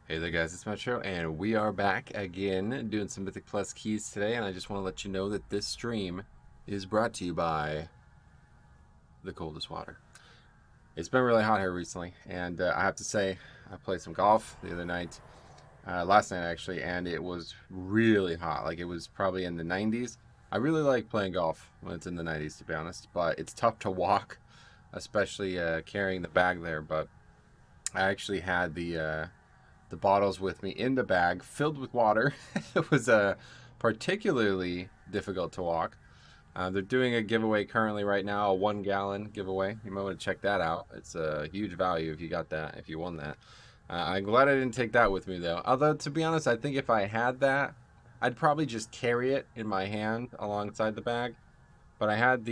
Hey there guys, it's Metro, and we are back again doing some Mythic Plus keys today, and I just want to let you know that this stream is brought to you by the coldest water. It's been really hot here recently, and I have to say, I played some golf the other night, last night actually, and it was really hot. Like, it was probably in the 90s. I really like playing golf when it's in the 90s, to be honest, but it's tough to walk, especially carrying the bag there. But I actually had the bottles with me in the bag filled with water. It was particularly difficult to walk. They're doing a giveaway currently right now, a 1 gallon giveaway. You might want to check that out. It's a huge value if you got that, if you won that. I'm glad I didn't take that with me though. Although, to be honest, I think if I had that, I'd probably just carry it in my hand alongside the bag. But I had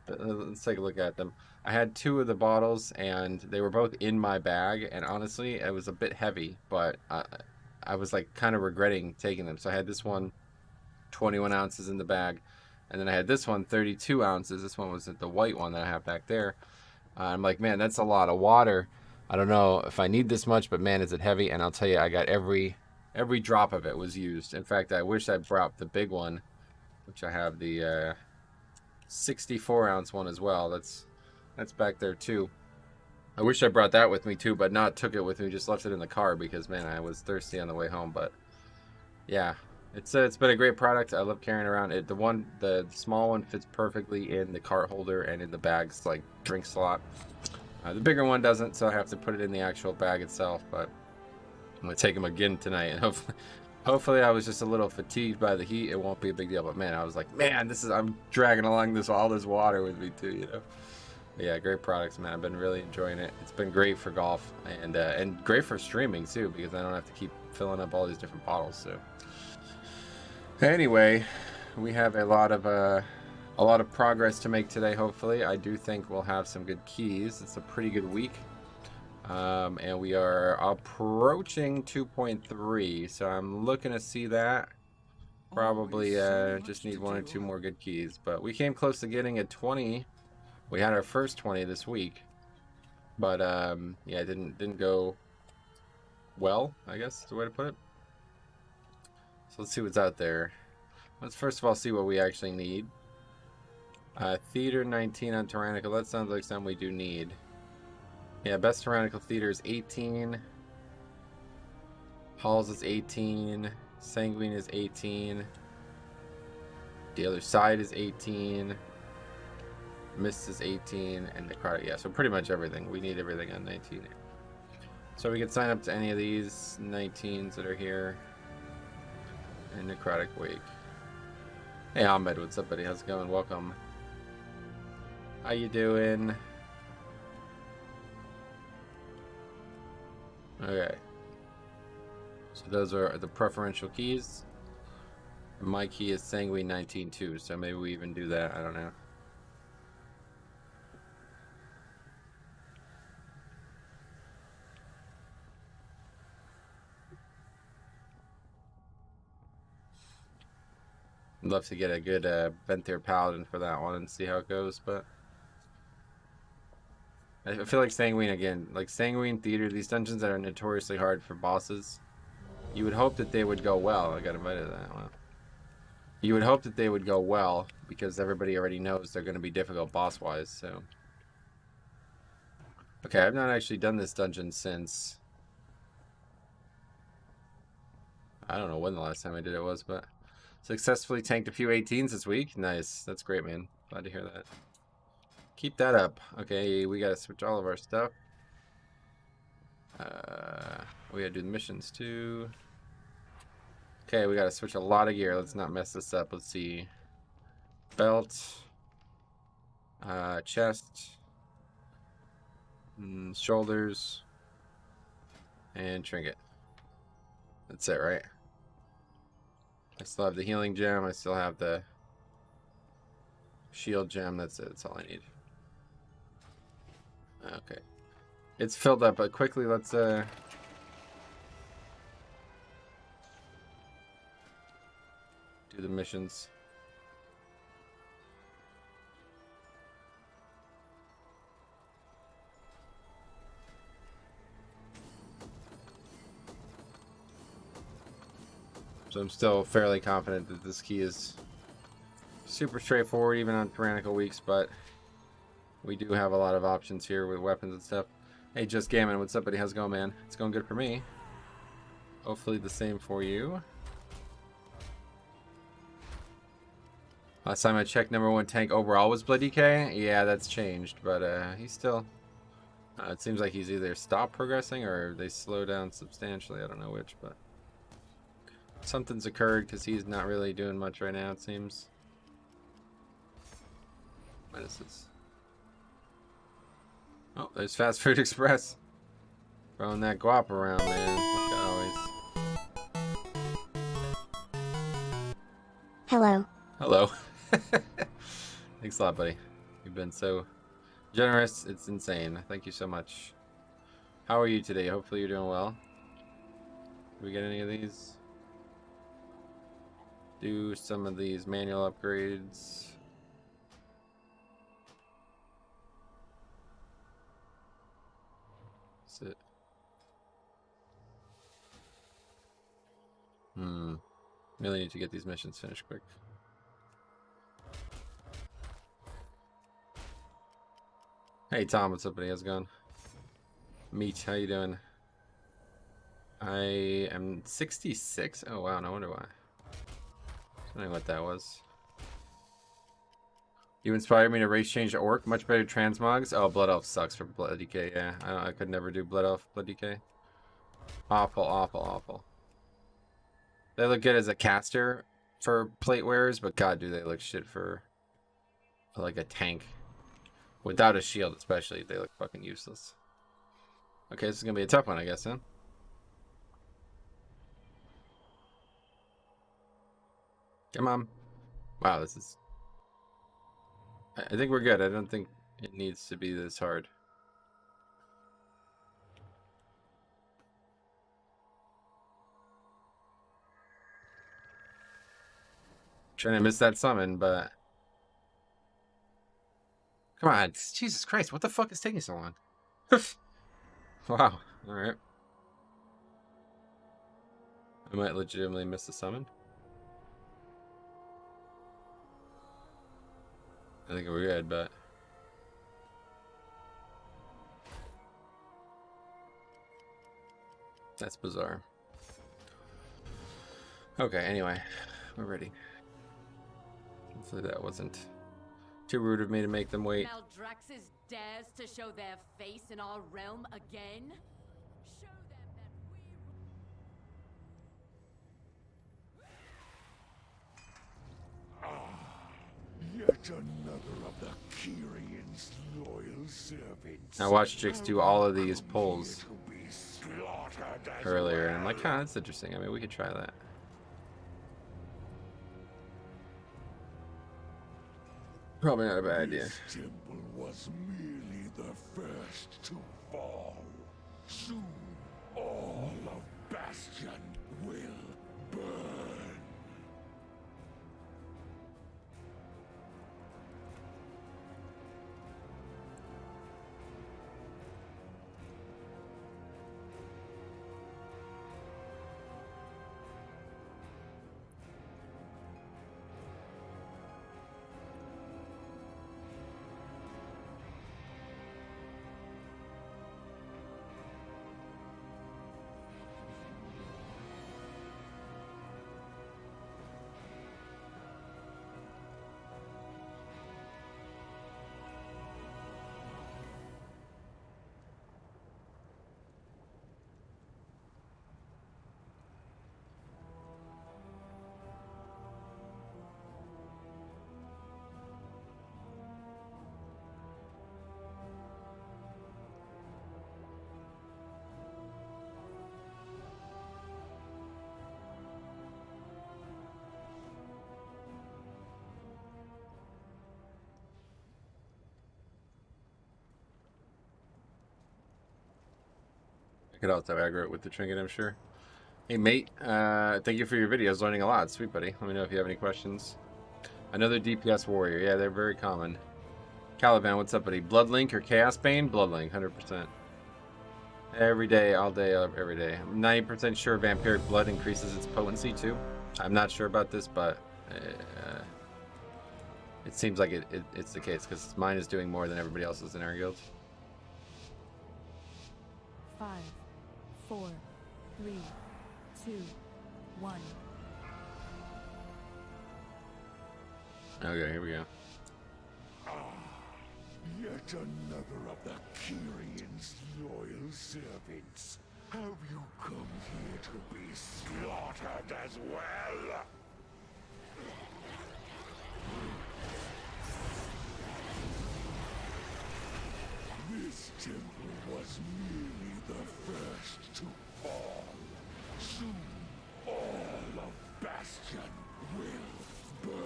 let's take a look at them. I had 2 of the bottles, and they were both in my bag, and honestly, it was a bit heavy, but I was like kind of regretting taking them. So I had this one 21 ounces in the bag, and then I had this one 32 ounces. This one was the white one that I have back there. I'm like, man, that's a lot of water. I don't know if I need this much, but man, is it heavy. And I'll tell you, I got every drop of it was used. In fact, I wish I brought the big one, which I have the 64-ounce one as well. That's back there too. I wish I brought that with me too, but not took it with me. Just left it in the car because, man, I was thirsty on the way home. But yeah, it's been a great product. I love carrying around it. The small one fits perfectly in the cart holder and in the bag's like drink slot. The bigger one doesn't, so I have to put it in the actual bag itself. But I'm gonna take them again tonight, and hopefully I was just a little fatigued by the heat. It won't be a big deal. But man, I was like, man, I'm dragging along all this water with me too, you know. But yeah, great products, man. I've been really enjoying it. It's been great for golf and great for streaming too, because I don't have to keep filling up all these different bottles. So anyway, we have a lot of progress to make today. Hopefully, I do think we'll have some good keys. It's a pretty good week. And we are approaching 2.3, so I'm looking to see that. Probably just need 1 or 2 more good keys, but we came close to getting a 20. We had our first 20 this week, but yeah, it didn't go well, I guess is the way to put it. So let's see what's out there. Let's first of all see what we actually need. Theater 19 on Tyrannical. That sounds like something we do need. Yeah, best Tyrannical Theater is 18. Halls is 18. Sanguine is 18. The other side is 18. Mist is 18. And Necrotic, yeah, so pretty much everything. We need everything on 19. So we can sign up to any of these 19s that are here. And Necrotic Wake. Hey, Ahmed, what's up, buddy? How's it going? Welcome. How you doing? Okay. So those are the preferential keys. My key is Sanguine 19 too, so maybe we even do that. I don't know. I'd love to get a good Venthyr Paladin for that one and see how it goes, but I feel like Sanguine again, like Sanguine Theater, these dungeons that are notoriously hard for bosses, you would hope that they would go well. I got invited to that one. You would hope that they would go well because everybody already knows they're going to be difficult boss-wise, so. Okay, I've not actually done this dungeon since, I don't know when the last time I did it was, but successfully tanked a few 18s this week. Nice. That's great, man. Glad to hear that. Keep that up. Okay, we gotta switch all of our stuff. We gotta do the missions too. Okay, we gotta switch a lot of gear. Let's not mess this up. Let's see. Belt. Chest. Shoulders. And trinket. That's it, right? I still have the healing gem. I still have the shield gem. That's it. That's all I need. Okay. It's filled up, but quickly let's do the missions. So I'm still fairly confident that this key is super straightforward even on tyrannical weeks, but we do have a lot of options here with weapons and stuff. Hey, Just Gammon, what's up, buddy? How's it going, man? It's going good for me. Hopefully the same for you. Last time I checked, #1 tank overall was Blood DK. Yeah, that's changed, but he's still... it seems like he's either stopped progressing or they slow down substantially. I don't know which, but... something's occurred because he's not really doing much right now, it seems. What is this? Oh, there's Fast Food Express. Throwing that guap around, man. Like always. Hello. Hello. Thanks a lot, buddy. You've been so generous. It's insane. Thank you so much. How are you today? Hopefully you're doing well. Did we get any of these? Do some of these manual upgrades. That's it. Really need to get these missions finished quick. Hey Tom, what's up, buddy? How's it going? Meat, how you doing? I am 66. Oh wow, no wonder why. I don't know what that was. You inspired me to race change to Orc. Much better transmogs. Oh, Blood Elf sucks for Blood DK. Yeah, I could never do Blood Elf, Blood DK. Awful, awful, awful. They look good as a caster for plate wearers, but god, do they look shit for like a tank. Without a shield, especially, they look fucking useless. Okay, this is gonna be a tough one, I guess, huh? Come on. Wow, this is... I think we're good. I don't think it needs to be this hard. Trying to miss that summon, but... Come on. Jesus Christ, what the fuck is taking so long? Wow, alright. I might legitimately miss the summon. I think we're good, but... that's bizarre. Okay, anyway. We're ready. Hopefully that wasn't too rude of me to make them wait. Maldraxxus dares to show their face in our realm again? Show them that we... Yet another of the Kyrian's loyal servants. I watched chicks do all of these polls earlier, and I'm like, huh, that's interesting. I mean, we could try that. Probably not a bad idea. This temple was merely the first to fall. Soon, all of Bastion will burn. I could also aggro it with the trinket, I'm sure. Hey, mate. Thank you for your videos. Learning a lot. Sweet, buddy. Let me know if you have any questions. Another DPS warrior. Yeah, they're very common. Caliban, what's up, buddy? Bloodlink or Chaos Bane? Bloodlink, 100%. Every day, all day, every day. I'm 90% sure Vampiric Blood increases its potency, too. I'm not sure about this, but it seems like it's the case because mine is doing more than everybody else's in our guild. 5, 4, 3, 2, 1. Okay, here we go. Yet another of the Kyrion's loyal servants. Have you come here to be slaughtered as well? This temple was merely the first to fall. Soon, all of Bastion will burn.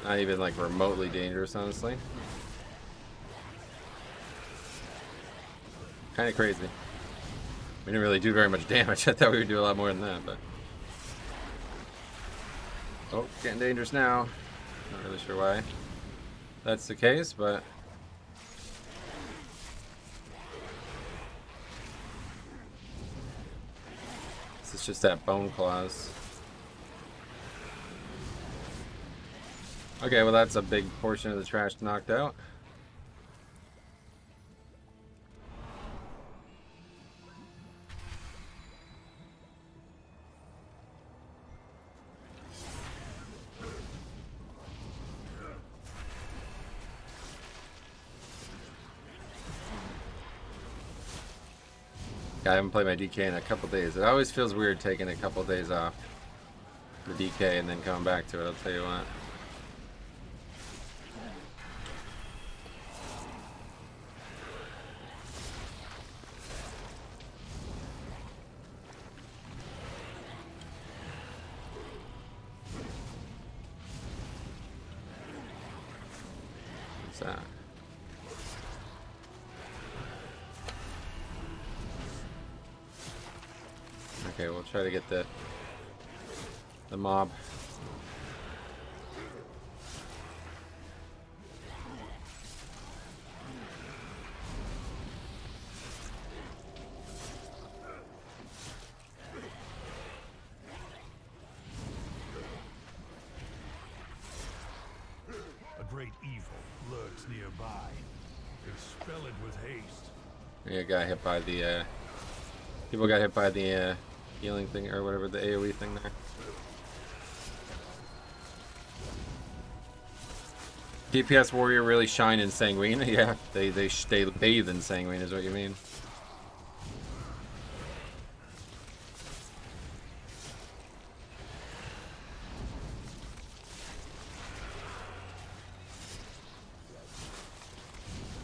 Not even like remotely dangerous, honestly. Kind of crazy. We didn't really do very much damage. I thought we would do a lot more than that, but... Oh, getting dangerous now. Not really sure why that's the case, but... This is just that bone clause. Okay, well that's a big portion of the trash knocked out. I haven't played my DK in a couple days. It always feels weird taking a couple days off the DK and then coming back to it, I'll tell you what. What's that? Okay, we'll try to get the mob. A great evil lurks nearby. Expel it with haste. Yeah, got hit by the people got hit by the healing thing or whatever, the AoE thing there. DPS warrior really shine in Sanguine. Yeah, they bathe in Sanguine is what you mean.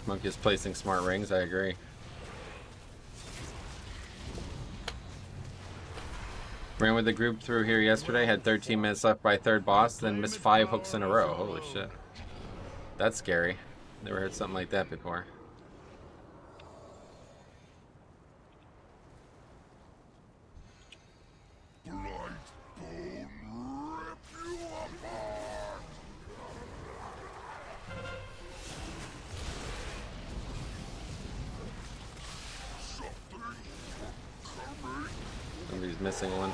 Monk is placing smart rings, I agree. Ran with the group through here yesterday, had 13 minutes left by third boss, then missed 5 hooks in a row. Holy shit. That's scary. Never heard something like that before. Somebody's missing one.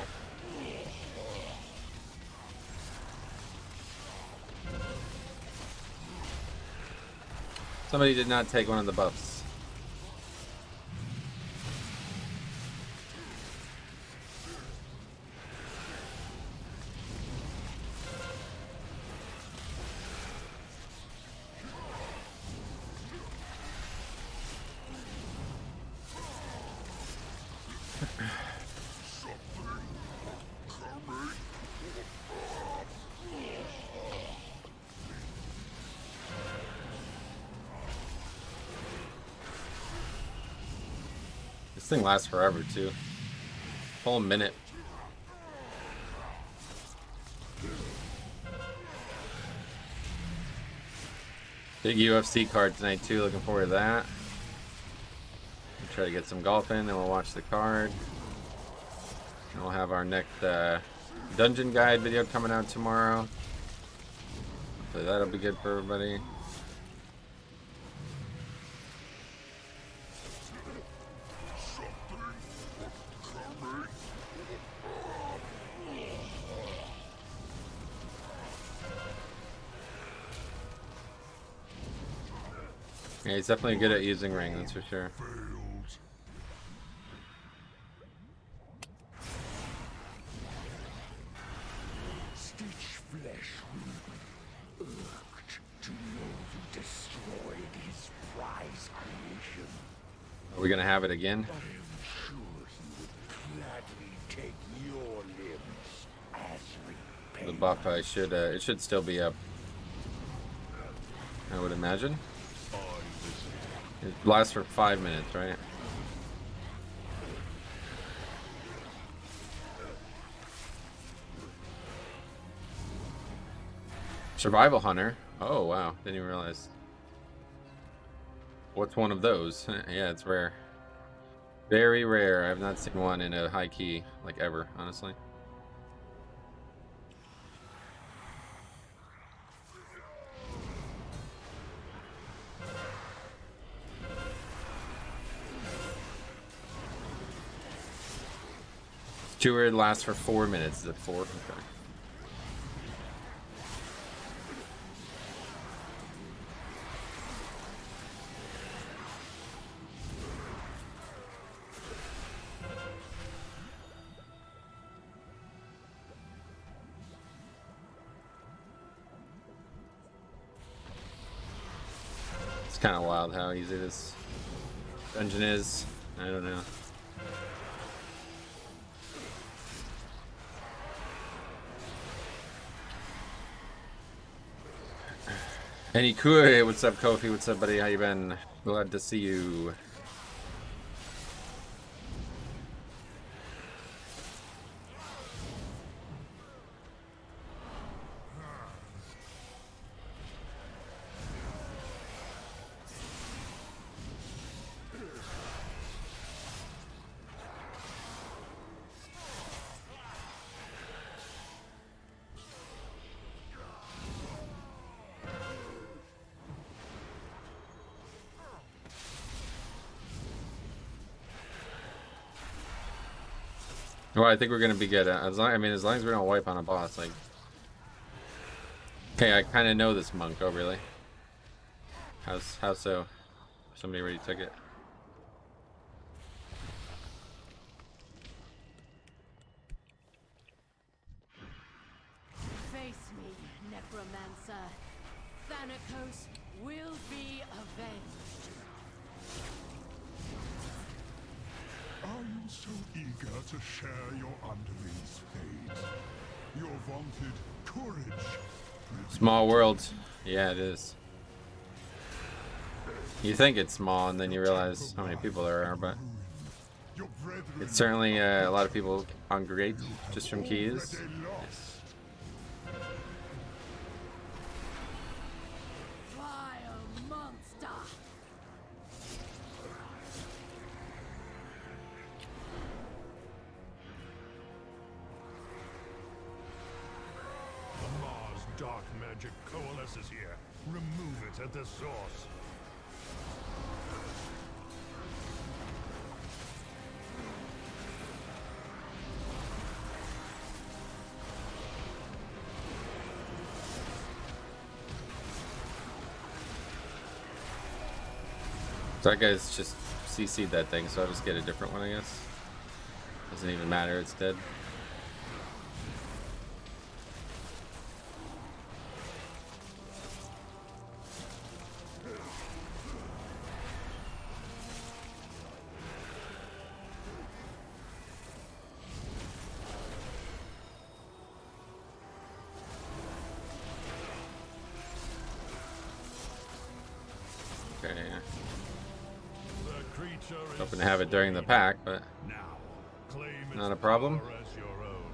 Somebody did not take one of the buffs. This thing lasts forever too. Whole minute. Big UFC card tonight too. Looking forward to that. We'll try to get some golf in, then we'll watch the card. And we'll have our next dungeon guide video coming out tomorrow. Hopefully that'll be good for everybody. Yeah, he's definitely good at using ring, that's for sure. Failed. Stitch flesh will be irked to know you destroyed his prize creation. Are we gonna have it again? I am sure he would gladly take your limbs as The repayment. buff it should still be up. I would imagine. It lasts for 5 minutes, right? Survival Hunter. Oh wow, didn't even realize. What's one of those? Yeah, it's rare. Very rare. I've not seen one in a high key like ever, honestly. Two word lasts for 4 minutes. Is it 4? Okay. It's kind of wild how easy this dungeon is. I don't know. Any Kue, what's up, Kofi? What's up, buddy? How you been? Glad to see you. Well, I think we're gonna be good. As long as we don't wipe on a boss, like. Okay, I kind of know this monk. Oh, really? How so? Somebody already took it. Face me, Necromancer. Thanatos will be avenged. Are you so eager to share your underling's fate? Your vaunted courage? Small world. Yeah, it is. You think it's small, and then you realize how many people there are, but Your brethren it's certainly a lot of people congregate just from keys. already lost. Vile monster! The Mars dark magic coalesces here. Remove it at the source. So that guy's just CC'd that thing, so I'll just get a different one, I guess. Doesn't even matter, it's dead. Okay. The creature is Hoping to have it during the pack, but now. Claim its not a problem. power as your own.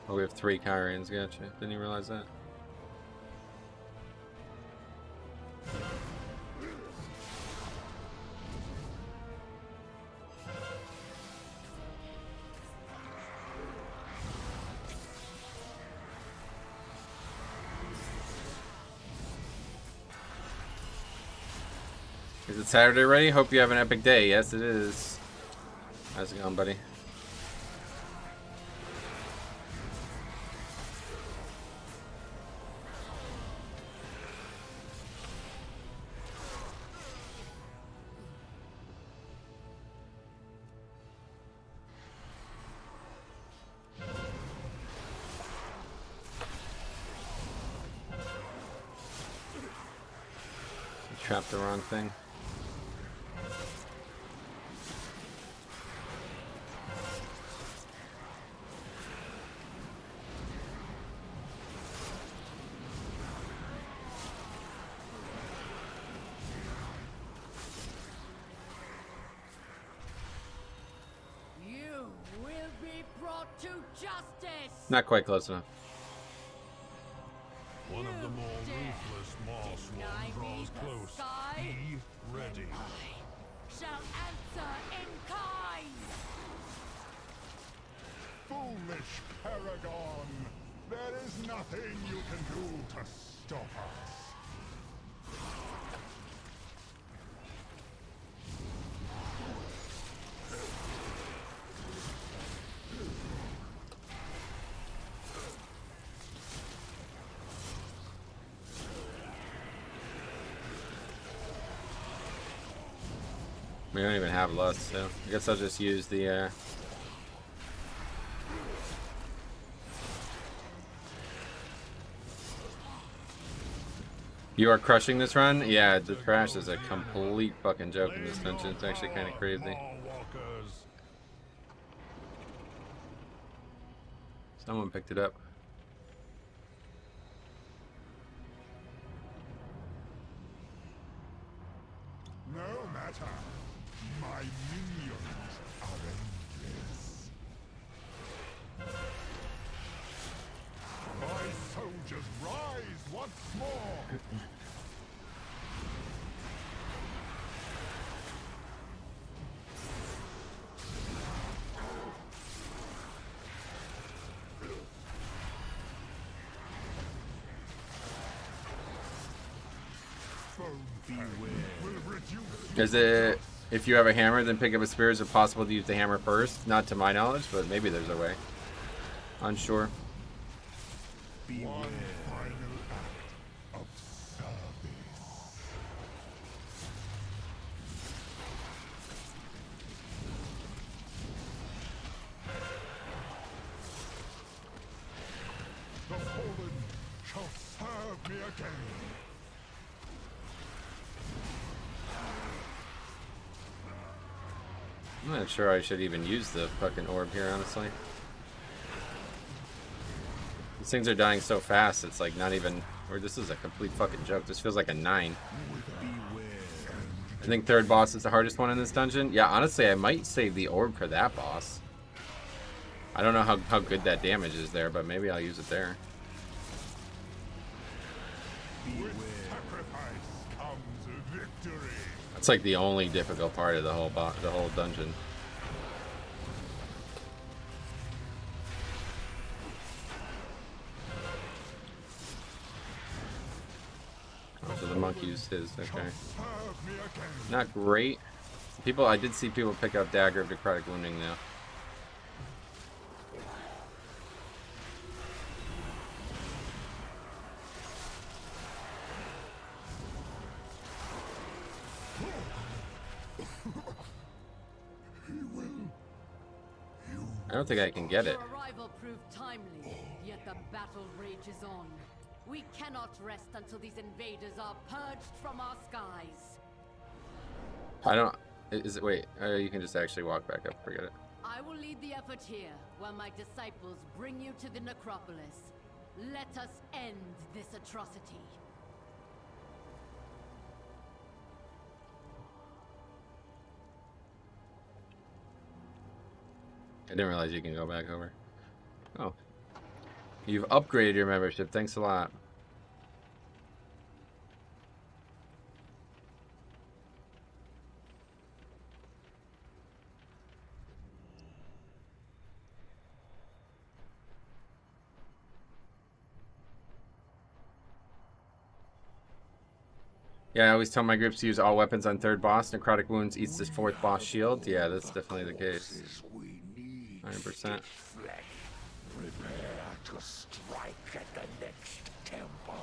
oh, we have 3 Kyrians, gotcha. Didn't even realize that. Is it Saturday already? Hope you have an epic day. Yes, it is. How's it going, buddy? Trapped the wrong thing. You will be brought to justice. Not quite close enough. One of the more ruthless Moss Deny one me draws the close. sky? Be ready. I shall answer in kind. Foolish Paragon! There is nothing you can do to stop us. We don't even have lust, so I guess I'll just use the You are crushing this run? Yeah, the crash is a complete fucking joke in this dungeon. It's actually kind of crazy. Walkers. Someone picked it up. No matter. My minions are endless. My soldiers rise once more. Is it, if you have a hammer, then pick up a spear? Is it possible to use the hammer first? Not to my knowledge, but maybe there's a way. Unsure. One final act of service. The fallen shall serve me again. I'm not sure I should even use the fucking orb here, honestly. These things are dying so fast, it's like not even... Or this is a complete fucking joke. This feels like a 9. I think third boss is the hardest one in this dungeon. Yeah, honestly, I might save the orb for that boss. I don't know how good that damage is there, but maybe I'll use it there. With sacrifice comes victory. That's like the only difficult part of the whole dungeon. Oh, so the monk used his, okay. Serve me again. Not great. People, I did see people pick up Dagger of Necrotic Wounding though. I don't think I can get it. Your arrival proved timely, yet the battle rages on. We cannot rest until these invaders are purged from our skies. I don't... Is it... Wait. You can just actually walk back up. Forget it. I will lead the effort here, while my disciples bring you to the necropolis. Let us end this atrocity. I didn't realize you can go back over. Oh. You've upgraded your membership. Thanks a lot. Yeah, I always tell my groups to use all weapons on third boss. Necrotic Wounds eats the fourth boss shield. Yeah, that's definitely the case. 100%. Prepare to strike at the next temple.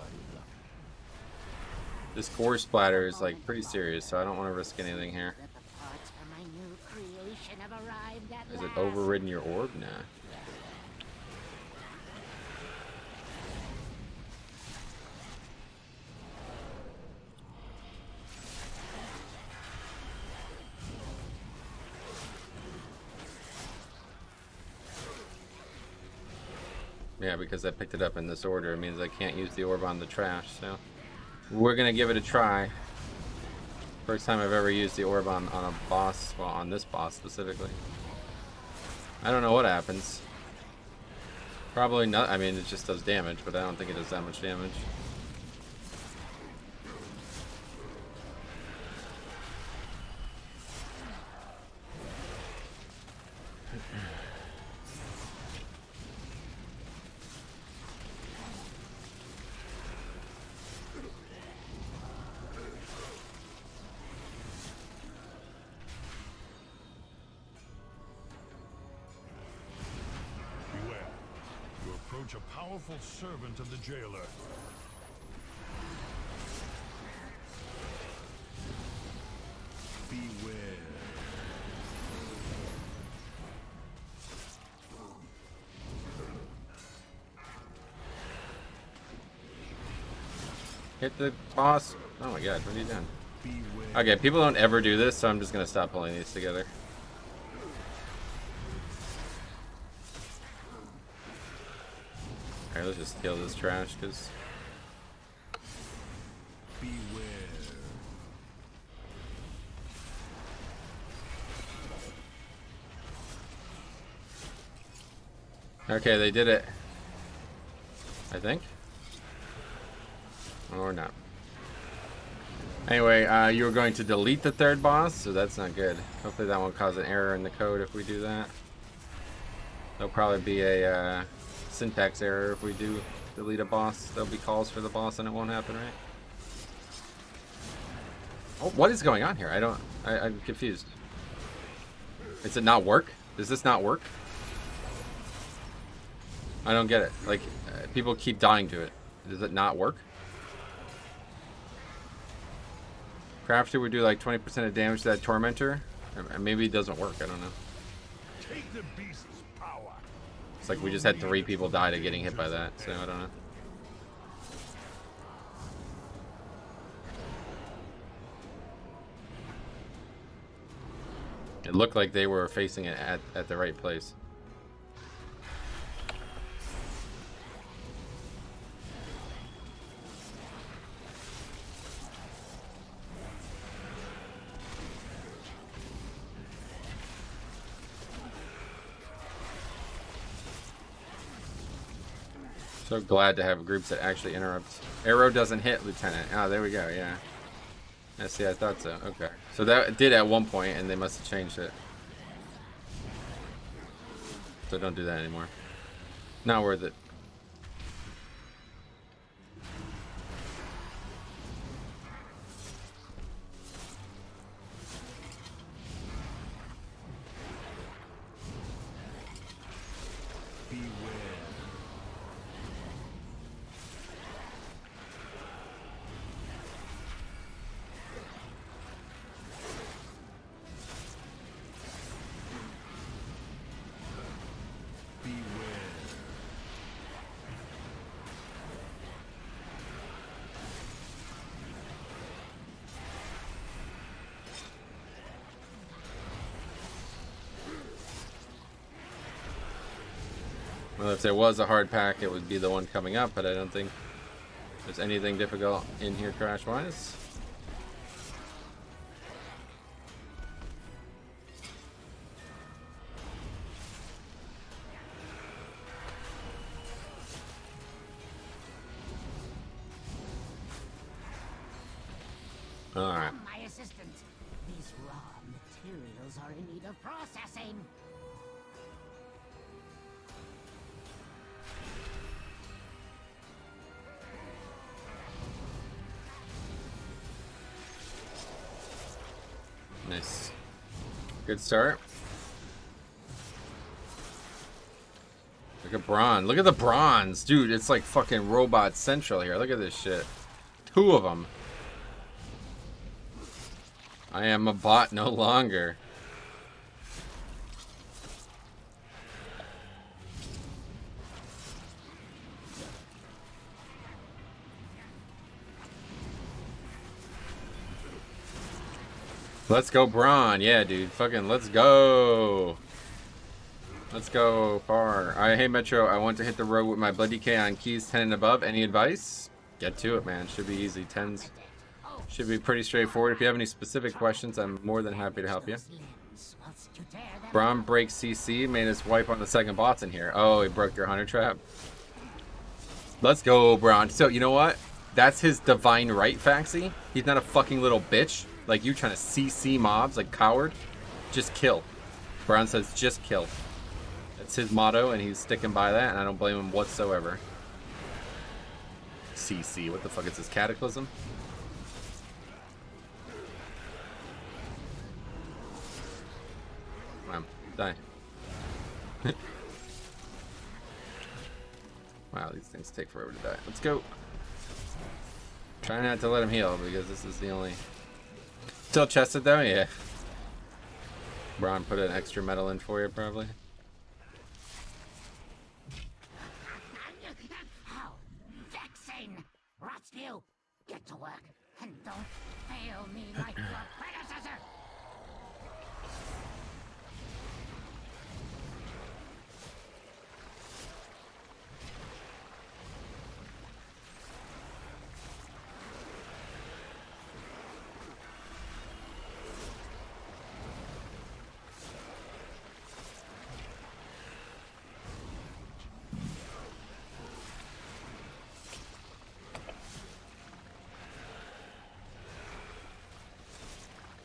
This gore splatter is like pretty serious, so I don't want to risk anything here. The parts for my new creation have arrived at Is it last. overridden your orb? Nah. Yeah, because I picked it up in this order, it means I can't use the orb on the trash, so we're gonna give it a try. First time I've ever used the orb on a boss, well, on this boss specifically. I don't know what happens. Probably not, I mean, it just does damage, but I don't think it does that much damage. Beware. You approach a powerful servant of the jailer. Beware. Hit the boss. Oh my god, what are you doing? Beware. Okay, people don't ever do this, so I'm just gonna stop pulling these together. Alright, let's just steal this trash, because... Beware. Okay, they did it. I think. Or not. Anyway, you were going to delete the third boss, so that's not good. Hopefully that won't cause an error in the code if we do that. There'll probably be a syntax error if we do delete a boss. There'll be calls for the boss and it won't happen, right? Oh, what is going on here? I'm confused. Does it not work? Does this not work? I don't get it. Like, people keep dying to it. Does it not work? Crafter would do like 20% of damage to that tormentor. Maybe it doesn't work. I don't know. Take the beast's power. It's like we just had 3 people die to getting hit by that, so I don't know. It looked like they were facing it at the right place. So glad to have groups that actually interrupt. Arrow doesn't hit, Lieutenant. Oh, there we go, yeah. Yeah, see, I thought so. Okay. So that did at one point, and they must have changed it. So don't do that anymore. Not worth it. Well, if there was a hard pack, it would be the one coming up, but I don't think there's anything difficult in here crash-wise. Alright. My assistant. These raw materials are in need of processing. Nice. Good start. Look at bronze. Look at the bronze. Dude, it's like fucking robot central here. Look at this shit. 2 of them. I am a bot no longer. Let's go, Braun. Yeah, dude. Fucking let's go. Let's go far. Hey Metro, I want to hit the road with my bloody K on keys 10 and above. Any advice? Get to it, man. Should be easy. 10s should be pretty straightforward. If you have any specific questions, I'm more than happy to help you. Braum breaks CC, made us wipe on the second bots in here. Oh, he broke your hunter trap. Let's go, Braun. So, you know what? That's his divine right, Faxi. He's not a fucking little bitch like you trying to CC mobs like coward. Just kill. Braun says just kill. That's his motto, and he's sticking by that, and I don't blame him whatsoever. CC, what the fuck is this, Cataclysm? Come on, die. Wow, these things take forever to die. Let's go. Try not to let him heal, because this is the only... Still chested though? Yeah. Braun put an extra metal in for you, probably. How vexing! Rotsview, get to work and don't fail me like your predecessor.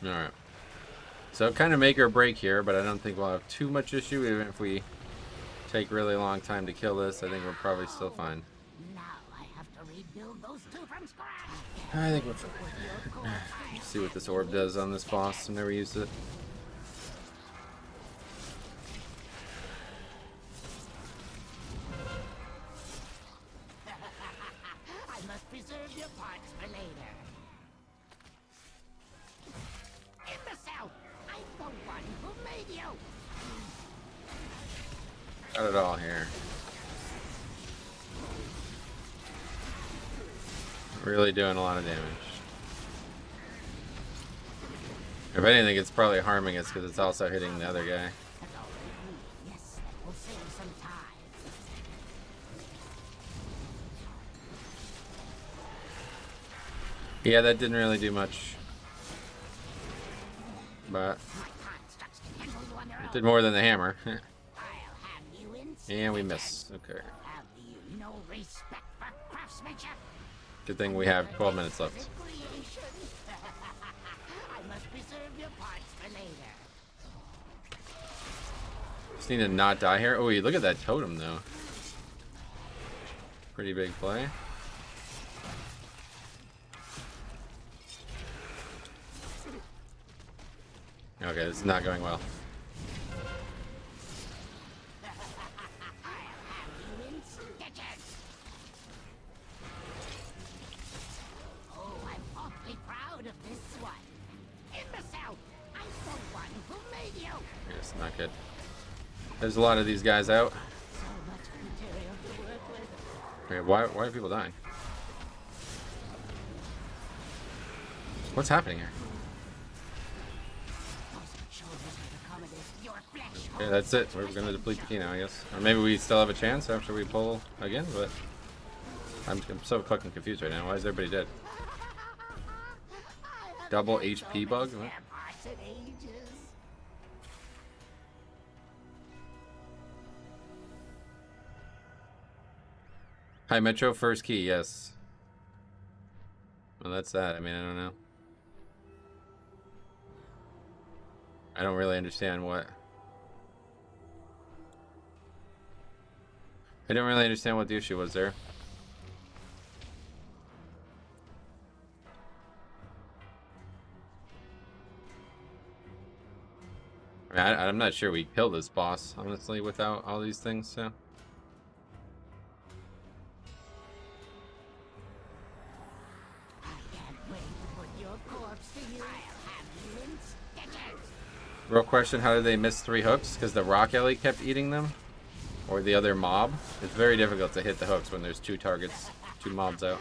Alright. So kind of make or break here, but I don't think we'll have too much issue. Even if we take really long time to kill this, I think we're probably still fine. Now I have to rebuild those two from scratch. I think we're fine. Let's see what this orb does on this boss. I've never used it. I must preserve your parts for later. Imbecile! I'm the one who made you! Got it all here. Really doing a lot of damage. If anything, it's probably harming us because it's also hitting the other guy. Yes, that will save some time. Yeah, that didn't really do much. But My constructs can handle you on their it own. did more than the hammer. I'll have you in And we missed. Okay. Have you no respect for craftsmanship? Good thing we have 12 minutes left. Creation. I must preserve your parts for later. Just need to not die here. Oh, look at that totem, though. Pretty big play. Okay, this is not going well. I'll have you in stitches. Oh, I'm awfully proud of this one. Imbecile! I'm the one who made you. It's not good. There's a lot of these guys out. So much material to work with. Okay, why are people dying? What's happening here? Those shoulders would accommodate your flesh. Okay, that's it. We're gonna deplete the key now, I guess. Or maybe we still have a chance after we pull again, but I'm so fucking confused right now. Why is everybody dead? Double HP bug? What? Parts and ages. Hi, Metro, first key, yes. Well, that's that. I mean, I don't know. I don't really understand what... I don't really understand what the issue was there. I mean, I'm not sure we kill this boss, honestly, without all these things, so... I can't wait to put your corpse to you. I'll have you in stitches. Real question, how did they miss 3 hooks? Because the rock ellie kept eating them? Or the other mob? It's very difficult to hit the hooks when there's 2 targets, 2 mobs out.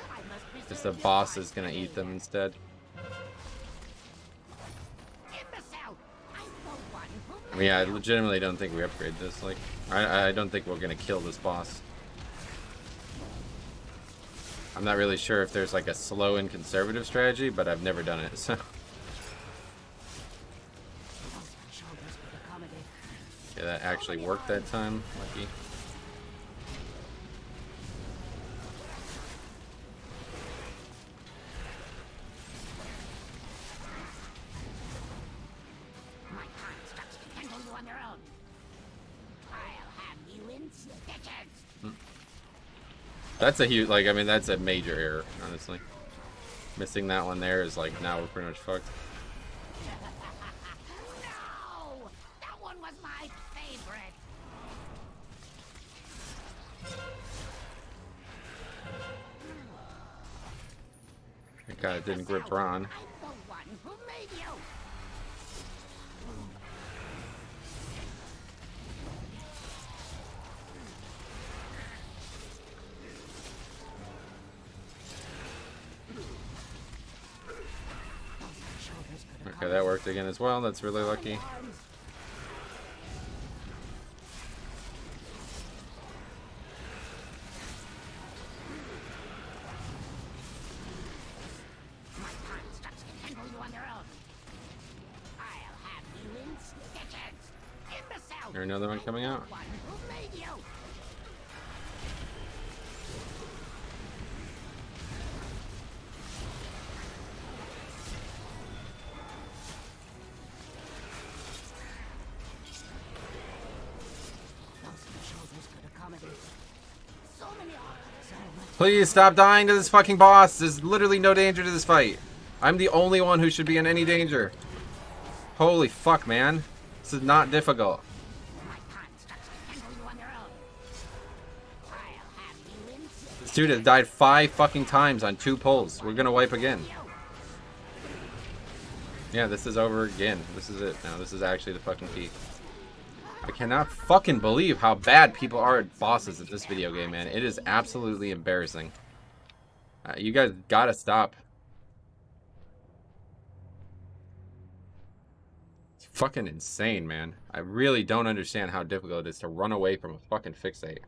Because the boss is going to eat them instead. Imbecile! I'm the one who I mean, I legitimately don't think we upgrade this. Like, I don't think we're gonna kill this boss. I'm not really sure if there's like a slow and conservative strategy, but I've never done it, so. Yeah, that actually worked that time. Lucky. My constructs can handle you on their own. I'll have you in stitches. That's a huge, like, I mean, that's a major error, honestly. Missing that one there is like, now we're pretty much fucked. No! That one was my favorite. Thank God it didn't grip Ron. I'm the one who made you. Okay, that worked again as well. That's really lucky. My constructs can handle you on their own. I'll have you in stitches. Imbecile! There's another one coming out. One who made you. So many Please stop dying to this fucking boss. There's literally no danger to this fight. I'm the only one who should be in any danger. Holy fuck, man. This is not difficult. my constructs can handle you on their own. I'll have you in stitches. This dude has died 5 fucking times on 2 pulls. We're gonna wipe again. Yeah, this is over again. This is it now. This is actually the fucking peak. I cannot fucking believe how bad people are at bosses in this video game, man. It is absolutely embarrassing. You guys gotta stop. It's fucking insane, man. I really don't understand how difficult it is to run away from a fucking fixate.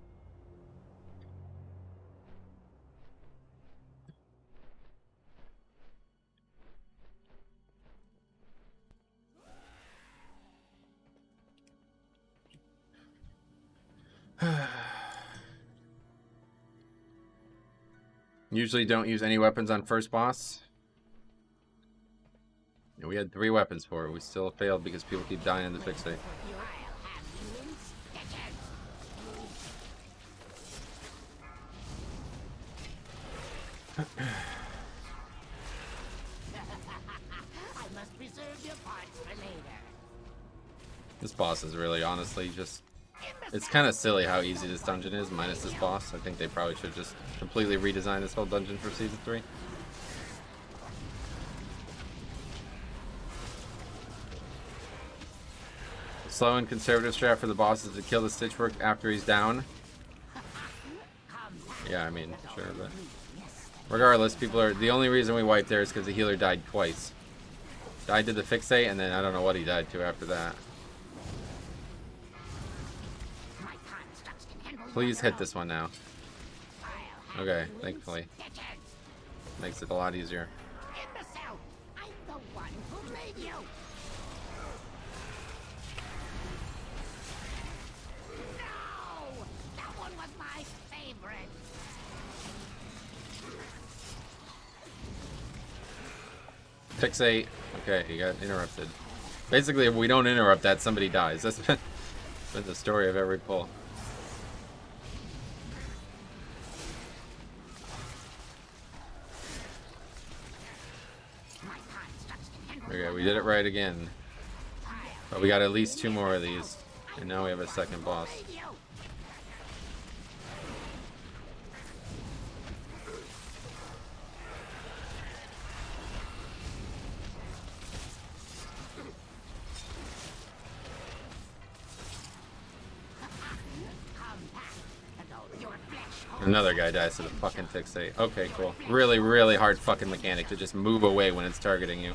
Usually don't use any weapons on first boss. And we had 3 weapons for it. We still failed because people keep dying in the fixate. I'll have you in stitches. I must preserve your parts for later. This boss is really, honestly, just... It's kind of silly how easy this dungeon is, minus this boss. I think they probably should just completely redesign this whole dungeon for Season 3. The slow and conservative strat for the boss is to kill the Stitchwork after he's down. Yeah, I mean, sure, but... Regardless, people are... The only reason we wiped there is because the healer died twice. Died to the fixate, and then I don't know what he died to after that. My constructs can handle you Please on their hit this one now. own. I'll have Okay, you in thankfully. stitches. Makes it a lot easier. Imbecile! I'm the one who made you! No! That one was my favorite! Fixate. Okay, you got interrupted. Basically, if we don't interrupt that, somebody dies. That's been the story of every pull. My constructs can handle you Okay, on we their did it own. right again. But we got at least 2 more of these. And now we have a second boss. Made you. Another guy dies to the fucking fixate. Okay, cool. Really, really hard fucking mechanic to just move away when it's targeting you.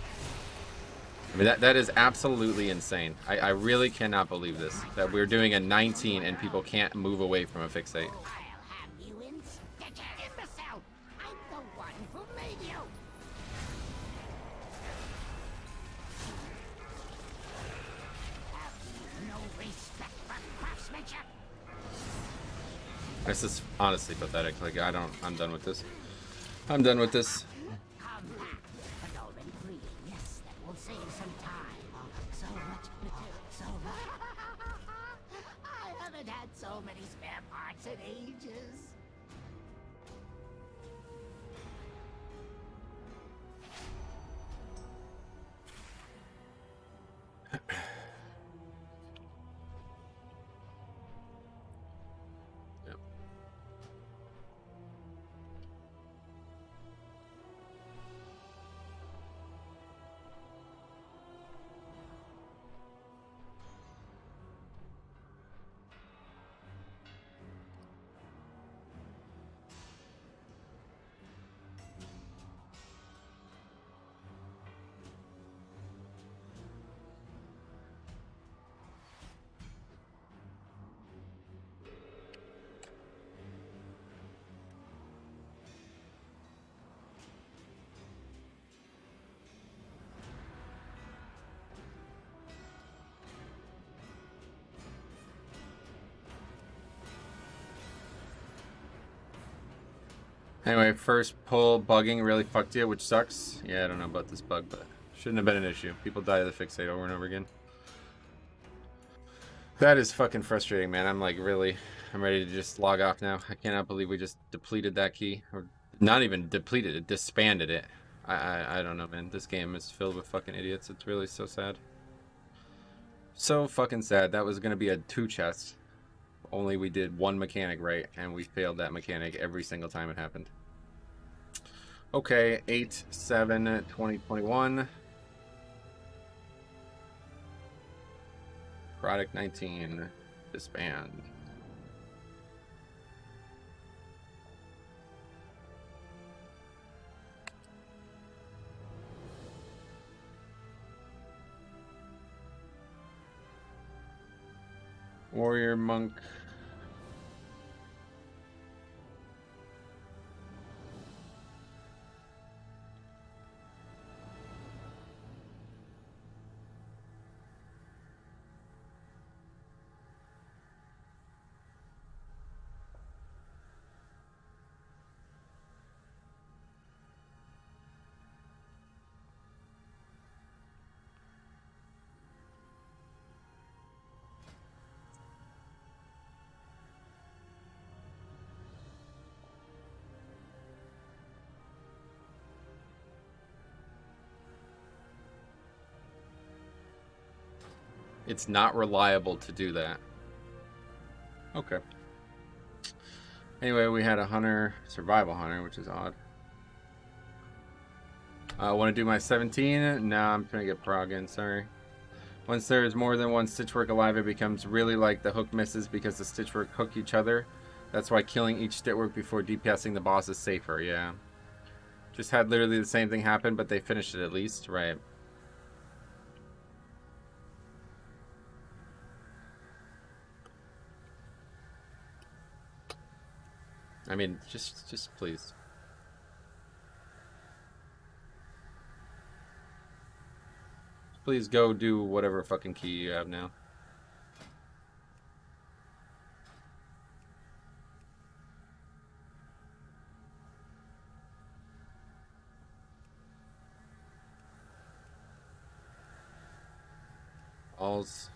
I mean, that is absolutely insane. I really cannot believe this. That we're doing a 19 and people can't move away from a fixate. I'll have you instead, you imbecile! I'm the one who made you! Have you no respect for craftsmanship? This is honestly pathetic. Like, I'm done with this. I'm done with this. Come back. An open green, yes, that will save some time. So much material, so much. I haven't had so many spare parts in ages. Yep. Anyway, first pull bugging really fucked you, which sucks. Yeah, I don't know about this bug, but shouldn't have been an issue. People die to the fixate over and over again. That is fucking frustrating, man. I'm like, really, I'm ready to just log off now. I cannot believe we just depleted that key. Or not even depleted it, disbanded it. I don't know, man. This game is filled with fucking idiots. It's really so sad. So fucking sad. That was gonna be a 2 chest. Only we did 1 mechanic right, and we failed that mechanic every single time it happened. Okay, 8/7/2021. Product 19. Disband. Warrior monk. It's not reliable to do that. Okay. Anyway, we had a hunter, survival hunter, which is odd. I want to do my 17. No, I'm trying to get Pugging, sorry. Once there is more than one stitchwork alive, it becomes really like the hook misses because the stitchwork hook each other. That's why killing each stitchwork before DPSing the boss is safer, yeah. Just had literally the same thing happen, but they finished it at least, right? I mean, just please. Please go do whatever fucking key you have now. Alls.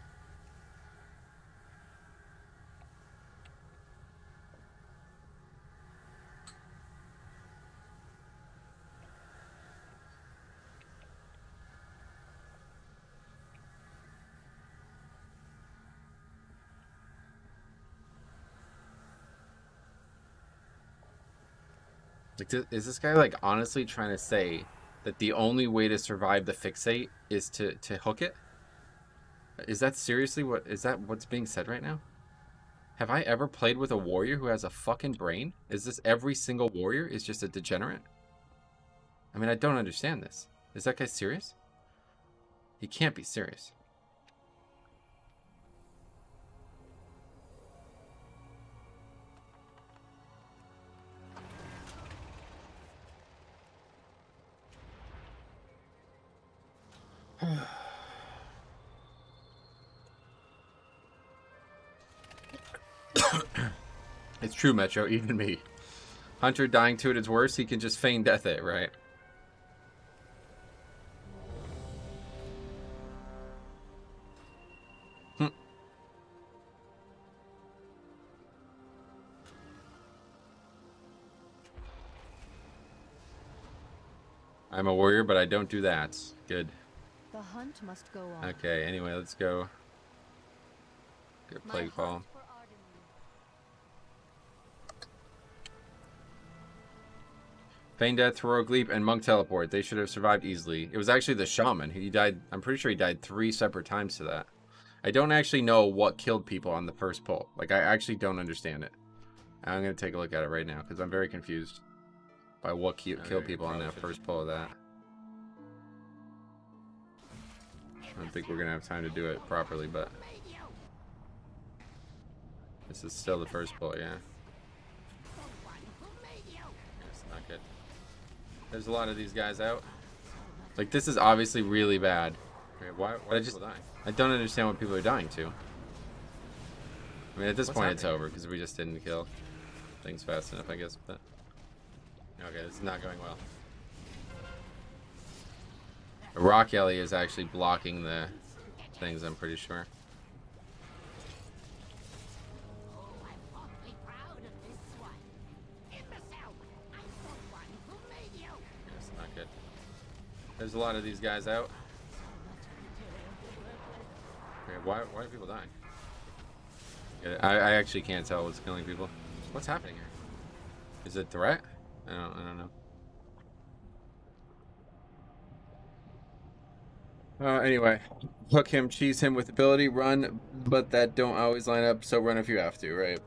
Like, is this guy like honestly trying to say that the only way to survive the fixate is to hook it? Is that seriously what's being said right now? Have I ever played with a warrior who has a fucking brain? Is this every single warrior is just a degenerate? I mean, I don't understand this. Is that guy serious? He can't be serious. It's true, Metro, even me. Hunter dying to it is worse. He can just feign death it, right? I'm a warrior, but I don't do that. Good. The hunt must go on. Okay, anyway, let's go. Get Plague Ball. Feign Death, Heroic Leap, and Monk Teleport. They should have survived easily. It was actually the Shaman. He died, I'm pretty sure he died 3 separate times to that. I don't actually know what killed people on the first pull. Like, I actually don't understand it. I'm going to take a look at it right now, because I'm very confused by what killed people on that first pull of that. I don't think we're going to have time to do it properly, but... This is still the first pull, yeah. It's not good. There's a lot of these guys out. Like, this is obviously really bad. Okay, why did people die? I don't understand what people are dying to. I mean, at this point, it's over, because we just didn't kill things fast enough, I guess. But okay, this is not going well. The Rock Ellie is actually blocking the things, I'm pretty sure. It's not good. There's a lot of these guys out. Okay, why are people dying? I actually can't tell what's killing people. What's happening here? Is it threat? I don't know. Anyway, hook him, cheese him with ability, run, but that don't always line up, so run if you have to, right?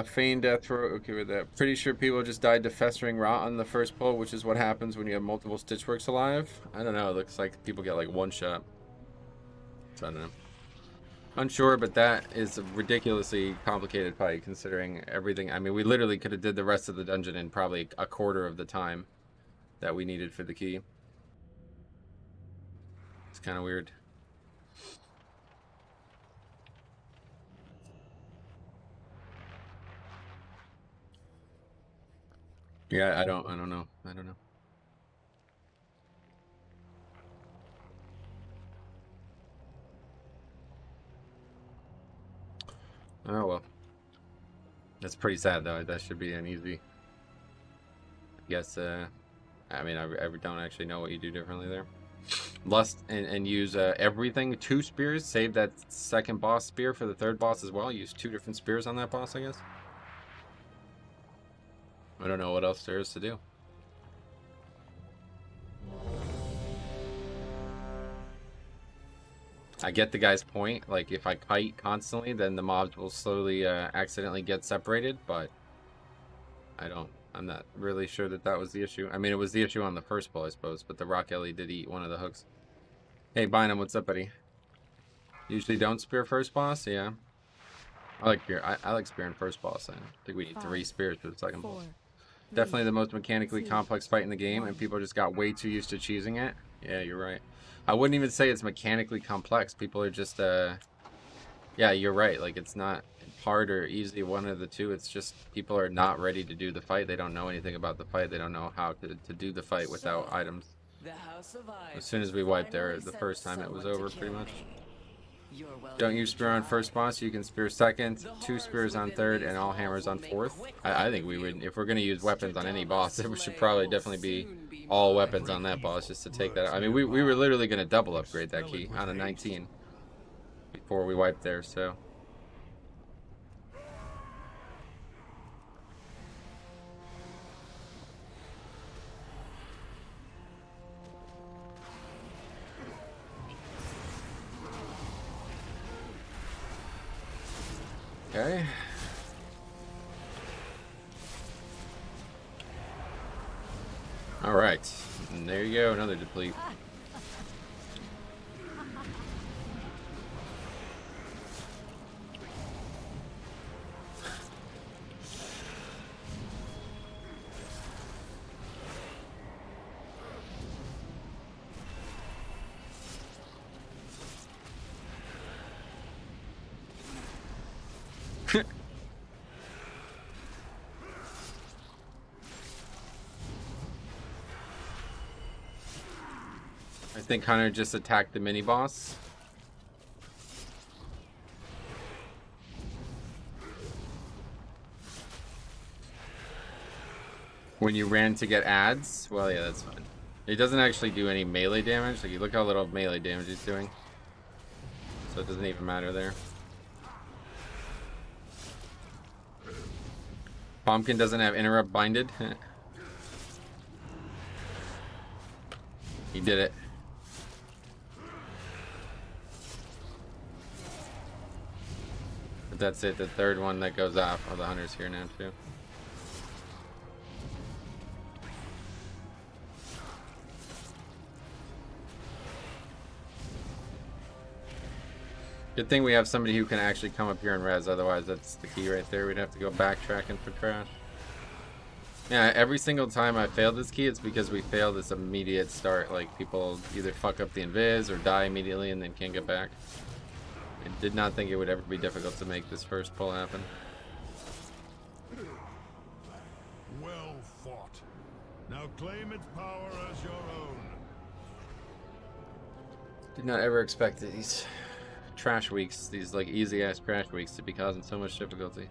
Feign Death Throw, okay with that. Pretty sure people just died to Festering Rot on the first pull, which is what happens when you have multiple Stitchworks alive. I don't know, it looks like people get like one shot. So I don't know. Unsure, but that is a ridiculously complicated fight considering everything. I mean, we literally could have did the rest of the dungeon in probably a quarter of the time that we needed for the key. It's kind of weird. Yeah, I don't know. Oh well. That's pretty sad though. That should be an easy. I guess I mean I don't actually know what you do differently there. Lust and use everything. 2 spears. Save that second boss spear for the third boss as well. Use 2 different spears on that boss, I guess. I don't know what else there is to do. I get the guy's point. Like, if I kite constantly, then the mobs will slowly accidentally get separated, but I'm not really sure that that was the issue. I mean, it was the issue on the first pull, I suppose, but the Rock Ellie did eat one of the hooks. Hey, Bynum, what's up, buddy? Usually don't spear first boss, yeah. I like spear. I like spearing first boss. I think we need 3 spears for the second boss. Definitely the most mechanically complex fight in the game, and people just got way too used to cheesing it. Yeah, you're right. I wouldn't even say it's mechanically complex. People are just, yeah, you're right. Like, it's not hard or easy, one of the two. It's just people are not ready to do the fight. They don't know anything about the fight. They don't know how to do the fight without items. As soon as we wiped there, the first time it was over, pretty much. Don't use spear on first boss. You can spear second, 2 spears on third, and all hammers on fourth. I think we would, if we're going to use weapons on any boss, it should probably definitely be all weapons on that boss, just to take that out. I mean, we were literally going to double upgrade that key on a 19 before we wiped there, so. Okay. All right. And there you go, another deplete. I think Hunter just attacked the mini boss. When you ran to get ads, well, yeah, that's fine. It doesn't actually do any melee damage. Like, you look how little melee damage he's doing. So it doesn't even matter there. Pumpkin doesn't have interrupt binded. He did it. But that's it. The third one that goes off. Oh, the Hunter's here now too. Good thing we have somebody who can actually come up here and res, otherwise that's the key right there. We'd have to go backtracking for trash. Yeah, every single time I failed this key, it's because we failed this immediate start. Like, people either fuck up the invis or die immediately and then can't get back. I did not think it would ever be difficult to make this first pull happen. Well fought. Now claim its power as your own. Did not ever expect these trash weeks, these like easy ass trash weeks, to be causing so much difficulty.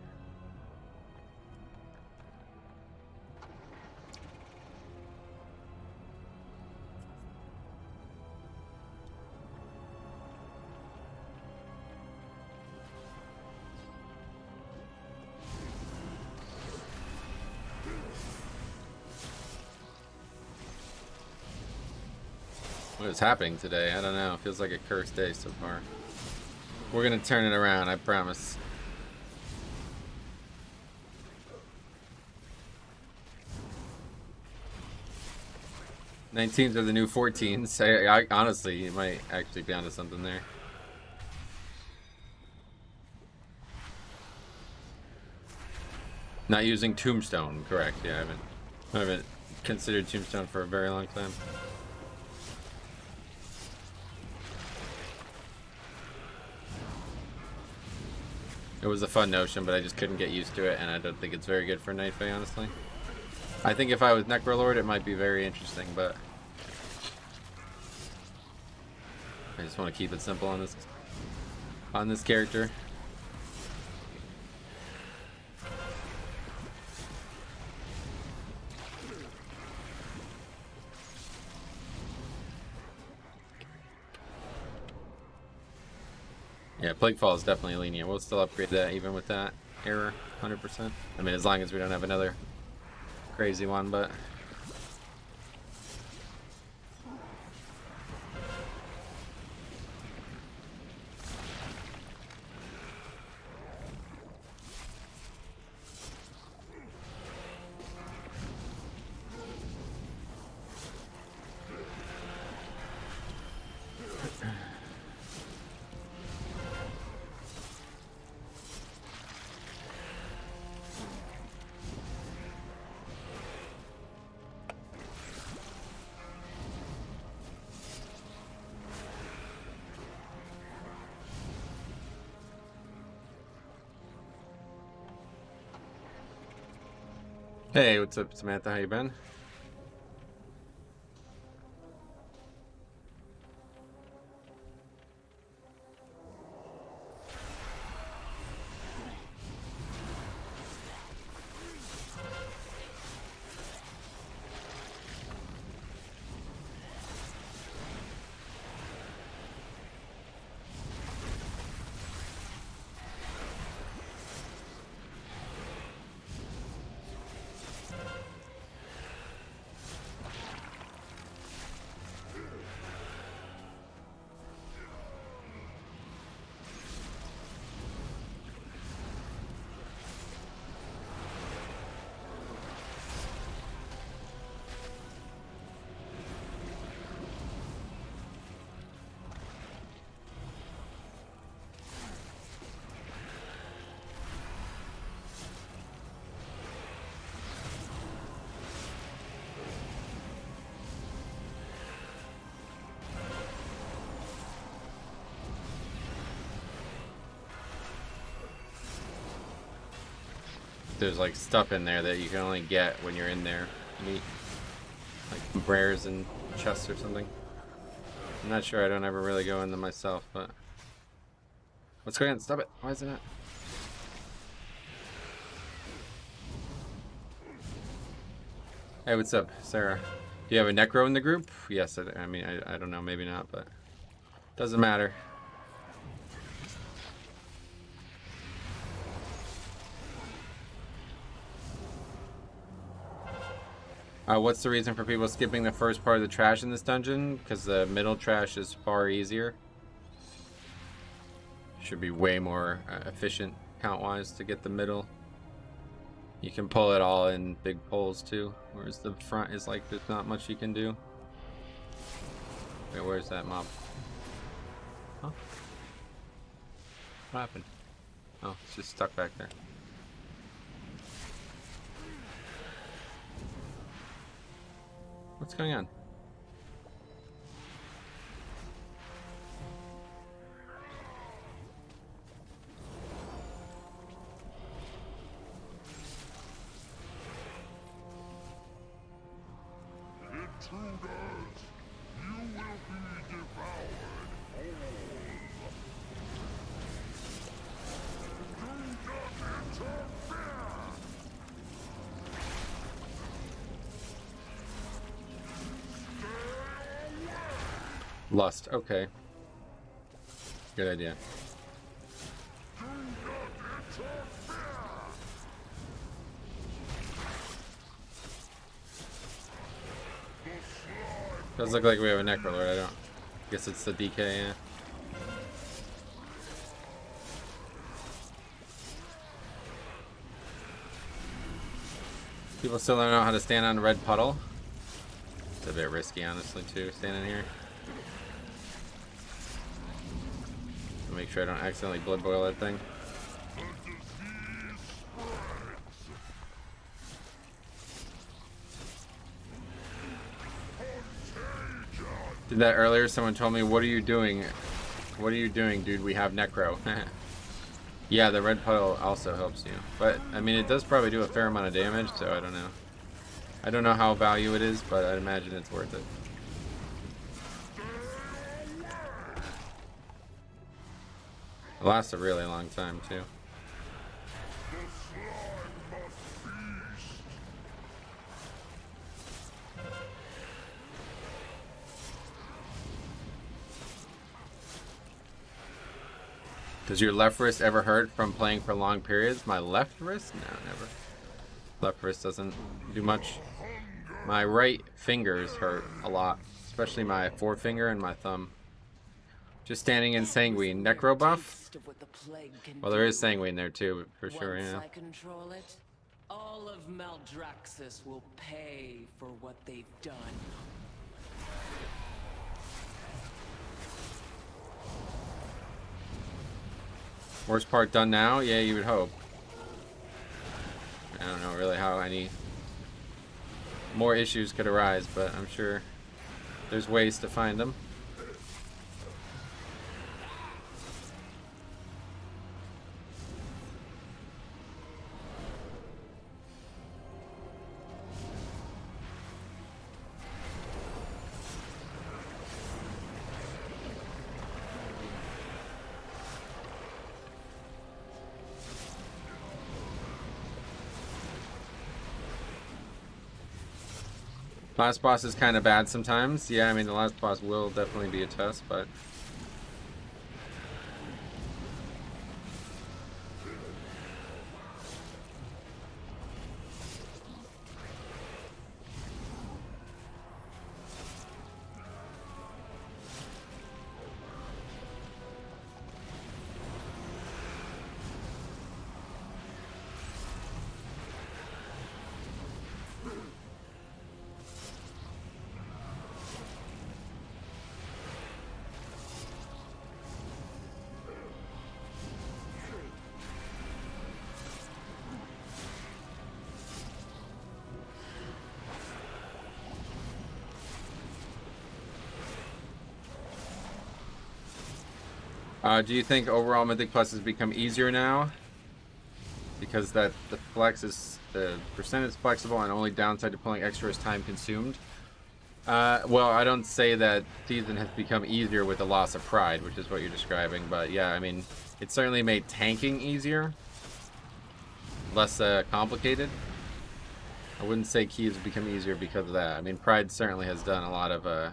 What is happening today? I don't know. It feels like a cursed day so far. We're gonna turn it around, I promise. '19s are the new 14s. I honestly, you might actually be onto something there. Not using Tombstone, correct? Yeah, I haven't considered Tombstone for a very long time. It was a fun notion, but I just couldn't get used to it, and I don't think it's very good for Night Fae, honestly. I think if I was Necrolord, it might be very interesting, but I just want to keep it simple on this character. Yeah, Plaguefall is definitely lenient. We'll still upgrade that even with that error, 100%. I mean, as long as we don't have another crazy one, but... Hey, what's up, Samantha? How you been? there's like stuff in there that you can only get when you're in there. Neat. Like rares and chests or something. I'm not sure. I don't ever really go in them myself, but what's going on? Stop it! Why is it not? Hey, what's up, Sarah? Do you have a necro in the group? Yes. I mean, I don't know. Maybe not, but doesn't matter. What's the reason for people skipping the first part of the trash in this dungeon? Because the middle trash is far easier. Should be way more efficient count-wise to get the middle. You can pull it all in big pulls too, whereas the front is like there's not much you can do. Wait, where's that mob? Huh? What happened? Oh, it's just stuck back there. What's going on? Intruders, you will be devoured whole. Do not interfere! Lust, okay. Good idea. Does look like we have a Necrolord, I don't. Guess it's the DK, yeah. People still don't know how to stand on a red puddle. It's a bit risky, honestly, too, standing here. Make sure I don't accidentally blood boil that thing. Did that earlier. Someone told me, "What are you doing? What are you doing, dude? We have Necro." Yeah, the red puddle also helps you, but I mean, it does probably do a fair amount of damage, so I don't know. I don't know how value it is, but I'd imagine it's worth it. It lasts a really long time too. Does your left wrist ever hurt from playing for long periods? My left wrist? No, never. Left wrist doesn't do much. My right fingers hurt a lot, especially my forefinger and my thumb. Just standing in Sanguine. Necro buff? Well, there is Sanguine there too, for sure, yeah. Once I control it, all of Maldraxxus will pay for what they've done. Worst part done now? Yeah, you would hope. I don't know really how any more issues could arise, but I'm sure there's ways to find them. Last boss is kind of bad sometimes. Yeah, I mean, the last boss will definitely be a test, but... do you think overall Mythic Plus has become easier now? because that the flex is the percent is flexible, and only downside to pulling extra is time consumed. Well, I don't say that season has become easier with the loss of pride, which is what you're describing, but yeah, I mean, it certainly made tanking easier, less complicated. I wouldn't say keys have become easier because of that. I mean, pride certainly has done a lot of it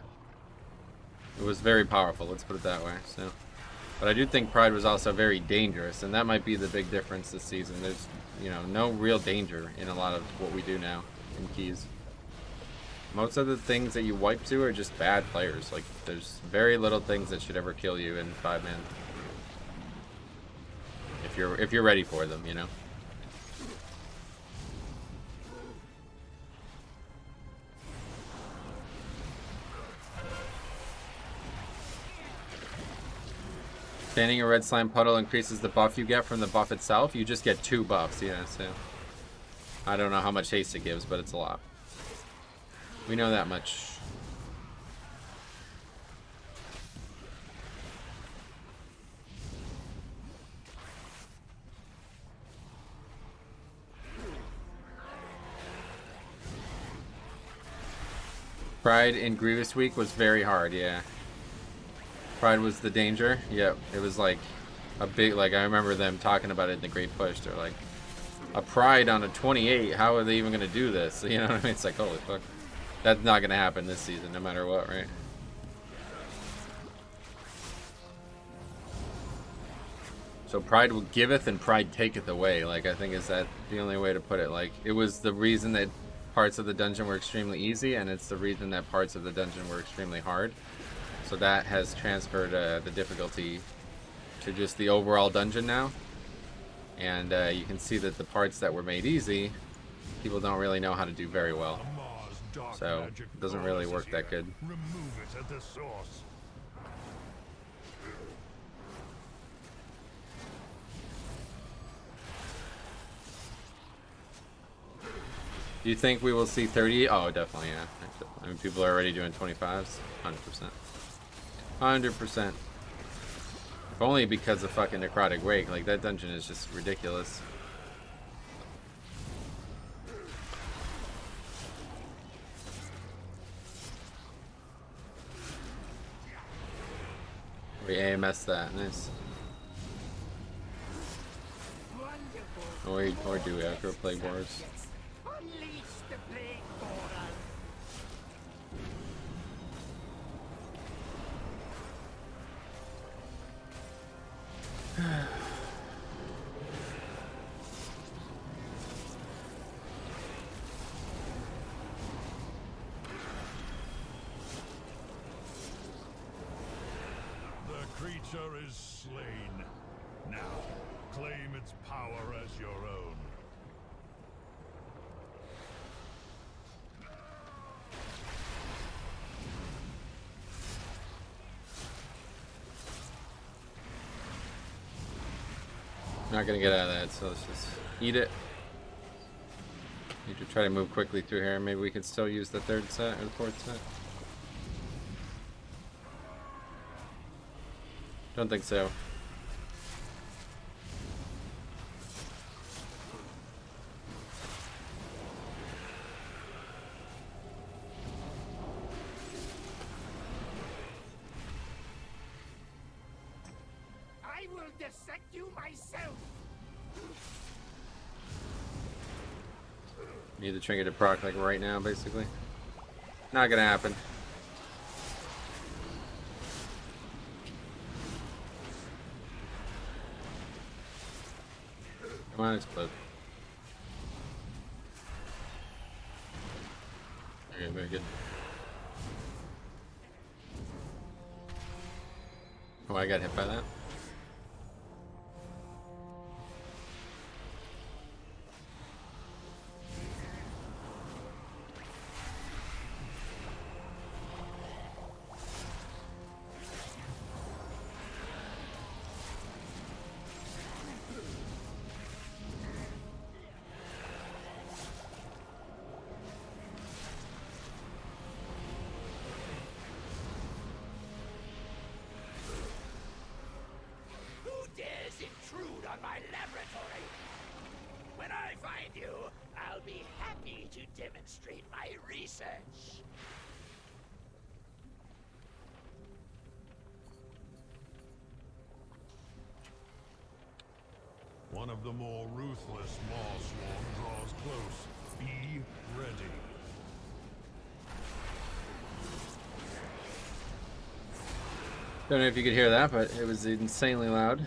was very powerful, let's put it that way. So, but I do think pride was also very dangerous, and that might be the big difference this season. There's, you know, no real danger in a lot of what we do now in keys. Most of the things that you wipe to are just bad players. Like, there's very little things that should ever kill you in 5-man. If you're ready for them, you know. Standing a red slime puddle increases the buff you get from the buff itself. You just get 2 buffs, yeah, so I don't know how much haste it gives, but it's a lot. We know that much. Pride in Grievous Week was very hard, yeah. Pride was the danger. Yep, it was like a big, like, I remember them talking about it in the Great Push. They're like, a Pride on a 28, how are they even going to do this? You know what I mean? It's like, holy fuck. That's not going to happen this season, no matter what, right? So pride will giveth and pride taketh away. Like, I think is that the only way to put it. Like, it was the reason that parts of the dungeon were extremely easy, and it's the reason that parts of the dungeon were extremely hard. So that has transferred the difficulty to just the overall dungeon now. And you can see that the parts that were made easy, people don't really know how to do very well. So it doesn't really work that good. Remove it at the source. Do you think we will see 30? Oh, definitely, yeah. I mean, people are already doing 25s. 100%. 100%. If only because of fucking Necrotic Wake. Like, that dungeon is just ridiculous. We AMS that. Nice. Or do we after Plague Wars? Unleash the plague portal. The creature is slain. Now, claim its power as your own. Not gonna get out of that, so let's just eat it. Need to try to move quickly through here. Maybe we can still use the 3rd set or the 4th set. Don't think so. I will dissect you myself. Need the trinket to proc like right now, basically. Not gonna happen. Come on, explode. Okay, very good. Oh, I got hit by that. Who dares intrude on my laboratory? When I find you, I'll be happy to demonstrate my research. One of the more ruthless Maw Swarm draws close. Be ready. Don't know if you could hear that, but it was insanely loud.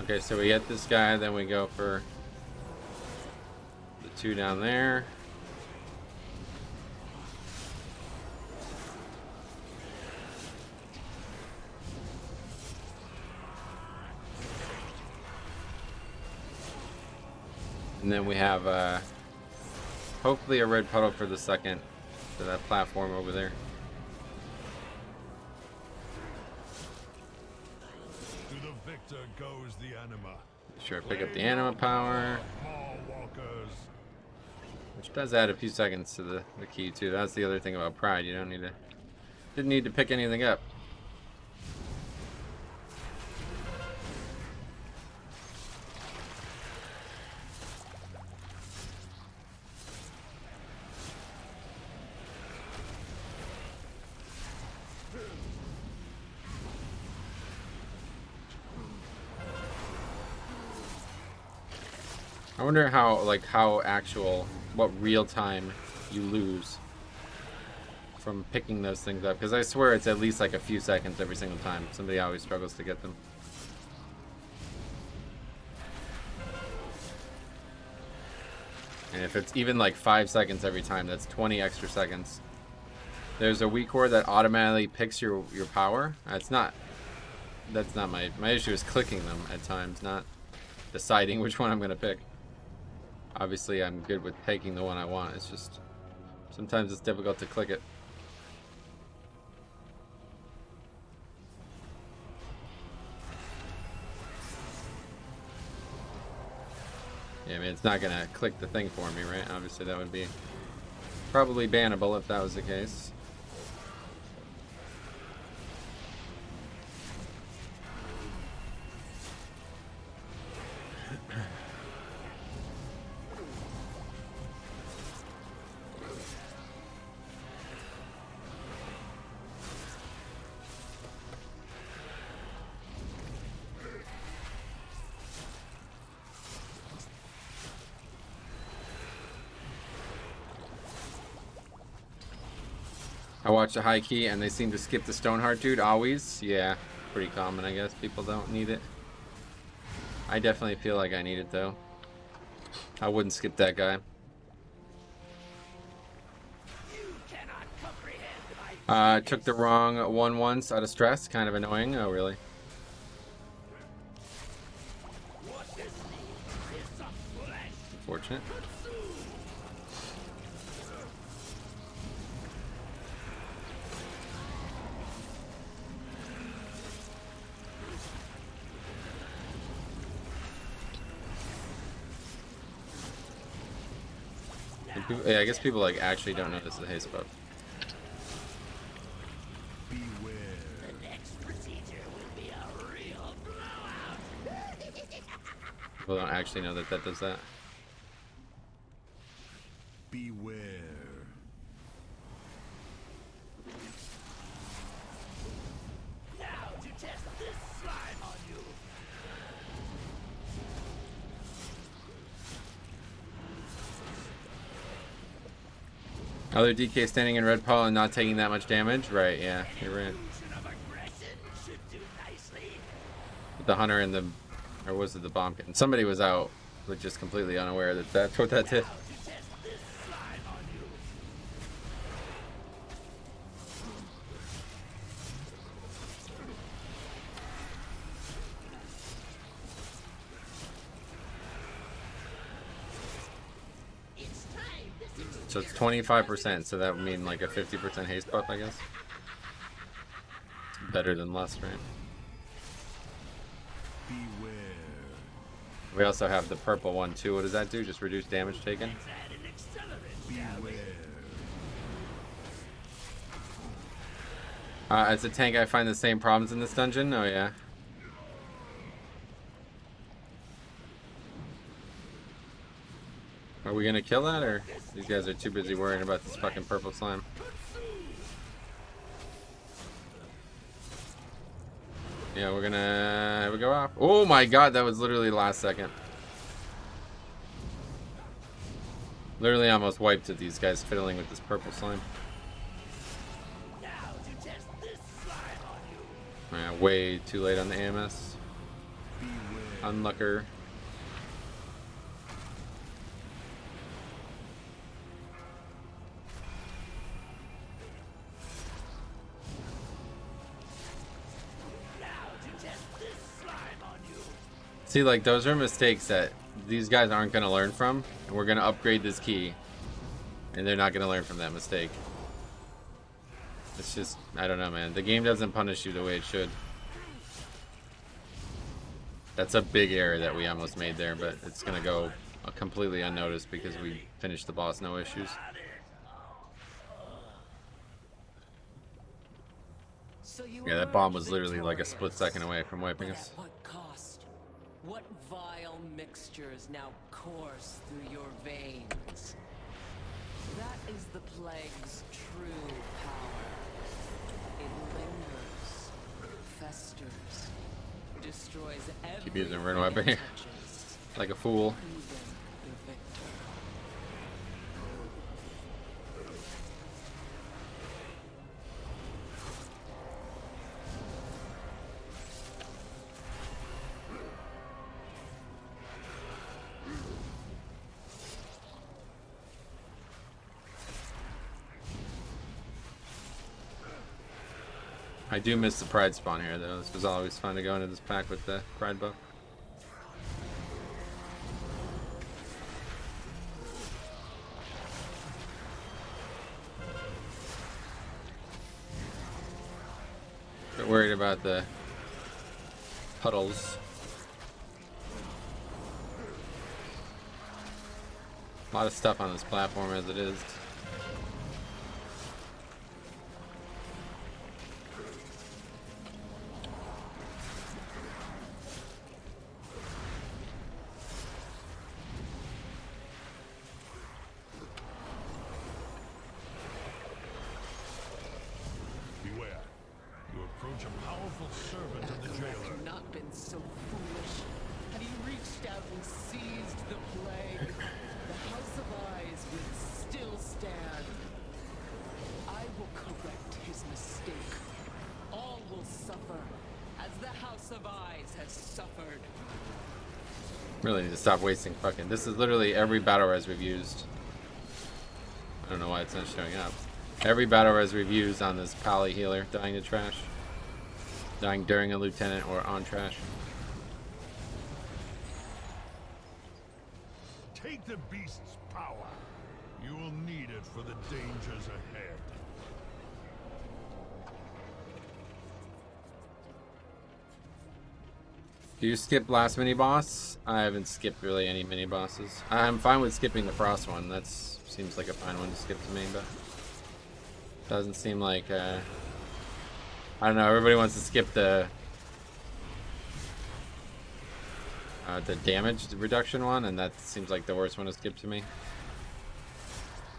Okay, so we hit this guy, then we go for the two down there. And then we have hopefully a red puddle for the second, for that platform over there. To the victor goes the anima. Sure, pick up the anima power, Maw walkers. which does add a few seconds to the key too. That's the other thing about Pride. You didn't need to pick anything up. I wonder what real time you lose from picking those things up, because I swear it's at least like a few seconds every single time. Somebody always struggles to get them. And if it's even like 5 seconds every time, that's 20 extra seconds. There's a weak core that automatically picks your power. That's not my issue is clicking them at times, not deciding which one I'm gonna pick. Obviously, I'm good with taking the one I want. It's just sometimes it's difficult to click it. Yeah, I mean, it's not gonna click the thing for me, right? Obviously, that would be probably bannable if that was the case. I watched a high key and they seem to skip the Stoneheart dude always. Yeah, pretty common, I guess. People don't need it. I definitely feel like I need it though. I wouldn't skip that guy. Took the wrong one once out of stress. Kind of annoying. Oh, really? Unfortunate. Yeah, I guess people like actually don't know this is a haste buff. Beware. The next procedure will be a real blowout. People don't actually know that that does that. Beware. Now to test this slime on you. Other DK standing in red pole and not taking that much damage? Right, yeah, you're right. Illusion of aggression should do nicely. But the hunter and the, or was it the bomb kitten? Somebody was out, but just completely unaware that that's what that did. Now to test this slime on you. It's time this So it's 25%, so that would mean like a 50% haste buff, I guess. It's better than less, right? Beware. We also have the purple one too. What does that do? Just reduce damage taken? add an accelerant. Beware. As a tank, I find the same problems in this dungeon. Oh, yeah. Are we gonna kill that, or these guys are too busy worrying about this fucking purple slime? Yeah, we're gonna have it go off. Oh my god, that was literally last second. Literally almost wiped it, these guys fiddling with this purple slime. Yeah, way too late on the AMS. Unlucker. See, like, those are mistakes that these guys aren't going to learn from, and we're going to upgrade this key, and they're not going to learn from that mistake. It's just, I don't know, man. The game doesn't punish you the way it should. That's a big error that we almost made there, but it's going to go completely unnoticed because we finished the boss no issues. Yeah, that bomb was literally like a split second away from wiping us. What vile mixtures now course through your veins? That is the plague's true power. It lingers, festers, destroys everything. Keep using rune weapon like a fool. I do miss the pride spawn here, though. This was always fun to go into this pack with the pride buff. Bit worried about the puddles. A lot of stuff on this platform as it is. Really need to stop wasting fucking. This is literally every battle res we've used. I don't know why it's not showing up. Every battle res we've used on this pally healer dying to trash. Dying during a lieutenant or on trash. Take the beast's power. You will need it for the dangers ahead. Do you skip last mini boss? I haven't skipped really any mini bosses. I'm fine with skipping the frost one. That seems like a fine one to skip to me, but doesn't seem like I don't know. Everybody wants to skip the damage reduction one, and that seems like the worst one to skip to me.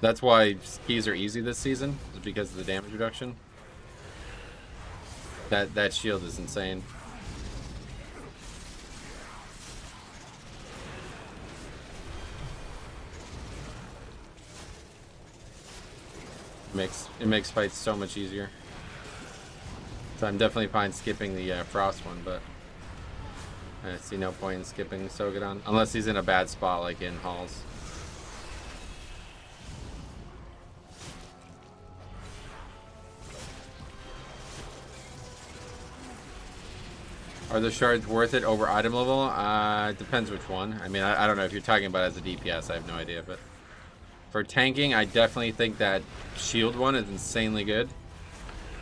That's why keys are easy this season, is because of the damage reduction. That shield is insane. It makes fights so much easier. So I'm definitely fine skipping the frost one, but I see no point in skipping Sogadon unless he's in a bad spot like in halls. Are the shards worth it over item level? It depends which one. I mean, I don't know if you're talking about as a DPS. I have no idea, but for tanking, I definitely think that shield one is insanely good.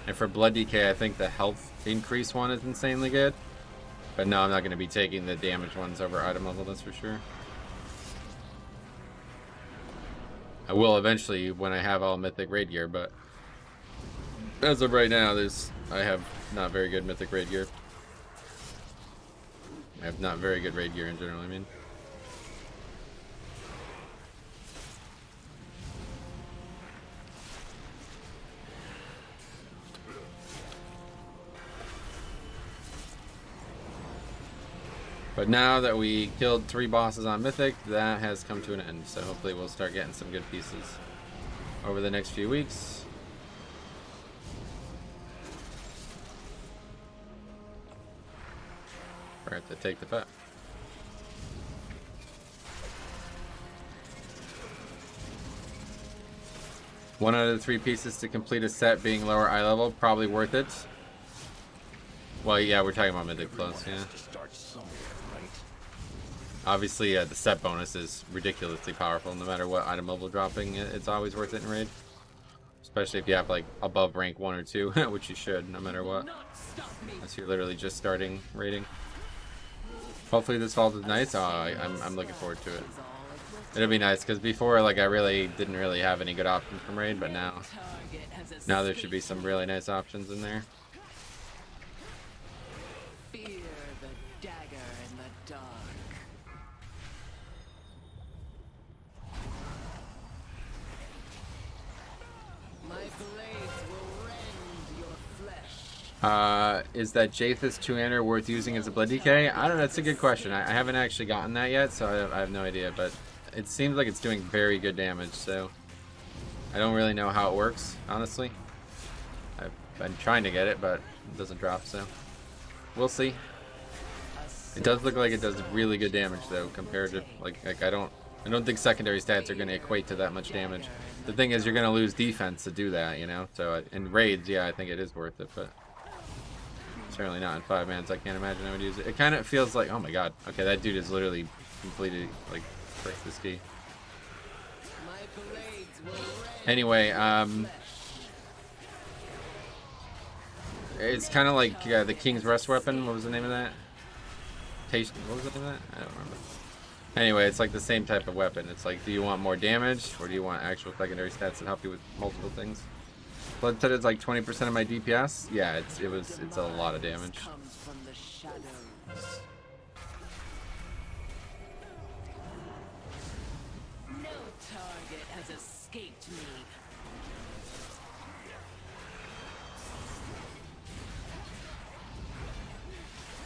And for blood DK, I think the health increase one is insanely good. But no, I'm not going to be taking the damage ones over item level, that's for sure. I will eventually when I have all mythic raid gear, but as of right now, there's I have not very good Mythic raid gear. I have not very good raid gear in general, I mean. But now that we killed 3 bosses on Mythic, that has come to an end. So hopefully we'll start getting some good pieces over the next few weeks. Or have to take the pet. One out of the 3 pieces to complete a set being lower eye level, probably worth it. Well, yeah, we're talking about Mythic Plus, yeah. Obviously, the set bonus is ridiculously powerful. No matter what item level dropping, it's always worth it in raid. Especially if you have like above rank 1 or 2, which you should, no matter what. Unless you're literally just starting raiding. Hopefully this vault is nice. Oh, I'm looking forward to it. It'll be nice because before, like, I didn't really have any good options from raid, but now there should be some really nice options in there. Fear the dagger in the dark. My blades will rend your flesh. Is that Japheth's 2-hander worth using as a blood DK? I don't know, that's a good question. I haven't actually gotten that yet, so I have no idea, but it seems like it's doing very good damage, so I don't really know how it works, honestly. I've been trying to get it, but it doesn't drop, so we'll see. It does look like it does really good damage, though, compared to, like I don't think secondary stats are going to equate to that much damage. The thing is, you're going to lose defense to do that, you know? So in raids, yeah, I think it is worth it, but certainly not in 5-mans. I can't imagine I would use it. It kind of feels like, oh my god, okay, that dude is literally completely, like, frick this key. Anyway, it's kind of like the King's Rest weapon. What was the name of that? What was the name of that? I don't remember. Anyway, it's like the same type of weapon. It's like, do you want more damage, or do you want actual secondary stats that help you with multiple things? Blood said it's like 20% of my DPS. Yeah, it's a lot of damage. No target has escaped me.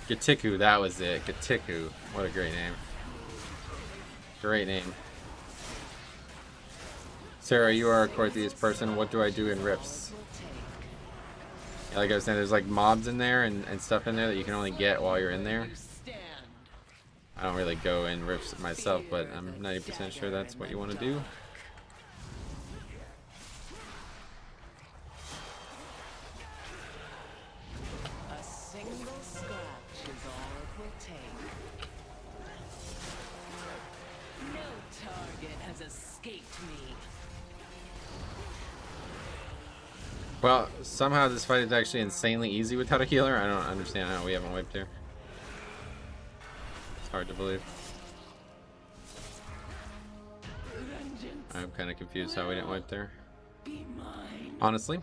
Gatiku, that was it. Gatiku. What a great name. Great name. Sarah, you are a Corthius person. What do I do in Rifts? Yeah, like I was saying, there's like mobs in there and stuff in there that you can only get while you're in there. I don't really go in Rifts myself, but I'm 90% sure that's what you want to do. A single scratch is all it will take. No target has escaped me. Well, somehow this fight is actually insanely easy without a healer. I don't understand how we haven't wiped here. It's hard to believe. I'm kind of confused how we didn't wipe there. Honestly.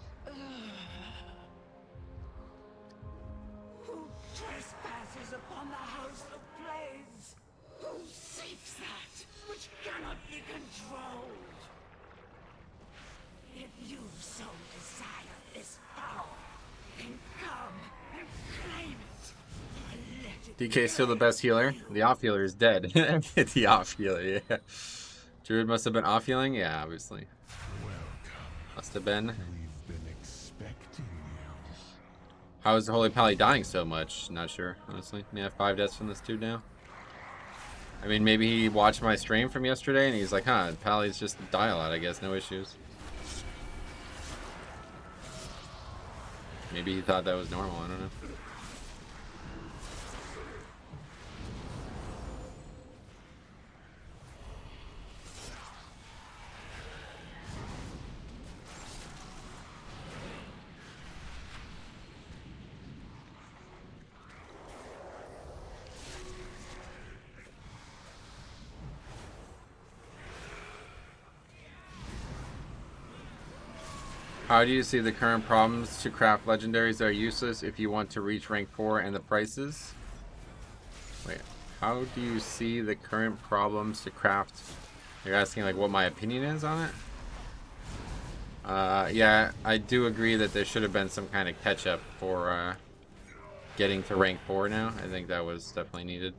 Who trespasses upon the house of blaze? Who seeks that which cannot be controlled? If you so desire this power, then come and claim it. Let it DK is still the best healer. The off healer is dead. The off healer, yeah. Druid must have been off healing? Yeah, obviously. Must have been. We've been expecting you. How is the Holy Pally dying so much? Not sure, honestly. May have 5 deaths from this dude now. I mean, maybe he watched my stream from yesterday and he's like, huh, Pally's just a die-a-lot, I guess, no issues. Maybe he thought that was normal, I don't know. How do you see the current problems to craft legendaries that are useless if you want to reach rank 4 and the prices? Wait, how do you see the current problems to craft? You're asking like what my opinion is on it? Yeah, I do agree that there should have been some kind of catch up for getting to rank 4 now. I think that was definitely needed.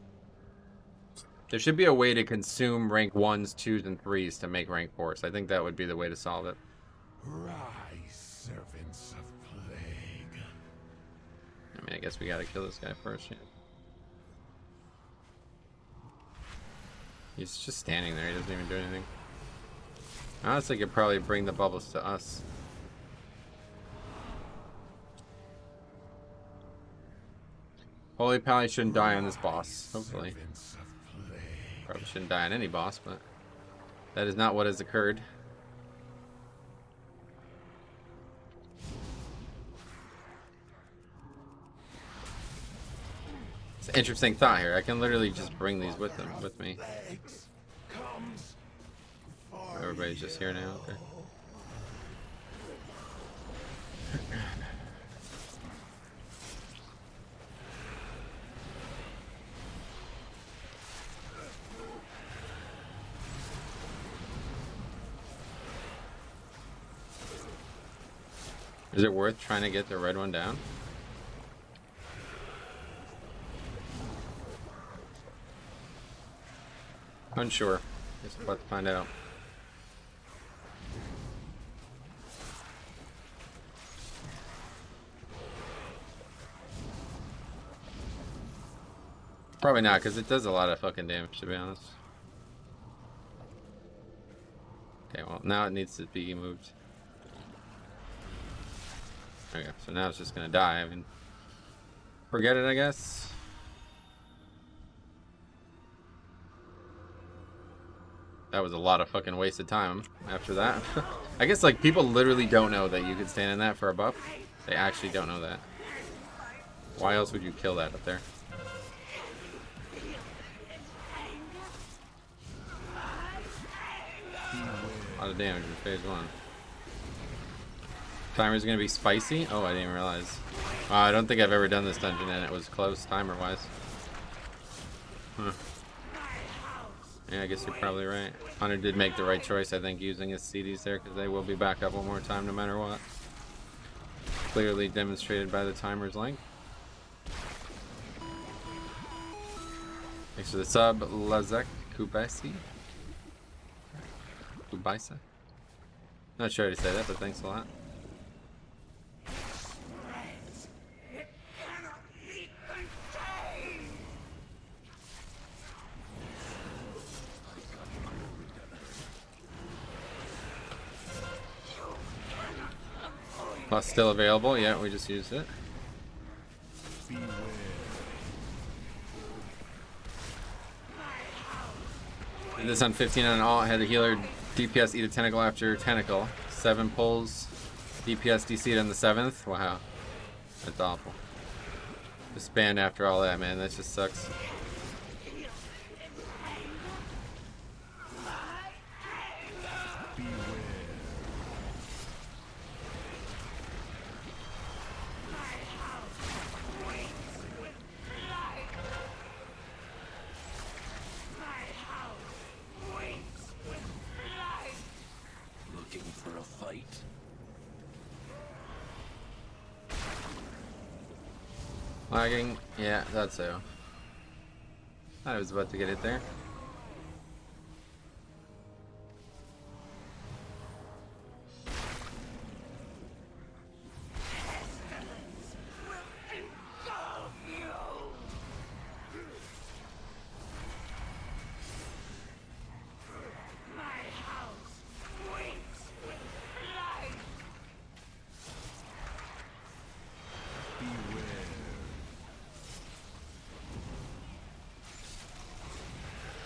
There should be a way to consume rank 1s, 2s, and 3s to make rank 4s. I think that would be the way to solve it. Rise, servants of plague. I mean, I guess we gotta kill this guy first. Yeah. He's just standing there. He doesn't even do anything. Honestly, could probably bring the bubbles to us. Holy Pally shouldn't die on this boss, hopefully. Probably shouldn't die on any boss, but that is not what has occurred. It's an interesting thought here. I can literally just bring these with me. Everybody's just here now, okay. Is it worth trying to get the red one down? Unsure. Guess we'll have to find out. Probably not, because it does a lot of fucking damage, to be honest. Okay, well, now it needs to be moved. Okay, so now it's just gonna die. I mean, forget it, I guess. That was a lot of fucking wasted time after that. I guess, like, people literally don't know that you can stand in that for a buff. They actually don't know that. Why else would you kill that up there? A lot of damage in phase 1. Timer's gonna be spicy? Oh, I didn't realize. I don't think I've ever done this dungeon and it was close timer-wise. Huh. Yeah, I guess you're probably right. Hunter did make the right choice, I think, using his CDs there, because they will be back up one more time no matter what. Clearly demonstrated by the timer's length. Thanks for the sub, Lazek Kubasi. Kubaisa? Not sure how to say that, but thanks a lot. Plus still available, yeah, we just used it. Did this on 15 on all, had the healer DPS eat a tentacle after tentacle. 7 pulls, DPS DC'd on the 7th. Wow, that's awful. Disband after all that, man, that just sucks. Lagging, yeah, that's so. I was about to get it there.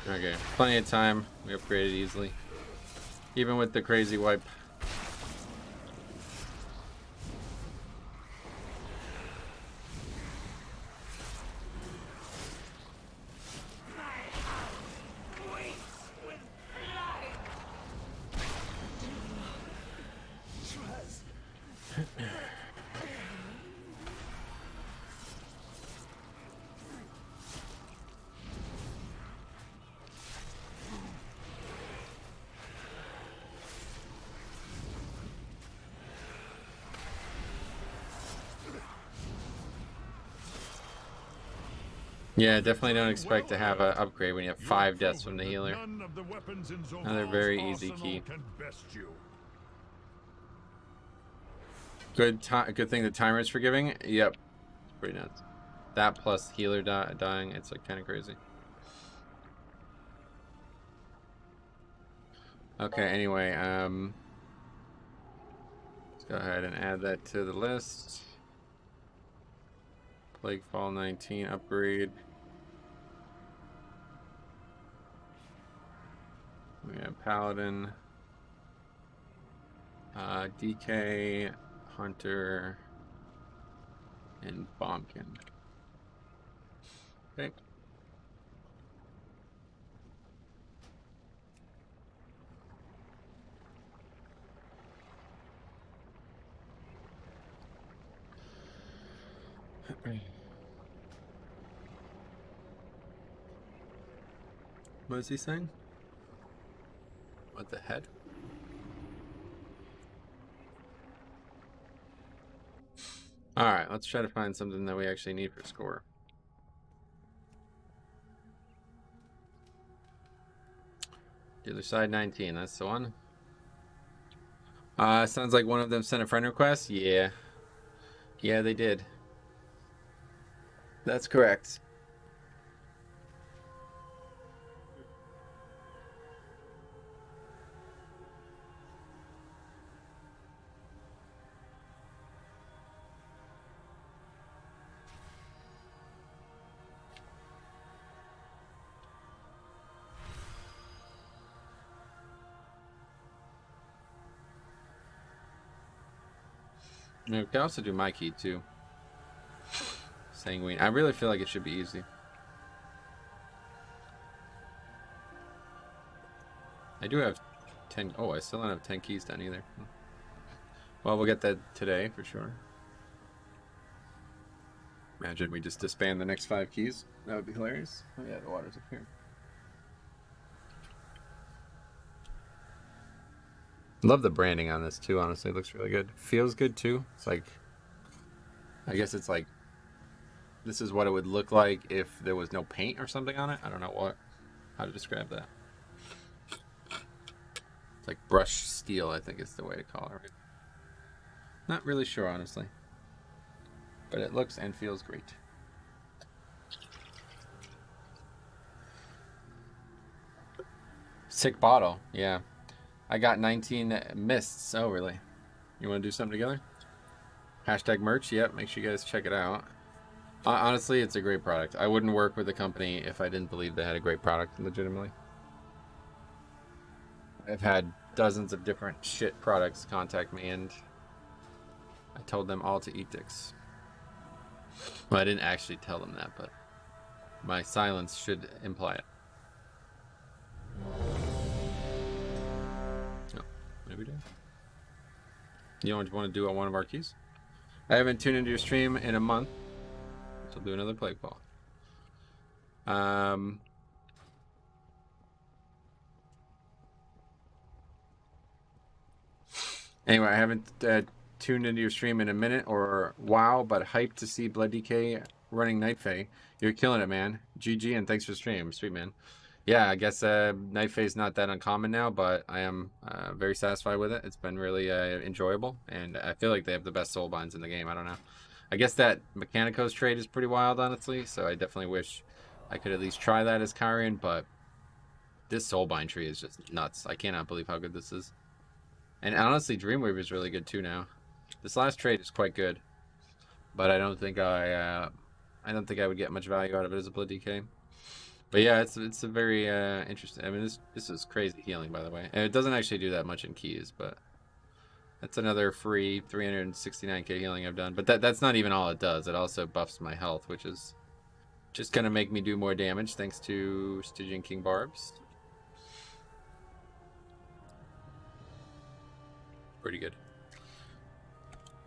Okay, plenty of time. We upgraded easily. Even with the crazy wipe. Yeah, definitely don't expect to have an upgrade when you have 5 deaths from the healer. Another very easy key. Good thing the timer is forgiving. Yep, pretty nuts. That plus healer dying, it's like kind of crazy. Okay, anyway, let's go ahead and add that to the list. Plague Fall 19 upgrade. We have Paladin, DK, Hunter, and Bombkin. Okay. What is he saying? What the heck? Alright, let's try to find something that we actually need for score. Dealer side 19, that's the one. Sounds like one of them sent a friend request. Yeah. Yeah, they did. That's correct. We can also do my key too. Sanguine. I really feel like it should be easy. I do have 10. Oh, I still don't have 10 keys done either. Well, we'll get that today for sure. Imagine we just disband the next 5 keys. That would be hilarious. Oh yeah, the water's up here. Love the branding on this too, honestly. It looks really good. Feels good too. It's like, I guess it's like, this is what it would look like if there was no paint or something on it. I don't know how to describe that. It's like brushed steel, I think is the way to call it. Right? Not really sure, honestly. But it looks and feels great. Sick bottle, yeah. I got 19 mists. Oh, really? You want to do something together? Hashtag merch. Yep, make sure you guys check it out. Honestly, it's a great product. I wouldn't work with a company if I didn't believe they had a great product, legitimately. I've had dozens of different shit products contact me, and I told them all to eat dicks. Well, I didn't actually tell them that, but my silence should imply it. Maybe do. You know what you want to do on one of our keys? I haven't tuned into your stream in a month, so I'll do another Plague Ball. Anyway, I haven't tuned into your stream in a minute or wow, but hyped to see Blood DK running Night Fae. You're killing it, man. GG, and thanks for the stream. Sweet, man. Yeah, I guess Night Fae is not that uncommon now, but I am very satisfied with it. It's been really enjoyable, and I feel like they have the best soulbinds in the game. I don't know. I guess that Mechanicos trade is pretty wild, honestly, so I definitely wish I could at least try that as Kyrian, but this soulbind tree is just nuts. I cannot believe how good this is. And honestly, Dreamweaver is really good too now. This last trade is quite good, but I don't think I would get much value out of it as a Blood DK. But yeah, it's a very interesting. I mean, this is crazy healing, by the way, and it doesn't actually do that much in keys, but that's another free 369k healing I've done. But that's not even all it does. It also buffs my health, which is just gonna make me do more damage thanks to Stygian King Barbs. Pretty good.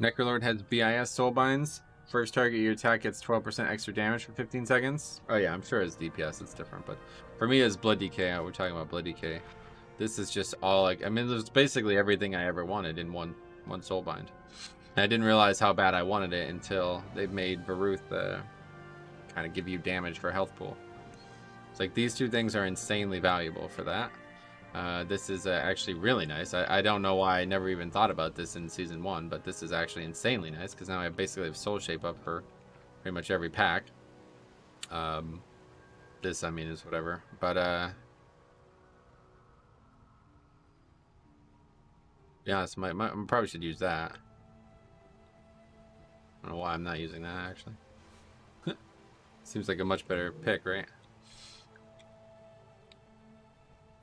Necrolord has BIS Soulbinds. First target you attack gets 12% extra damage for 15 seconds. Oh yeah, I'm sure it's DPS, it's different, but for me it's Blood DK. We're talking about Blood DK. This is just all like, I mean, there's basically everything I ever wanted in one Soulbind. And I didn't realize how bad I wanted it until they made Varuth kind of give you damage for health pool. It's like these two things are insanely valuable for that. This is actually really nice. I don't know why I never even thought about this in Season 1, but this is actually insanely nice, because now I basically have Soul Shape up for pretty much every pack. This, I mean, is whatever. But, yeah, so I probably should use that. I don't know why I'm not using that, actually. Seems like a much better pick, right?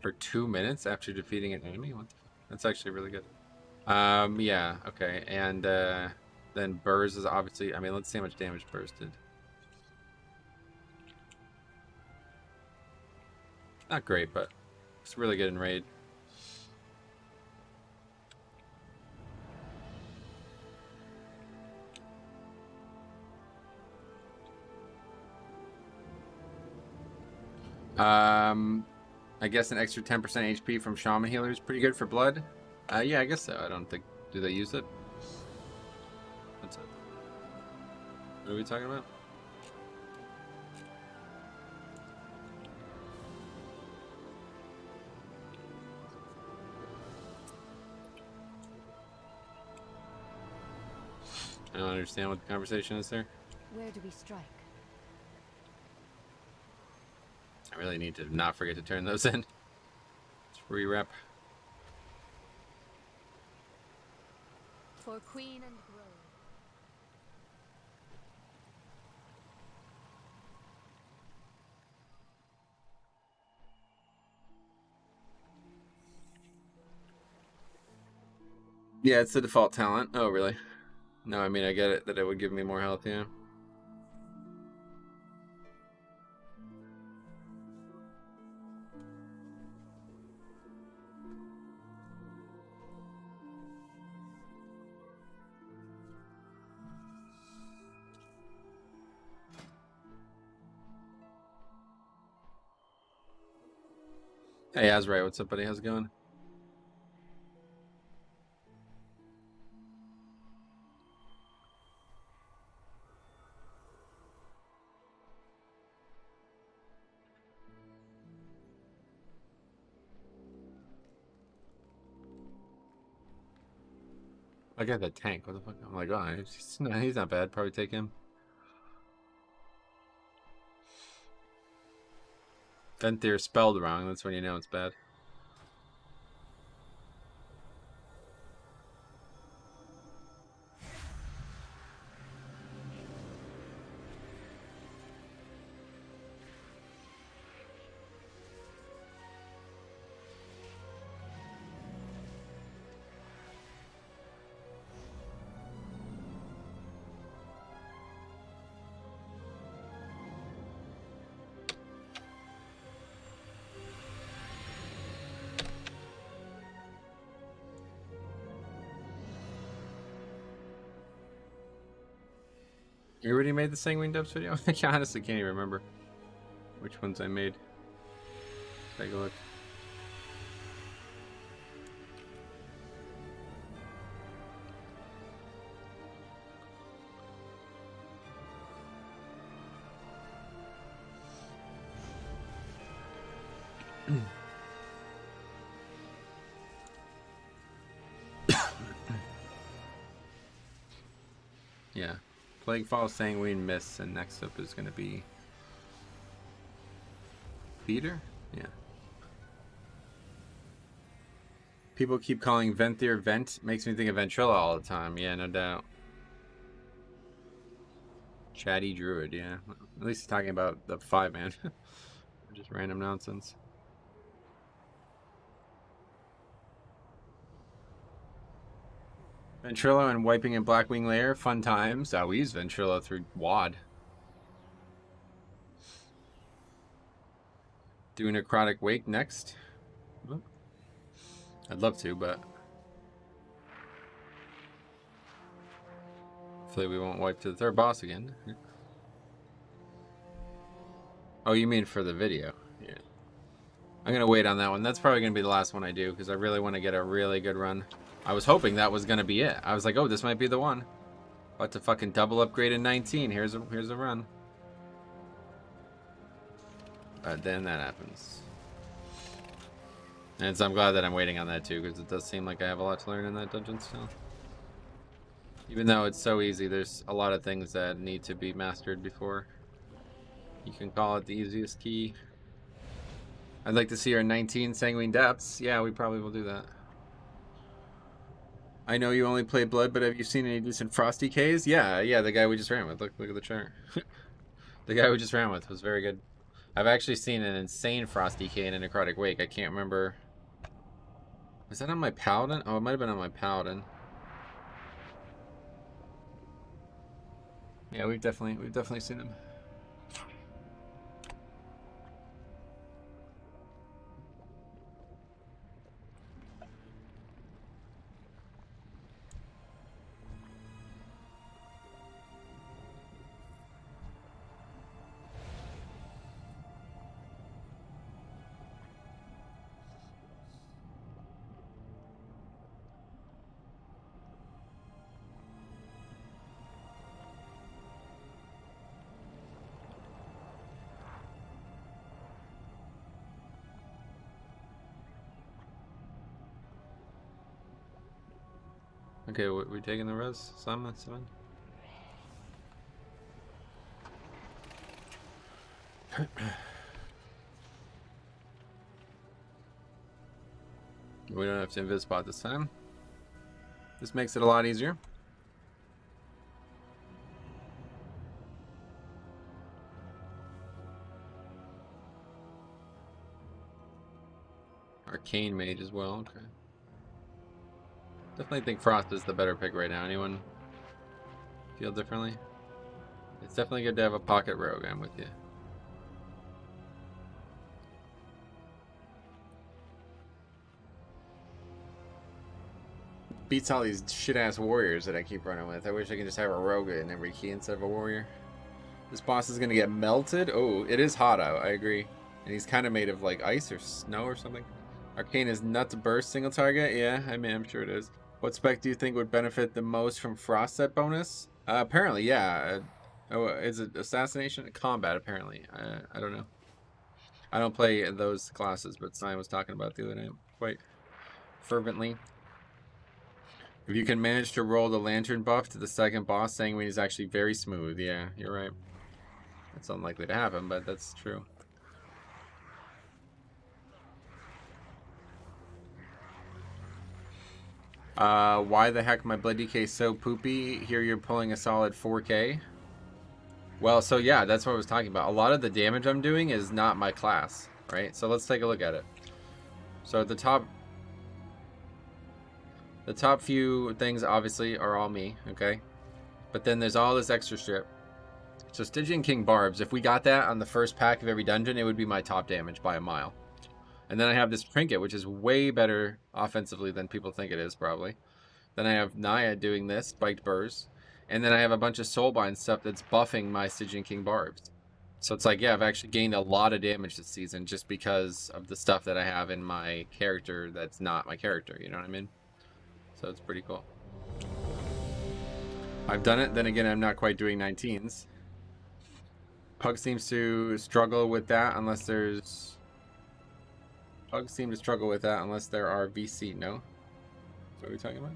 For 2 minutes after defeating an enemy? What the fuck? That's actually really good. Yeah, okay. And then Burrs is obviously, I mean, let's see how much damage Burrs did. Not great, but it's really good in raid. I guess an extra 10% HP from Shaman Healer is pretty good for blood. Yeah, I guess so. I don't think... Do they use it? What's it? What are we talking about? I don't understand what the conversation is there. Where do we strike? I really need to not forget to turn those in. It's re-rep. For Queen and Grove. Yeah, it's the default talent. Oh, really? No, I mean, I get it that it would give me more health, yeah. Hey, Azrai, what's up, buddy? How's it going? I got the tank. What the fuck? I'm like, oh, he's not bad. Probably take him. Venthyr spelled wrong. That's when you know it's bad. You already made the Sanguine Depths video? I honestly can't even remember which ones I made. Take a look. Yeah. Plaguefall, Sanguine, Miss, and next up is going to be Beater? Yeah. People keep calling Venthyr Vent. Makes me think of Ventrilla all the time. Yeah, no doubt. Chatty Druid, yeah. At least he's talking about the 5-man. Just random nonsense. Ventrilo and wiping in Blackwing Lair, fun times. We use Ventrilo through WAD. Do Necrotic Wake next. I'd love to, but Hopefully we won't wipe to the third boss again. Oh, you mean for the video? Yeah. I'm gonna wait on that one. That's probably gonna be the last one I do because I really want to get a really good run. I was hoping that was gonna be it. I was like, oh, this might be the one. About to fucking double upgrade in 19. Here's a run. But then that happens. And so I'm glad that I'm waiting on that too, because it does seem like I have a lot to learn in that dungeon still. Even though it's so easy, there's a lot of things that need to be mastered before you can call it the easiest key. I'd like to see our 19 Sanguine Depths. Yeah, we probably will do that. I know you only play Blood, but have you seen any decent Frosty Ks? Yeah, the guy we just ran with. Look at the chart. The guy we just ran with was very good. I've actually seen an insane Frosty K in a Necrotic Wake. I can't remember. Was that on my Paladin? Oh, it might have been on my Paladin. Yeah, we've definitely seen him. Okay, we taking the res? Simon? We don't have to invis spot this time. This makes it a lot easier. Arcane Mage as well, okay. Definitely think Frost is the better pick right now. Anyone feel differently? It's definitely good to have a pocket rogue. I'm with you. Beats all these shit-ass warriors that I keep running with. I wish I could just have a rogue in every key instead of a warrior. This boss is gonna get melted. Oh, it is hot out. I agree. And he's kind of made of like ice or snow or something. Arcane is nut to burst single target. Yeah, I mean, I'm sure it is. What spec do you think would benefit the most from Frost set bonus? Apparently, yeah. Oh, is it assassination? Combat, apparently. I don't know. I don't play those classes, but Simon was talking about the other night quite fervently. If you can manage to roll the lantern buff to the second boss, Sanguine is actually very smooth. Yeah, you're right. It's unlikely to happen, but that's true. Why the heck my Blood DK so poopy? Here you're pulling a solid 4K. Well, so yeah, that's what I was talking about. A lot of the damage I'm doing is not my class, right? So let's take a look at it. So the top few things obviously are all me, okay? But then there's all this extra shit. So Stygian King Barbs, if we got that on the first pack of every dungeon, it would be my top damage by a mile. And then I have this Trinket, which is way better offensively than people think it is, probably. Then I have Naya doing this, Spiked Burrs. And then I have a bunch of Soulbind stuff that's buffing my Stygian King Barbs. So it's like, yeah, I've actually gained a lot of damage this season just because of the stuff that I have in my character that's not my character, you know what I mean? So it's pretty cool. I've done it, then again, I'm not quite doing 19s. Pug seems to struggle with that unless there's... Pugs seem to struggle with that unless there are VC, no? What are we talking about?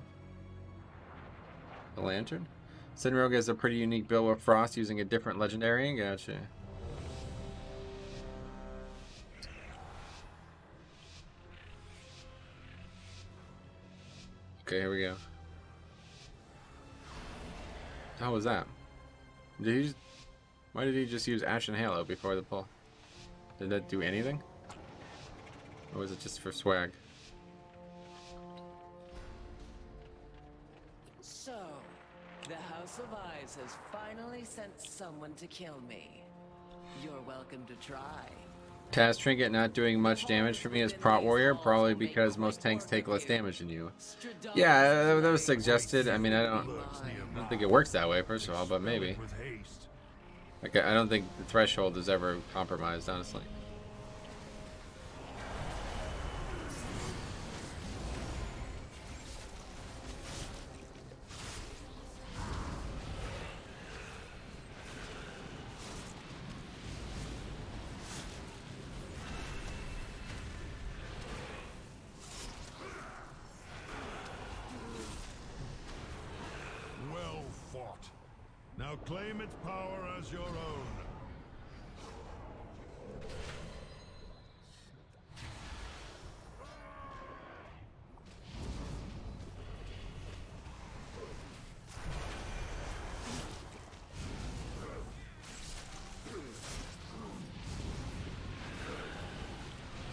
The Lantern? Sinrogue has a pretty unique build with Frost using a different legendary. Gotcha. Okay, here we go. How was that? Did he just... Why did he just use Ashen Halo before the pull? Did that do anything? Or was it just for swag? So, the House of Eyes has finally sent someone to kill me. You're welcome to try. Task Trinket not doing much damage for me as Prot Warrior, probably because most tanks take less damage than you. Yeah, that was suggested. I mean, I don't think it works that way, first of all, but maybe. Like, I don't think the threshold is ever compromised, honestly. Well fought. Now claim its power as your own.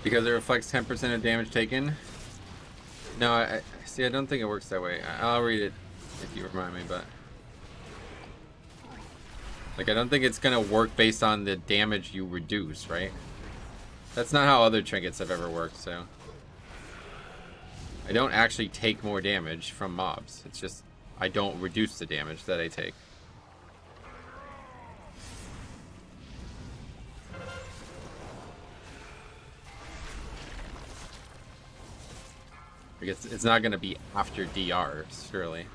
Because it reflects 10% of damage taken. No, I see. I don't think it works that way. I'll read it if you remind me, but like I don't think it's gonna work based on the damage you reduce, right? That's not how other trinkets have ever worked. So I don't actually take more damage from mobs. It's just I don't reduce the damage that I take. Because it's not going to be after DR, surely.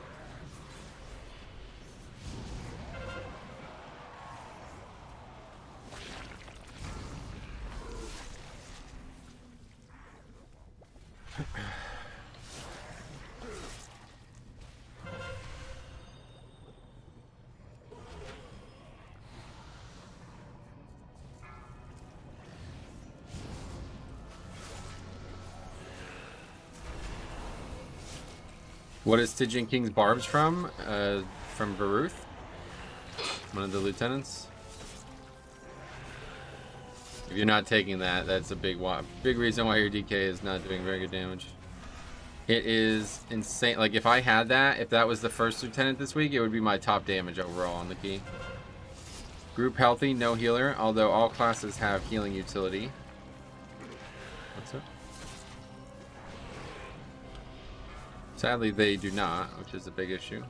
What is Stygian King's Barbs from? From Baruth? One of the lieutenants? If you're not taking that, that's a big reason why your DK is not doing very good damage. It is insane. Like, if I had that, if that was the first lieutenant this week, it would be my top damage overall on the key. Group healthy, no healer, although all classes have healing utility. What's up? Sadly, they do not, which is a big issue.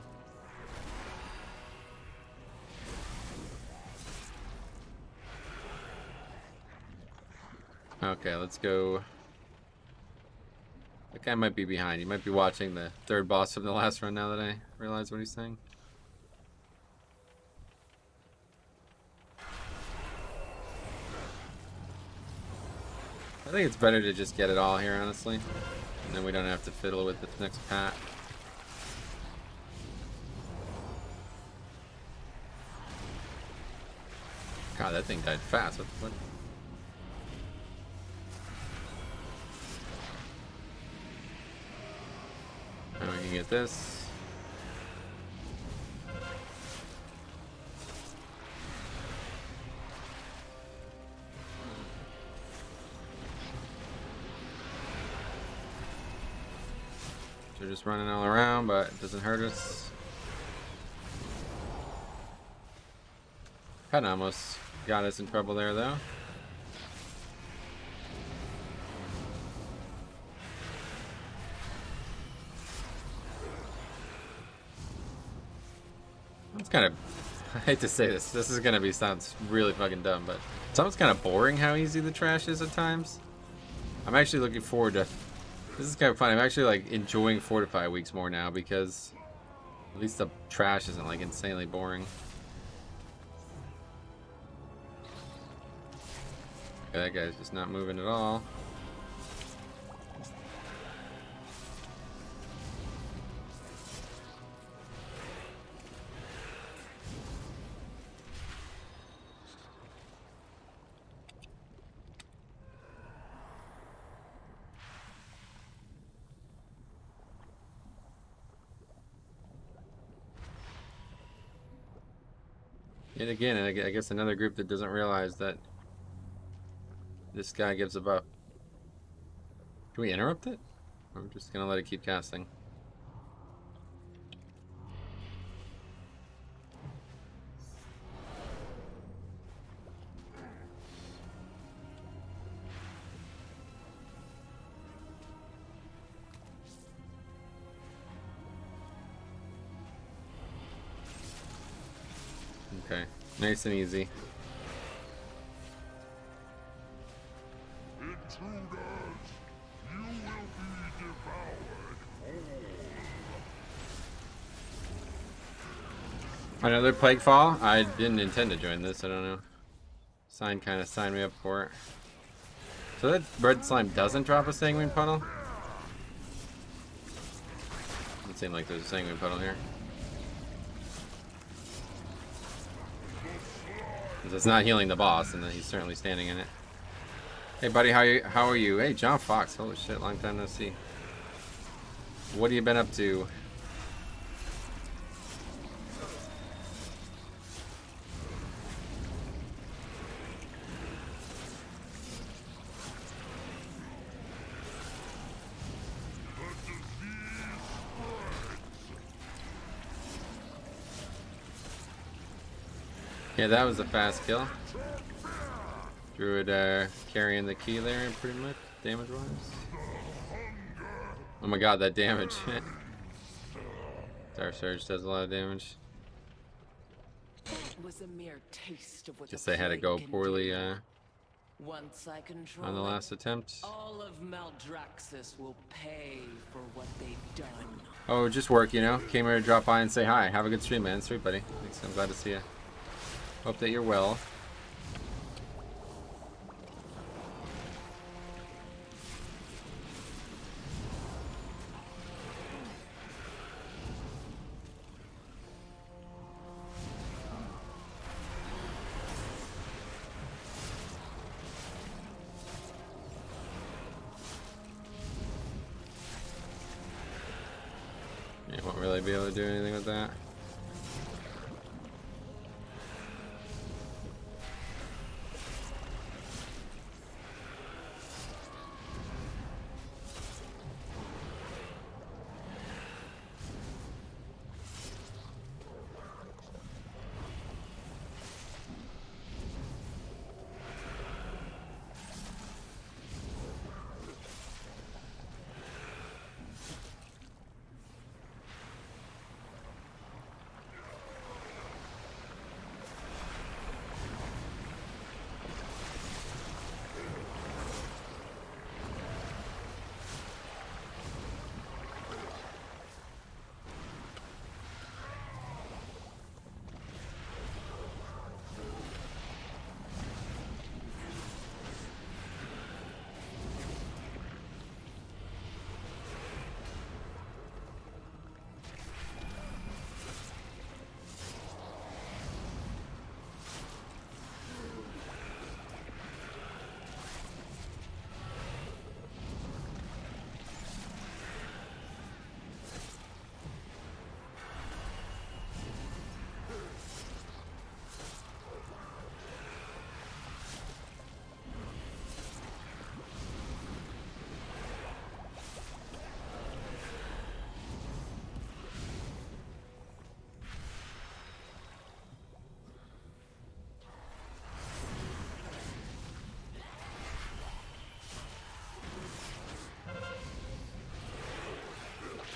Okay, let's go. That guy might be behind. He might be watching the third boss from the last run now that I realize what he's saying. I think it's better to just get it all here, honestly. And then we don't have to fiddle with this next pat. God, that thing died fast. What the fuck? Now we can get this. They're just running all around, but it doesn't hurt us. Kinda almost got us in trouble there, though. It's kind of, I hate to say this, this is gonna be, sounds really fucking dumb, but it's almost kind of boring how easy the trash is at times. I'm actually looking forward to, this is kind of fun, I'm actually like enjoying Fortify weeks more now because at least the trash isn't like insanely boring. Okay, that guy's just not moving at all. Yet again, I guess another group that doesn't realize that this guy gives a buff. Can we interrupt it? I'm just gonna let it keep casting. Okay. Nice and easy. Intruders, you will be devoured whole. Another Plague Fall? I didn't intend to join this, I don't know. Sign kind of signed me up for it. So that red slime doesn't drop a sanguine puddle? Doesn't seem like there's a sanguine puddle here. 'Cause it's not healing the boss, and then he's certainly standing in it. Hey buddy, how are you? Hey, John Fox, holy shit, long time no see. What have you been up to? Yeah, that was a fast kill. Druid carrying the key there pretty much, damage-wise. Oh my god, that damage. Dark Surge does a lot of damage. That was a mere taste of what Guess the they had to plague go can poorly do. Once I control on the it, last attempt. all of Maldraxxus will pay for what they've done. Oh, just work, you know. Came here to drop by and say hi. Have a good stream, man. Sweet, buddy. Thanks. I'm glad to see you. Hope that you're well. You won't really be able to do anything with that.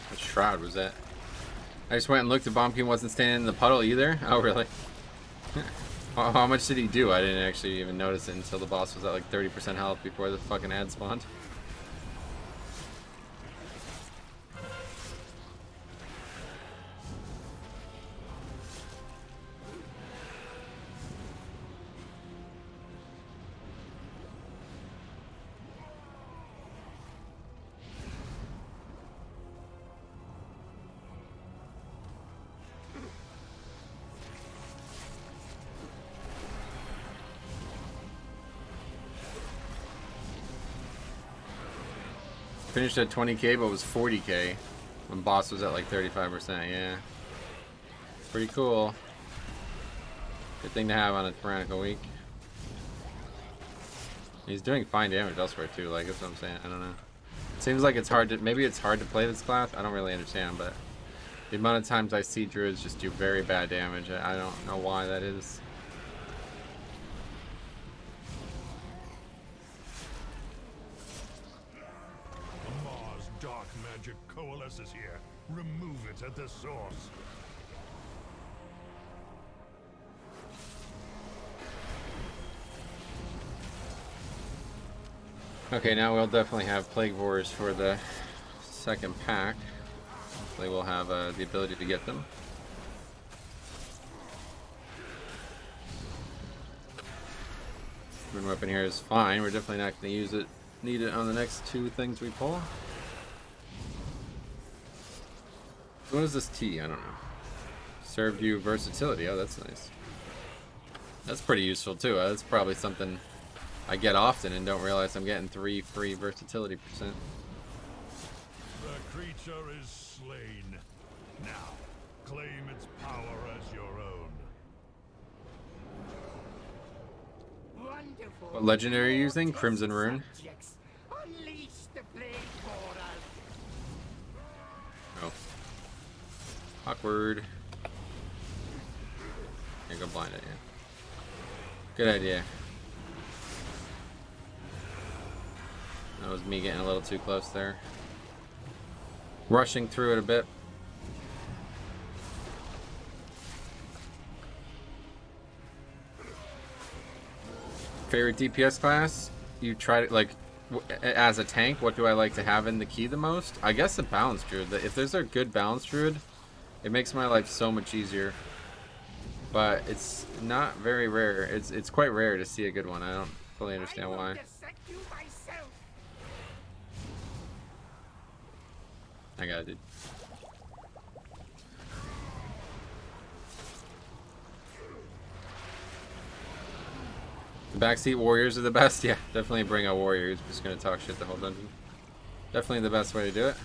What shroud was that? I just went and looked. The Bombkin wasn't standing in the puddle either. Oh, really? How much did he do? I didn't actually even notice it until the boss was at like 30% health before the fucking ad spawned. Finished at 20k, but was 40k when boss was at like 35%. Yeah, pretty cool. Good thing to have on a tyrannical week. He's doing fine damage elsewhere too. Like that's what I'm saying. I don't know. It seems like it's hard to. Maybe it's hard to play this class. I don't really understand, but the amount of times I see druids just do very bad damage, I don't know why that is. Dark magic coalesces here. Remove it at the source. Okay, now we'll definitely have Plague Wars for the second pack. Hopefully we'll have the ability to get them. Moon Weapon here is fine. We're definitely not going to need it on the next two things we pull. What is this T? I don't know. Served you versatility. Oh, that's nice. That's pretty useful too. That's probably something I get often and don't realize I'm getting 3 free versatility percent. The creature is slain. Now, claim its power as your own. Wonderful. What legendary are you using? Crimson Rune. Subjects, unleash the plague portal. Oh. Awkward. Yeah, go blind it, yeah. Good idea. That was me getting a little too close there. Rushing through it a bit. Favorite DPS class? You tried it like as a tank. What do I like to have in the key the most? I guess the balance druid. If there's a good balance druid, it makes my life so much easier. But it's not very rare. It's quite rare to see a good one. I don't fully understand why. I got it, dude. The backseat warriors are the best. Yeah, definitely bring a warrior who's just gonna talk shit the whole dungeon. Definitely the best way to do it.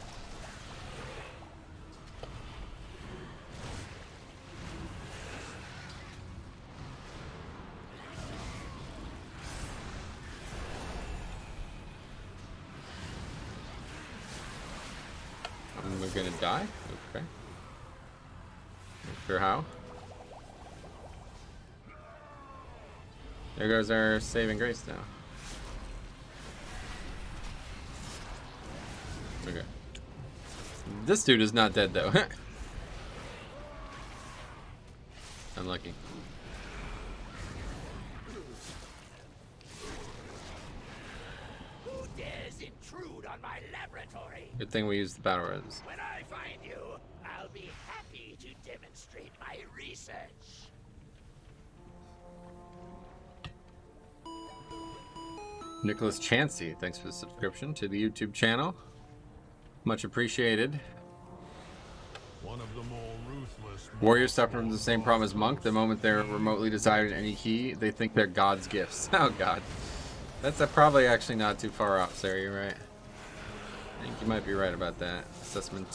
And we're gonna die? Okay. Not sure how. There goes our saving grace now. Okay. This dude is not dead though. Unlucky. Who dares intrude on my laboratory? Good thing we used the battle res. When I find you, I'll be happy to demonstrate my research. Nicholas Chansey, thanks for the subscription to the YouTube channel. Much appreciated. One of the more ruthless Warriors suffer from the same problem as Monk. The moment they're remotely desired in any key, they think they're God's gifts. Oh God. That's probably actually not too far off, sir. You're right. I think you might be right about that assessment.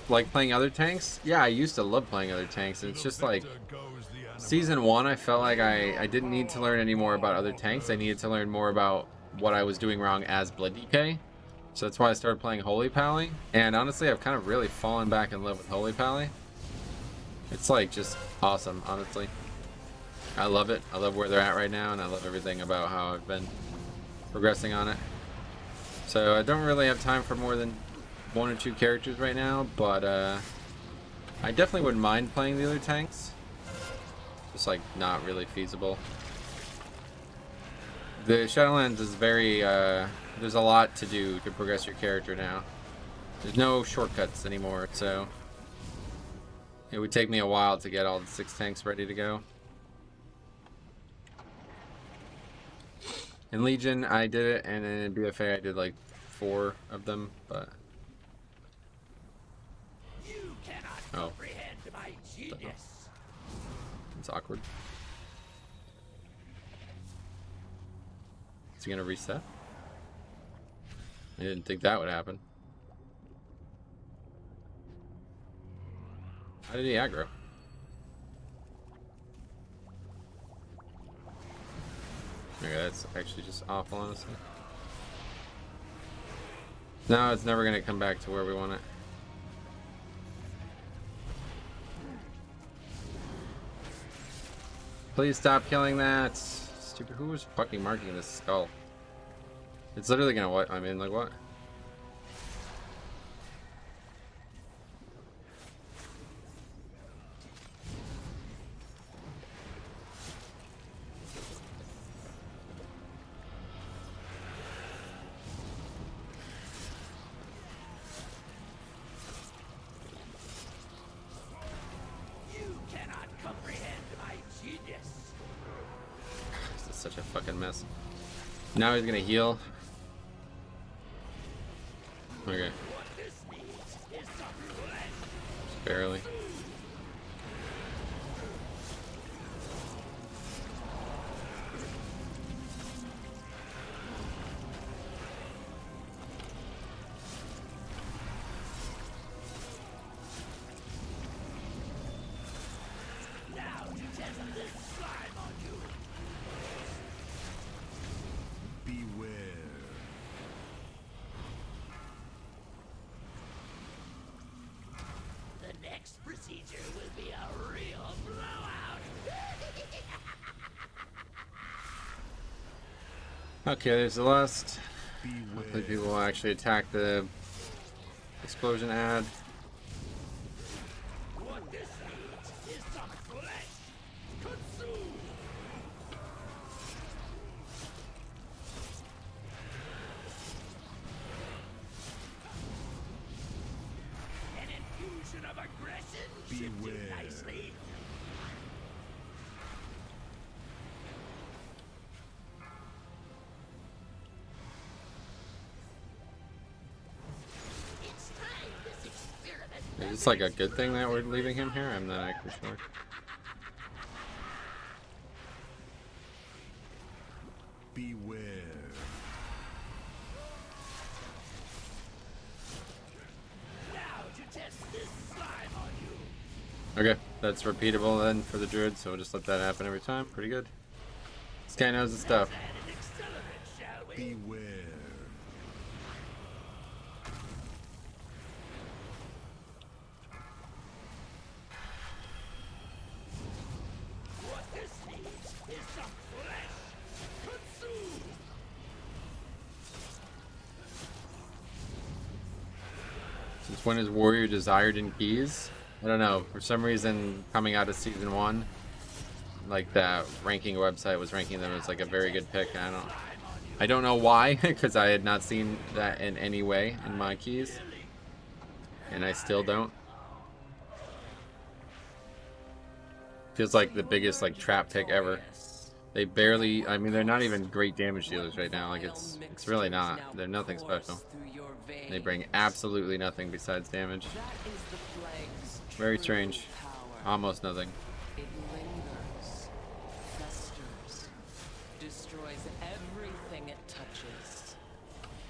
Like playing other tanks? Yeah, I used to love playing other tanks. And it's just like Season 1, I felt like I didn't need to learn any more about other tanks. I needed to learn more about what I was doing wrong as Blood DK. So that's why I started playing Holy Pally. And honestly, I've kind of really fallen back in love with Holy Pally. It's like just awesome, honestly. I love it. I love where they're at right now, and I love everything about how I've been progressing on it. So I don't really have time for more than 1 or 2 characters right now, but I definitely wouldn't mind playing the other tanks. Just like not really feasible. The Shadowlands is very there's a lot to do to progress your character now. There's no shortcuts anymore, so it would take me a while to get all the 6 tanks ready to go. In Legion I did it, and then in BFA I did like 4 of them, but comprehend my genius. It's awkward. Is he gonna reset? I didn't think that would happen. How did he aggro? Okay, that's actually just awful, honestly. No, it's never gonna come back to where we want it. Please stop killing that. Stupid. Who was fucking marking this skull? It's literally gonna what? I mean, like what? You cannot comprehend my genius. This is such a fucking mess. Now he's gonna heal. Okay. What this needs is some flesh. Just barely. Now to test this slime on you. Beware. The next procedure will be a real blowout. Okay, there's the lust. Beware. Hopefully people will actually attack the explosion ad. What this needs is some flesh. Consume. An infusion of aggression should do Beware. nicely. It's time this experiment. Is this like a good thing that we're leaving him here? I'm not actually sure. Beware. Now to test this slime on you. Okay, that's repeatable then for the druid, so we'll just let that happen every time. Pretty good. This guy knows his stuff. Add an accelerant, shall we? Beware. What this needs is some flesh. Consume. Since when is warrior desired in keys? I don't know. For some reason, coming out of season 1, like that ranking website was ranking them as like a very good pick. I don't know why, because I had not seen that in any way in my keys, and I still don't. Feels like the biggest like trap pick ever. They barely. I mean, they're not even great damage dealers right now. Like it's really not. They're nothing special. They bring absolutely nothing besides damage. That is the plague's Very true strange. power. Almost nothing. It lingers, festers, destroys everything it touches,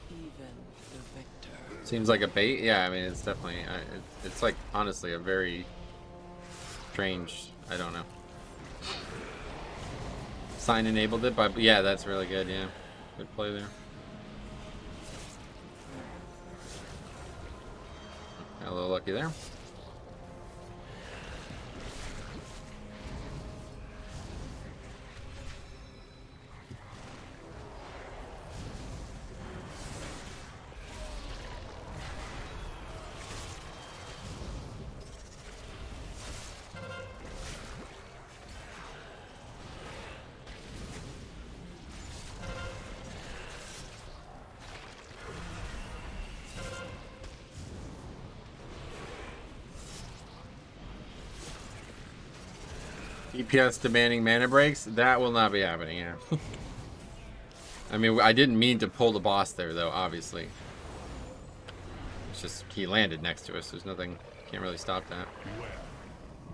even the victor. Seems like a bait. Yeah, I mean, it's definitely. It's like honestly a very strange. I don't know. Sign enabled it, but yeah, that's really good. Yeah, good play there. Got a little lucky there. DPS demanding mana breaks? That will not be happening, yeah. I mean, I didn't mean to pull the boss there, though, obviously. It's just, he landed next to us. There's nothing, can't really stop that. Beware.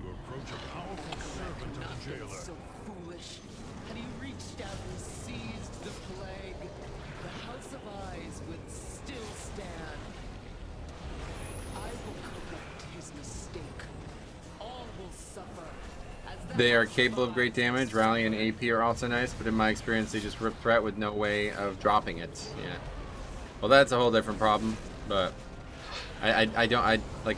You approach a powerful servant of the jailer. So foolish. Had he reached out and seized the plague, the House of Eyes would still stand. I will correct his mistake. All will suffer, as They are capable of great damage. Rally and AP are also nice, but in my experience, they just rip threat with no way of dropping it. Yeah. Well, that's a whole different problem, but I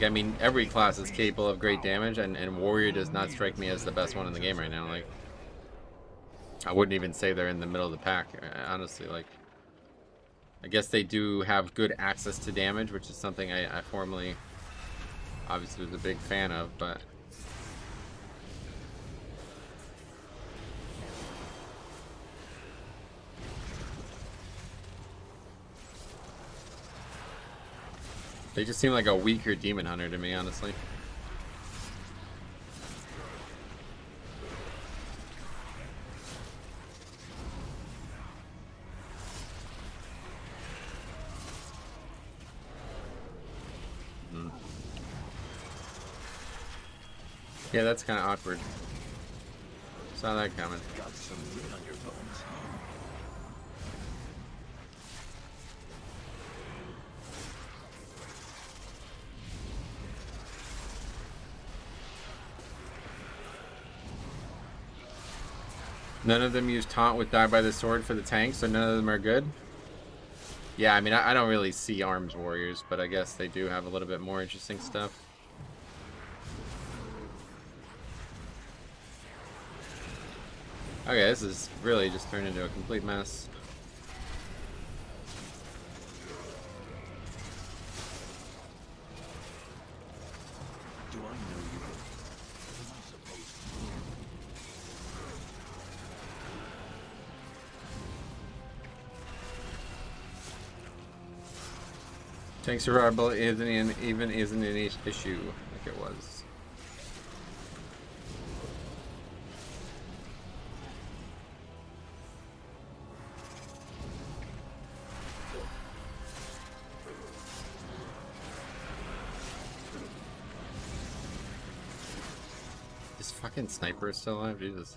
mean, every class is capable of great damage, and Warrior does not strike me as the best one in the game right now. Like, I wouldn't even say they're in the middle of the pack, honestly. Like, I guess they do have good access to damage, which is something I formerly obviously was a big fan of, but they just seem like a weaker Demon Hunter to me, honestly. Yeah, that's kind of awkward. Saw that coming. Got some meat on your bones. None of them use taunt with die by the sword for the tank, so none of them are good. Yeah, I mean, I don't really see arms warriors, but I guess they do have a little bit more interesting stuff. Okay, this is really just turned into a complete mess. Do I know you? Am I supposed Tank survival isn't an issue like it was. This fucking sniper is still alive? Jesus.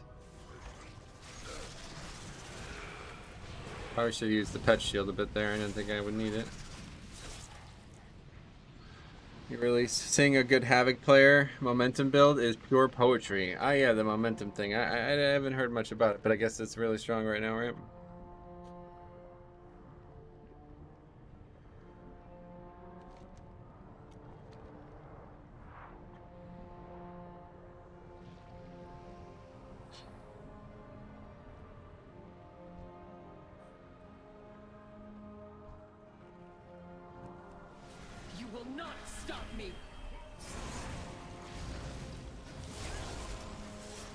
Probably should have used the pet shield a bit there. I didn't think I would need it. You really seeing a good Havoc player momentum build is pure poetry. Ah, yeah, the momentum thing. I haven't heard much about it, but I guess it's really strong right now, right? You will not stop me!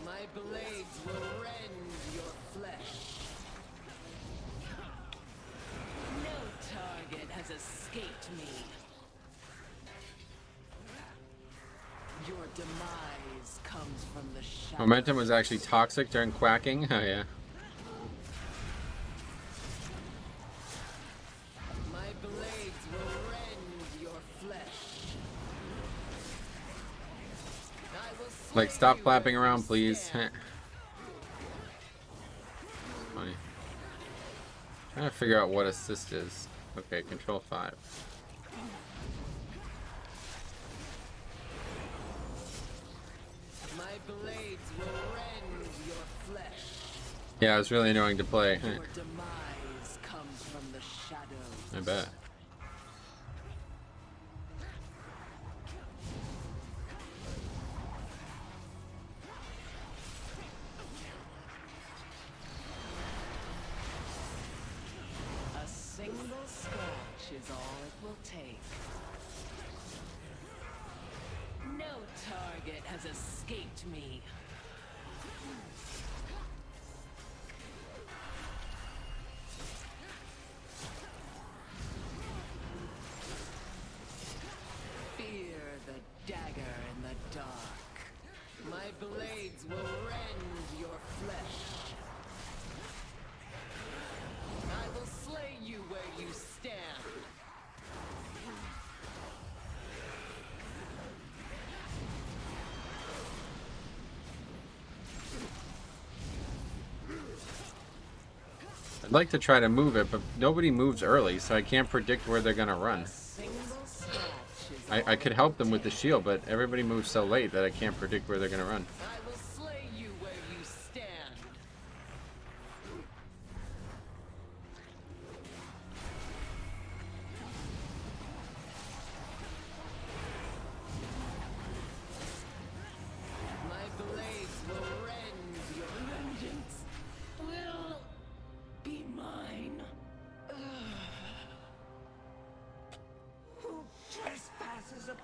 My blades will rend your flesh. No target has escaped me. Your demise comes from the shadow. Momentum was actually toxic during quacking. Oh, yeah. My blades will rend your flesh. I will slay Like, stop you flapping where around, you please. stand. Funny. Trying to figure out what assist is. Okay, control 5. My blades will rend your flesh. Yeah, it was really annoying to play. Your demise comes from the shadows. I bet. A single scratch is all it will take. No target has escaped me. Fear the dagger in the dark. My blades will rend your flesh. I will slay you where you stand. I'd like to try to move it, but nobody moves early, so I can't predict where they're gonna run. Single scratch is I could help them with the shield, but everybody moves so late that I can't predict where they're gonna run. I will slay you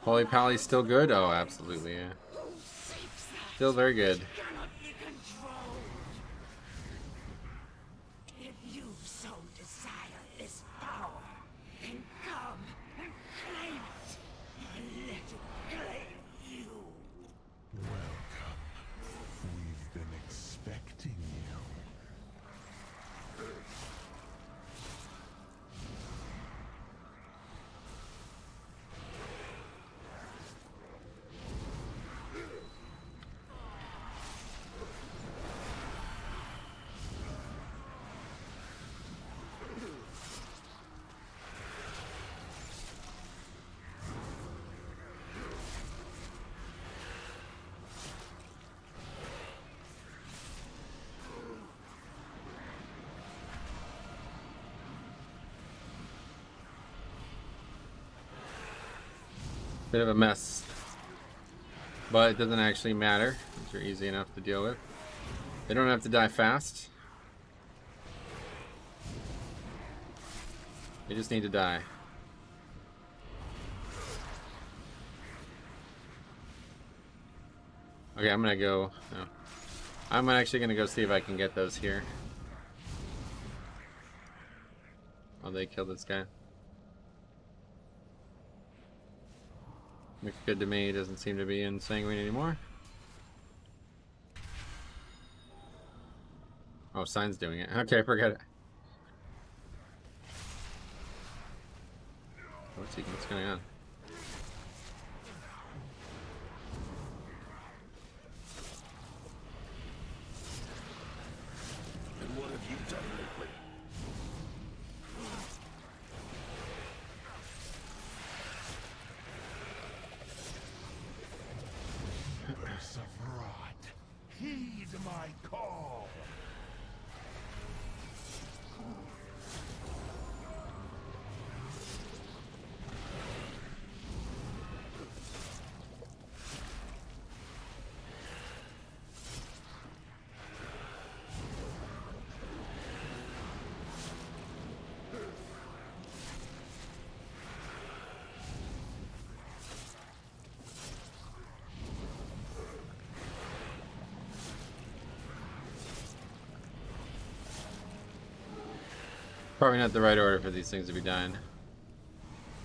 Holy Pally's still good? Oh, absolutely, yeah. Still very good. Cannot be controlled. If you so desire this power, then come and claim it. And let it claim you. Welcome. We've been expecting you. Bit of a mess. But it doesn't actually matter. These are easy enough to deal with. They don't have to die fast. They just need to die. Okay, I'm gonna go. No. I'm actually gonna go see if I can get those here. Oh, they killed this guy. Looks good to me. Doesn't seem to be in Sanguine anymore. Oh, Sign's doing it. Okay, forget it. What's going on? And what have you done lately? Universe of rot. Heed my call. Probably not the right order for these things to be dying.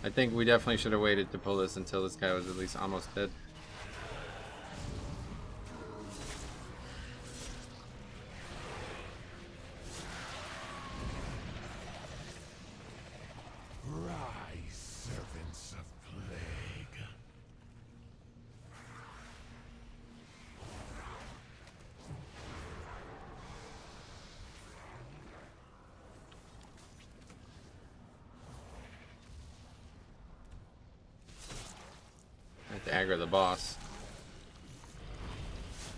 I think we definitely should have waited to pull this until this guy was at least almost dead. Rise, servants of plague. I have to aggro the boss.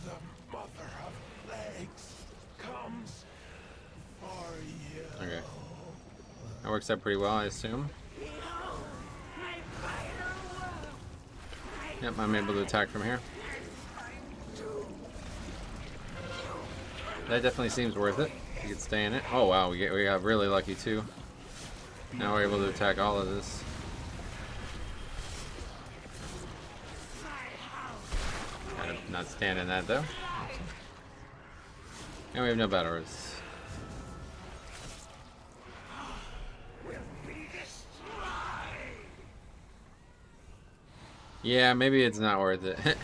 The mother of plagues comes for you. Okay. That works out pretty well, I assume. Yep, I'm able to attack from here. That definitely seems worth it. You could stay in it. Oh wow, we got really lucky too. Now we're able to attack all of this. Gotta not stand in that though. And we have no battle res. Yeah, maybe it's not worth it.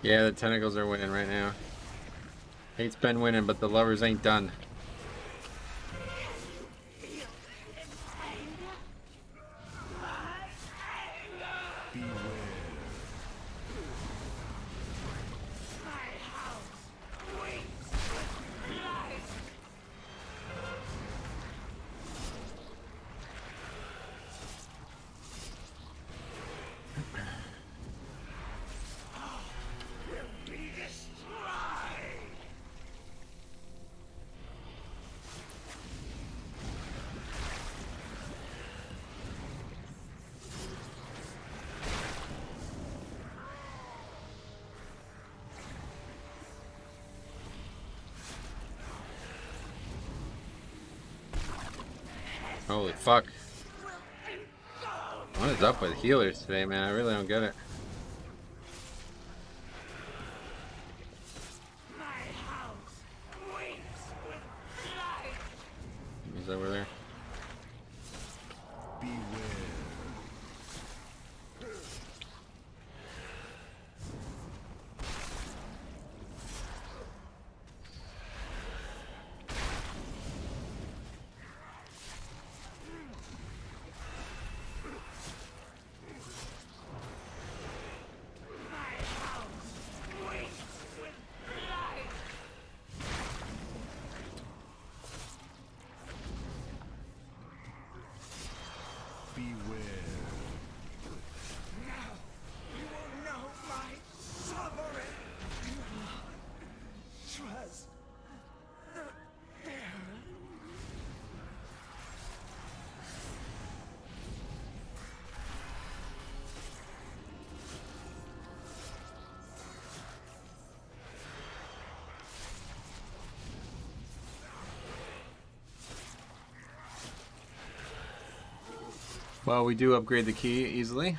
Yeah, the tentacles are winning right now. Hate's been winning, but the lovers ain't done. Holy fuck. What is up with healers today, man? I really don't get it. He's over there. Well, we do upgrade the key easily.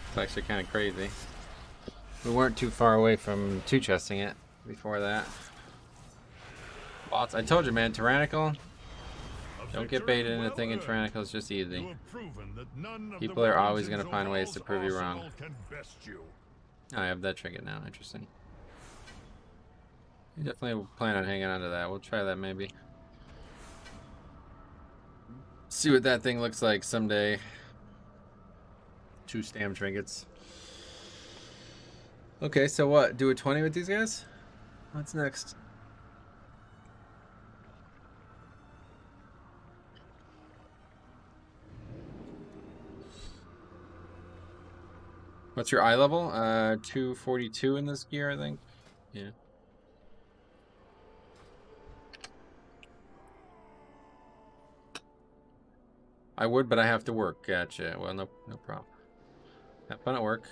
It's actually kind of crazy. We weren't too far away from two-chesting it before that. Bots, I told you, man, Tyrannical. Don't get baited into thinking Tyrannical is just easy. People are always going to find ways to prove you wrong. Oh, I have that trinket now. Interesting. You definitely plan on hanging on to that. We'll try that maybe. See what that thing looks like someday. 2 stam trinkets. Okay, so what? Do a 20 with these guys? What's next? What's your eye level? 242 in this gear, I think. Yeah. I would, but I have to work. Gotcha. Well, no problem. Have fun at work.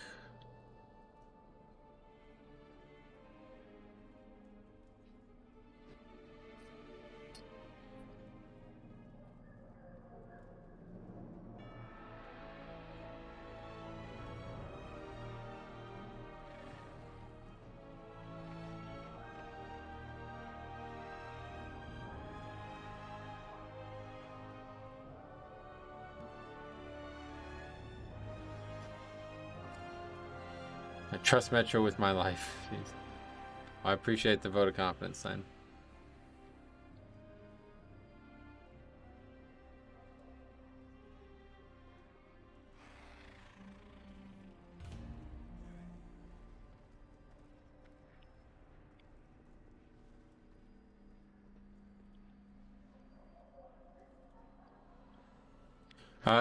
I trust Metro with my life. Jeez. Well, I appreciate the vote of confidence, then.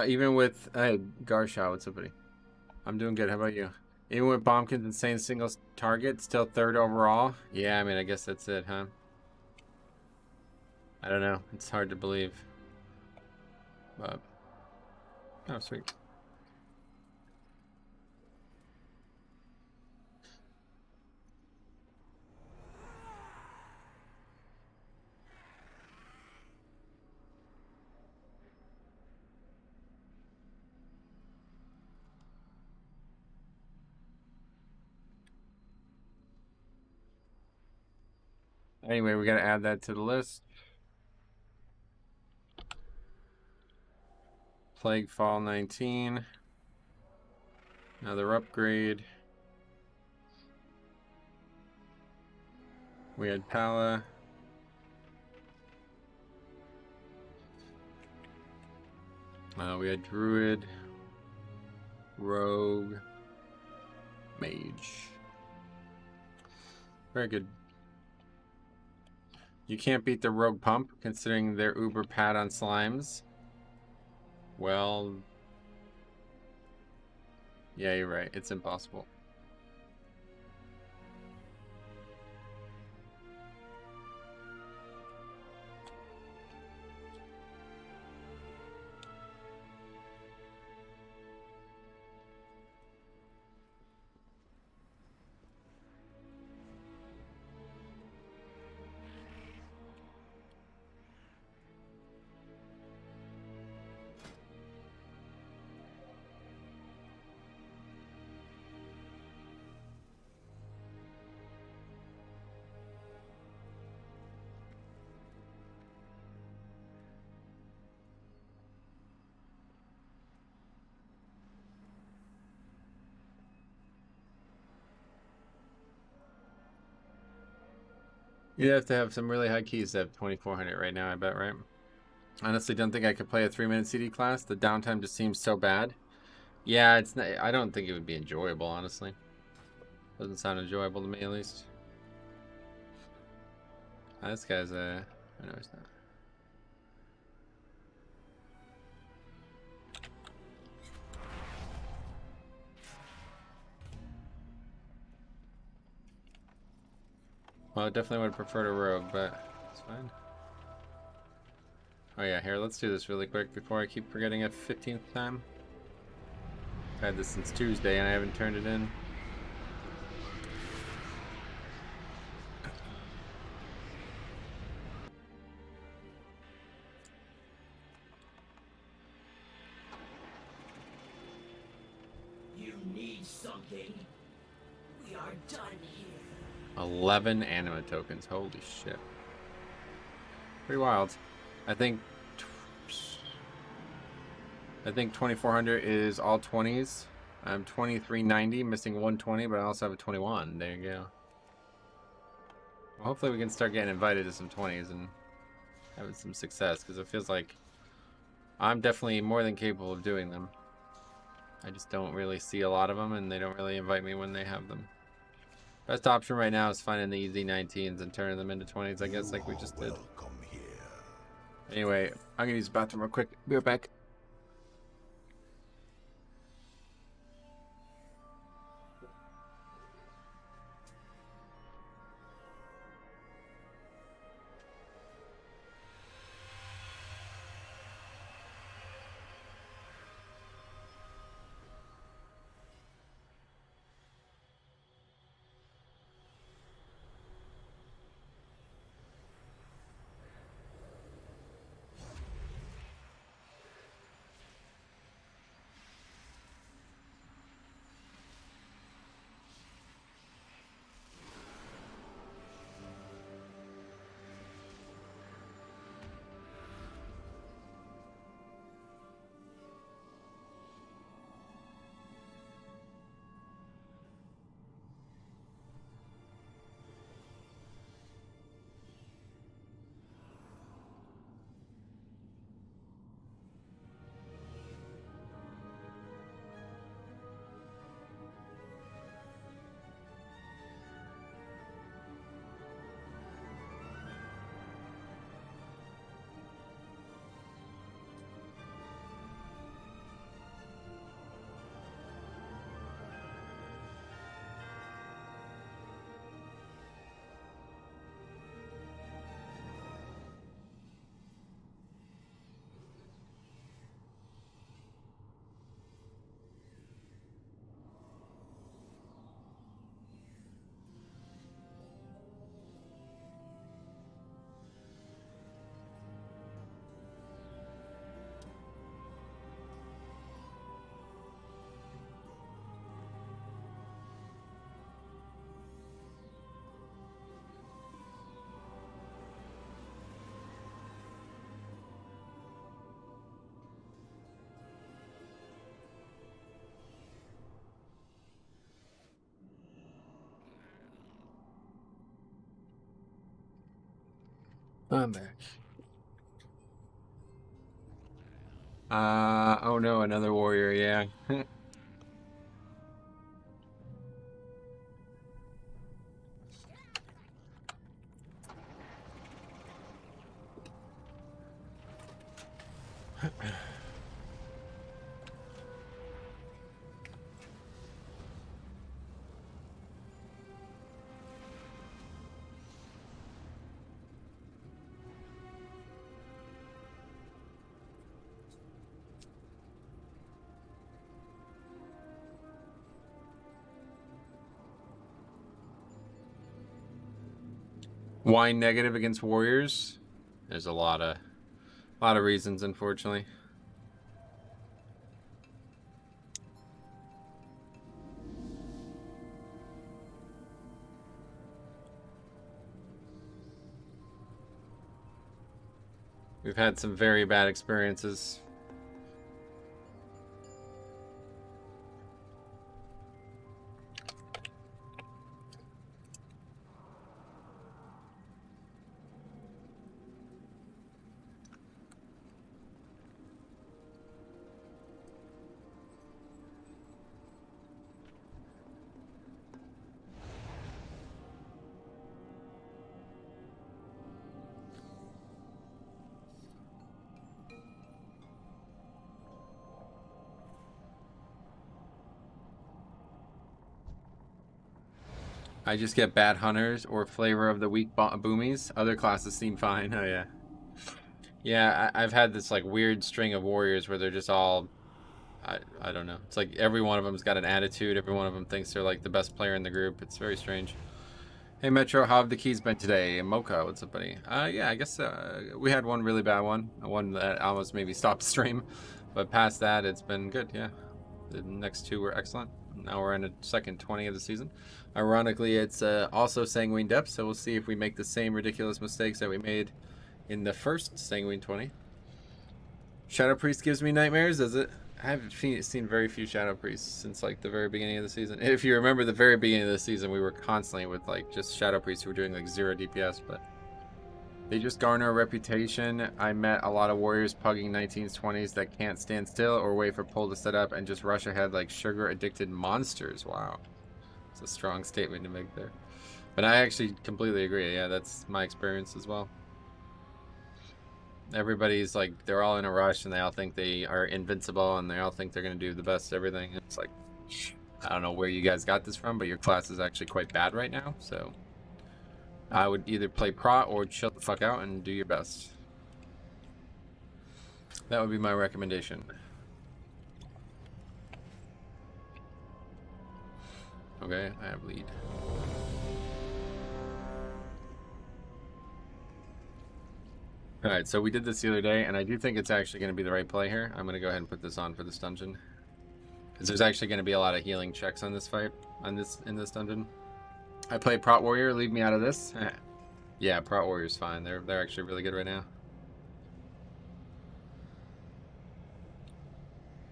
Even with Garshaw, what's up, buddy? I'm doing good. How about you? Even with Bombkin's insane single target, still 3rd overall? Yeah, I mean, I guess that's it, huh? I don't know. It's hard to believe. But... oh, sweet. Anyway, we gotta add that to the list. Plague Fall 19. Another upgrade. We had Pala. We had Druid. Rogue. Mage. Very good. You can't beat the Rogue Pump, considering their uber pad on slimes. Well... yeah, you're right. It's impossible. You'd have to have some really high keys to have 2400 right now, I bet, right? Honestly, don't think I could play a 3-minute CD class. The downtime just seems so bad. Yeah, it's not, I don't think it would be enjoyable, honestly. Doesn't sound enjoyable to me, at least. This guy's a... I know he's not. Well, I definitely would have preferred a rogue, but it's fine. Oh yeah, here, let's do this really quick before I keep forgetting it 15th time. I've had this since Tuesday and I haven't turned it in. You need something? We are done here. 11 anima tokens, holy shit. Pretty wild. I think 2400 is all 20s. I'm 2390, missing 120, but I also have a 21. There you go. Well, hopefully we can start getting invited to some 20s and having some success, because it feels like I'm definitely more than capable of doing them. I just don't really see a lot of them, and they don't really invite me when they have them. Best option right now is finding the easy 19s and turning them into 20s, I guess, like we just did. Anyway, I'm gonna use the bathroom real quick. Be right back. I'm back. Oh no, another warrior, yeah. Why negative against warriors? There's a lot of reasons, unfortunately. We've had some very bad experiences. I just get bad hunters or flavor of the week boomies. Other classes seem fine. Oh yeah. Yeah, I've had this like weird string of warriors where they're just all, I don't know. It's like every one of them's got an attitude. Every one of them thinks they're like the best player in the group. It's very strange. Hey Metro, how have the keys been today? Mocha, what's up, buddy? Yeah, I guess we had one really bad one that almost maybe stopped the stream, but past that, it's been good. Yeah, the next two were excellent. Now we're in a second 20 of the season. Ironically, it's also Sanguine Depth, so we'll see if we make the same ridiculous mistakes that we made in the first Sanguine 20. Shadow Priest gives me nightmares, does it? I haven't seen very few Shadow Priests since like the very beginning of the season. If you remember the very beginning of the season, we were constantly with like just Shadow Priests who were doing like 0 DPS, but they just garner a reputation. I met a lot of warriors pugging 19s, 20s that can't stand still or wait for pull to set up and just rush ahead like sugar addicted monsters. Wow. It's a strong statement to make there. But I actually completely agree. Yeah, that's my experience as well. Everybody's like, they're all in a rush and they all think they are invincible and they all think they're going to do the best everything. It's like, I don't know where you guys got this from, but your class is actually quite bad right now. So I would either play prot or chill the fuck out and do your best. That would be my recommendation. Okay, I have lead. Alright, so we did this the other day, and I do think it's actually going to be the right play here. I'm going to go ahead and put this on for this dungeon. Because there's actually going to be a lot of healing checks on this fight, in this dungeon. I played Prot Warrior, leave me out of this. Yeah, Prot Warrior's fine. They're actually really good right now.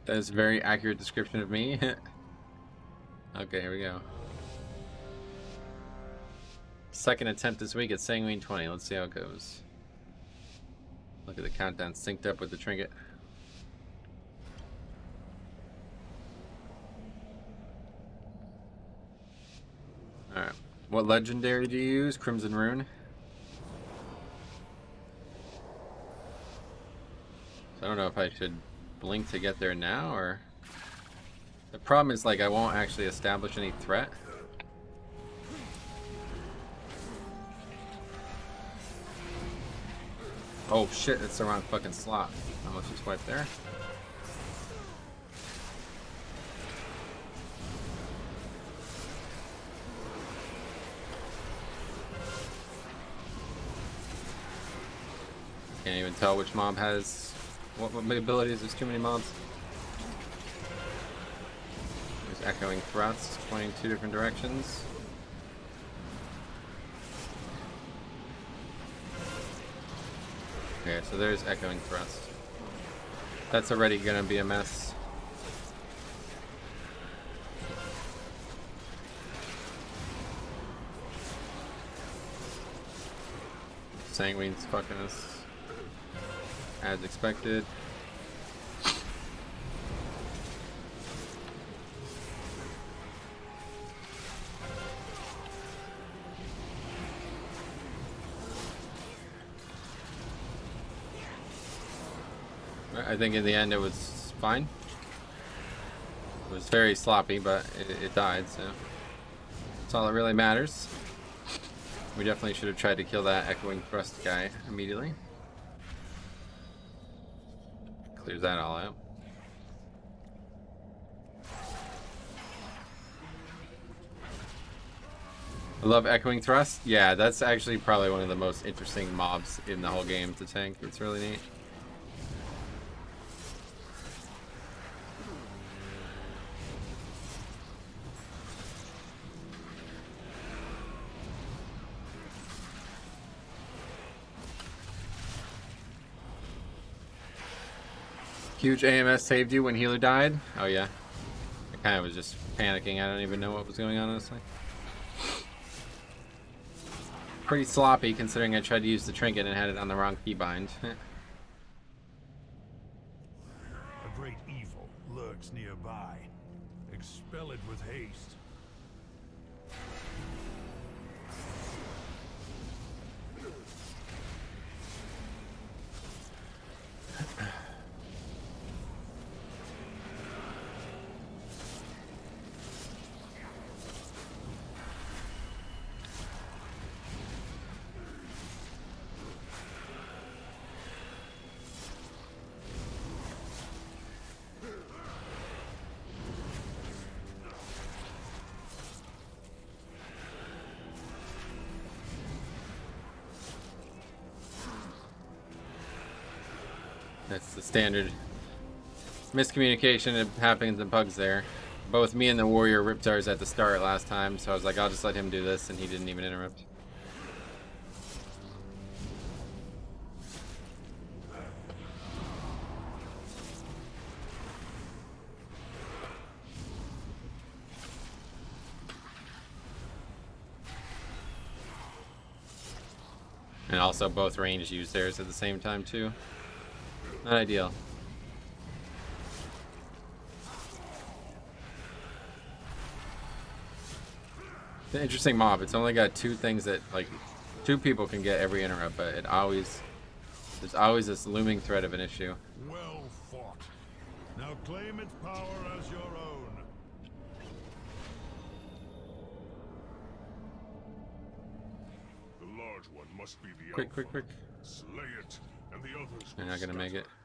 That is a very accurate description of me. Okay, here we go. Second attempt this week at Sanguine 20. Let's see how it goes. Look at the countdown synced up with the trinket. Alright. What legendary do you use? Crimson Rune. So I don't know if I should blink to get there now or... The problem is like I won't actually establish any threat. Oh shit, it's the wrong fucking slot. I almost just wiped there. Can't even tell which mob has what abilities. There's too many mobs. There's Echoing Thrust pointing 2 different directions. Okay, so there's Echoing Thrust. That's already gonna be a mess. Sanguine's fucking us as expected. I think in the end it was fine. It was very sloppy, but it died, so that's all that really matters. We definitely should have tried to kill that Echoing Thrust guy immediately. Clears that all out. I love Echoing Thrust. Yeah, that's actually probably one of the most interesting mobs in the whole game to tank. It's really neat. Huge AMS saved you when healer died? Oh yeah. I kind of was just panicking. I don't even know what was going on, honestly. Pretty sloppy considering I tried to use the trinket and had it on the wrong keybind. A great evil lurks nearby. Expel it with haste. That's the standard miscommunication that happens in Pugs there. Both me and the warrior ripped ours at the start last time, so I was like, I'll just let him do this, and he didn't even interrupt. And also both range used theirs at the same time too. Not ideal. It's an interesting mob. It's only got two things that, like, two people can get every interrupt, but there's always this looming threat of an issue. Well fought. Now claim its power as your own. The large one must be the Quick, alpha. quick, quick. Slay it, and the others They're will not gonna make it. scatter.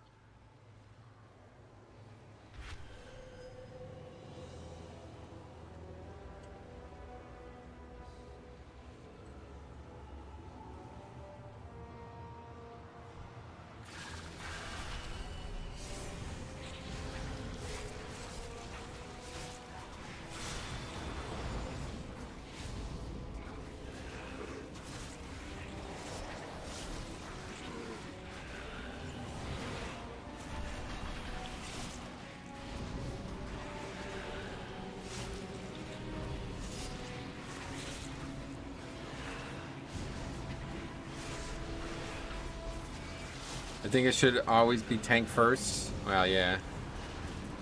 I think it should always be tank first. Well, yeah.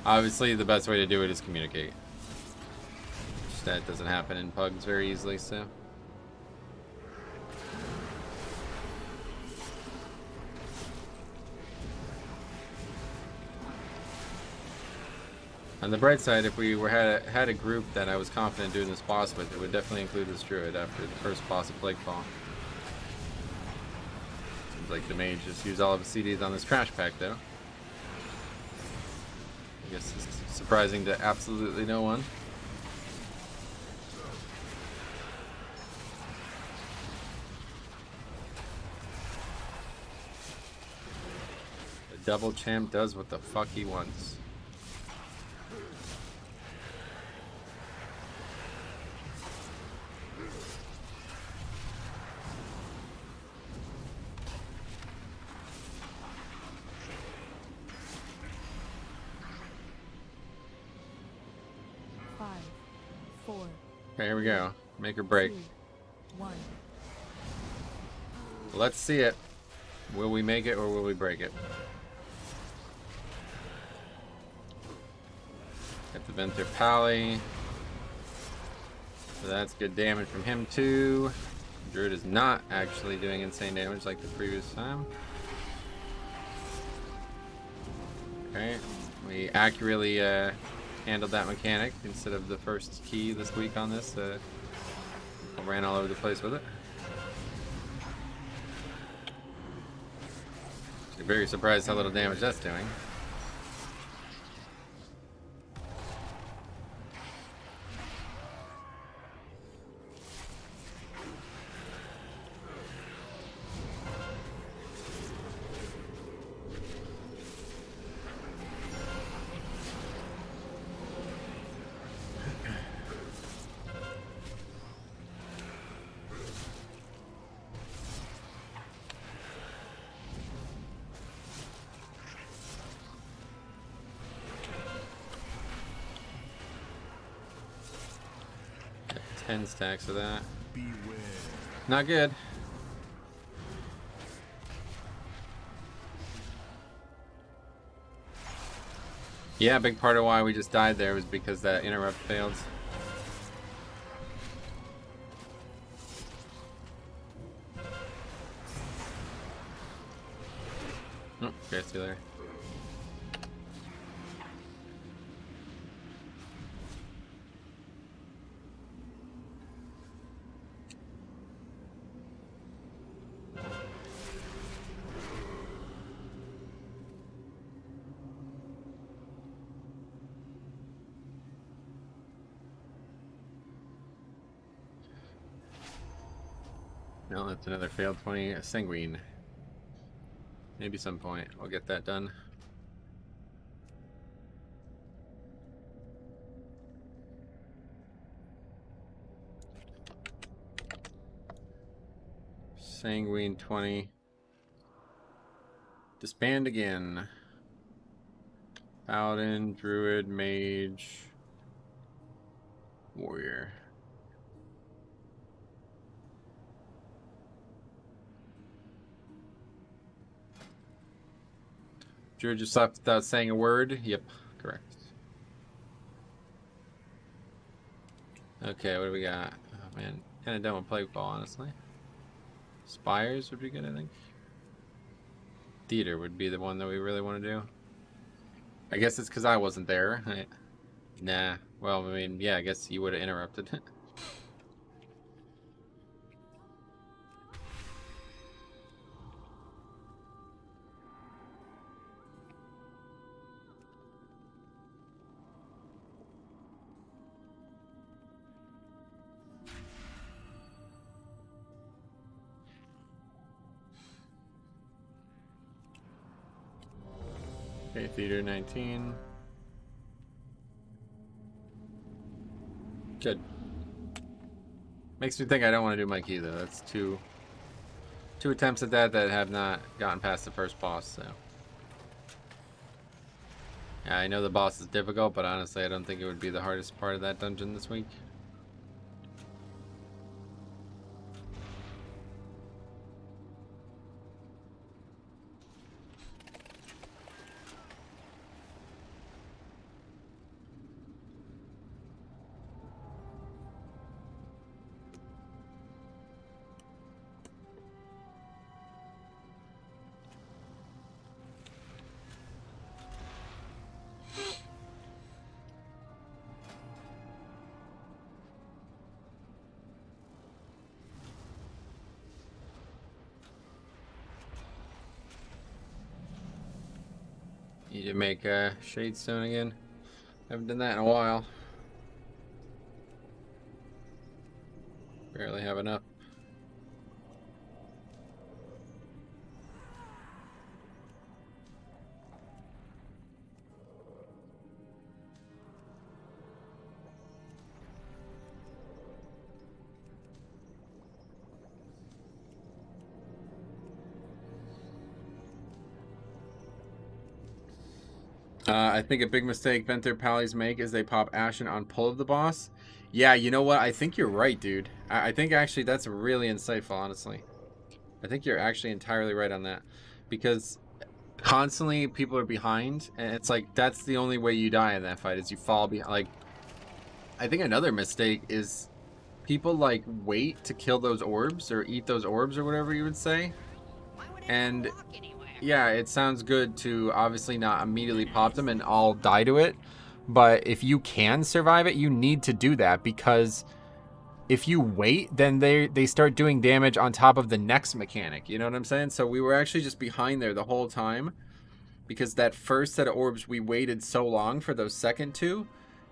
Obviously, the best way to do it is communicate. Just that doesn't happen in Pugs very easily, so. On the bright side, if we had a group that I was confident doing this boss with, it would definitely include this druid after the first boss of Plaguefall. Seems like the mage just used all of his CDs on this trash pack, though. I guess it's surprising to absolutely no one. The double champ does what the fuck he wants. Five, four, Okay, here we go. Make or break. 2, 1. Let's see it. Will we make it or will we break it? Got the Venter Pally. So that's good damage from him too. Druid is not actually doing insane damage like the previous time. Okay, we accurately handled that mechanic instead of the first key this week on this. Ran all over the place with it. Actually very surprised how little damage that's doing. Got 10 stacks of that. Beware. Not good. Yeah, a big part of why we just died there was because that interrupt failed. Oh, okay, see you there. No, that's another failed 20 sanguine. Maybe some point I'll get that done. Sanguine 20. Disband again. Paladin, Druid, Mage, Warrior. Druid just left without saying a word. Yep, correct. Okay, what do we got? Oh man, kind of done with Plague Ball, honestly. Spires would be good, I think. Theater would be the one that we really want to do. I guess it's because I wasn't there. Nah. Well, I mean, yeah, I guess you would have interrupted. Okay, Theater 19. Good. Makes me think I don't want to do Mikey though. That's two attempts at that have not gotten past the first boss, so. Yeah, I know the boss is difficult, but honestly I don't think it would be the hardest part of that dungeon this week. Need to make a Shadestone again. Haven't done that in a while. Barely have enough. I think a big mistake Venter Pallies make is they pop Ashen on pull of the boss. Yeah, you know what? I think you're right, dude. I think actually that's really insightful, honestly. I think you're actually entirely right on that. Because constantly people are behind, and it's like that's the only way you die in that fight is you fall behind. Like, I think another mistake is people like wait to kill those orbs or eat those orbs or whatever you would say. And yeah, it sounds good to obviously not immediately pop them and all die to it. But if you can survive it, you need to do that, because if you wait, then they start doing damage on top of the next mechanic. You know what I'm saying? So we were actually just behind there the whole time, because that first set of orbs, we waited so long for those second two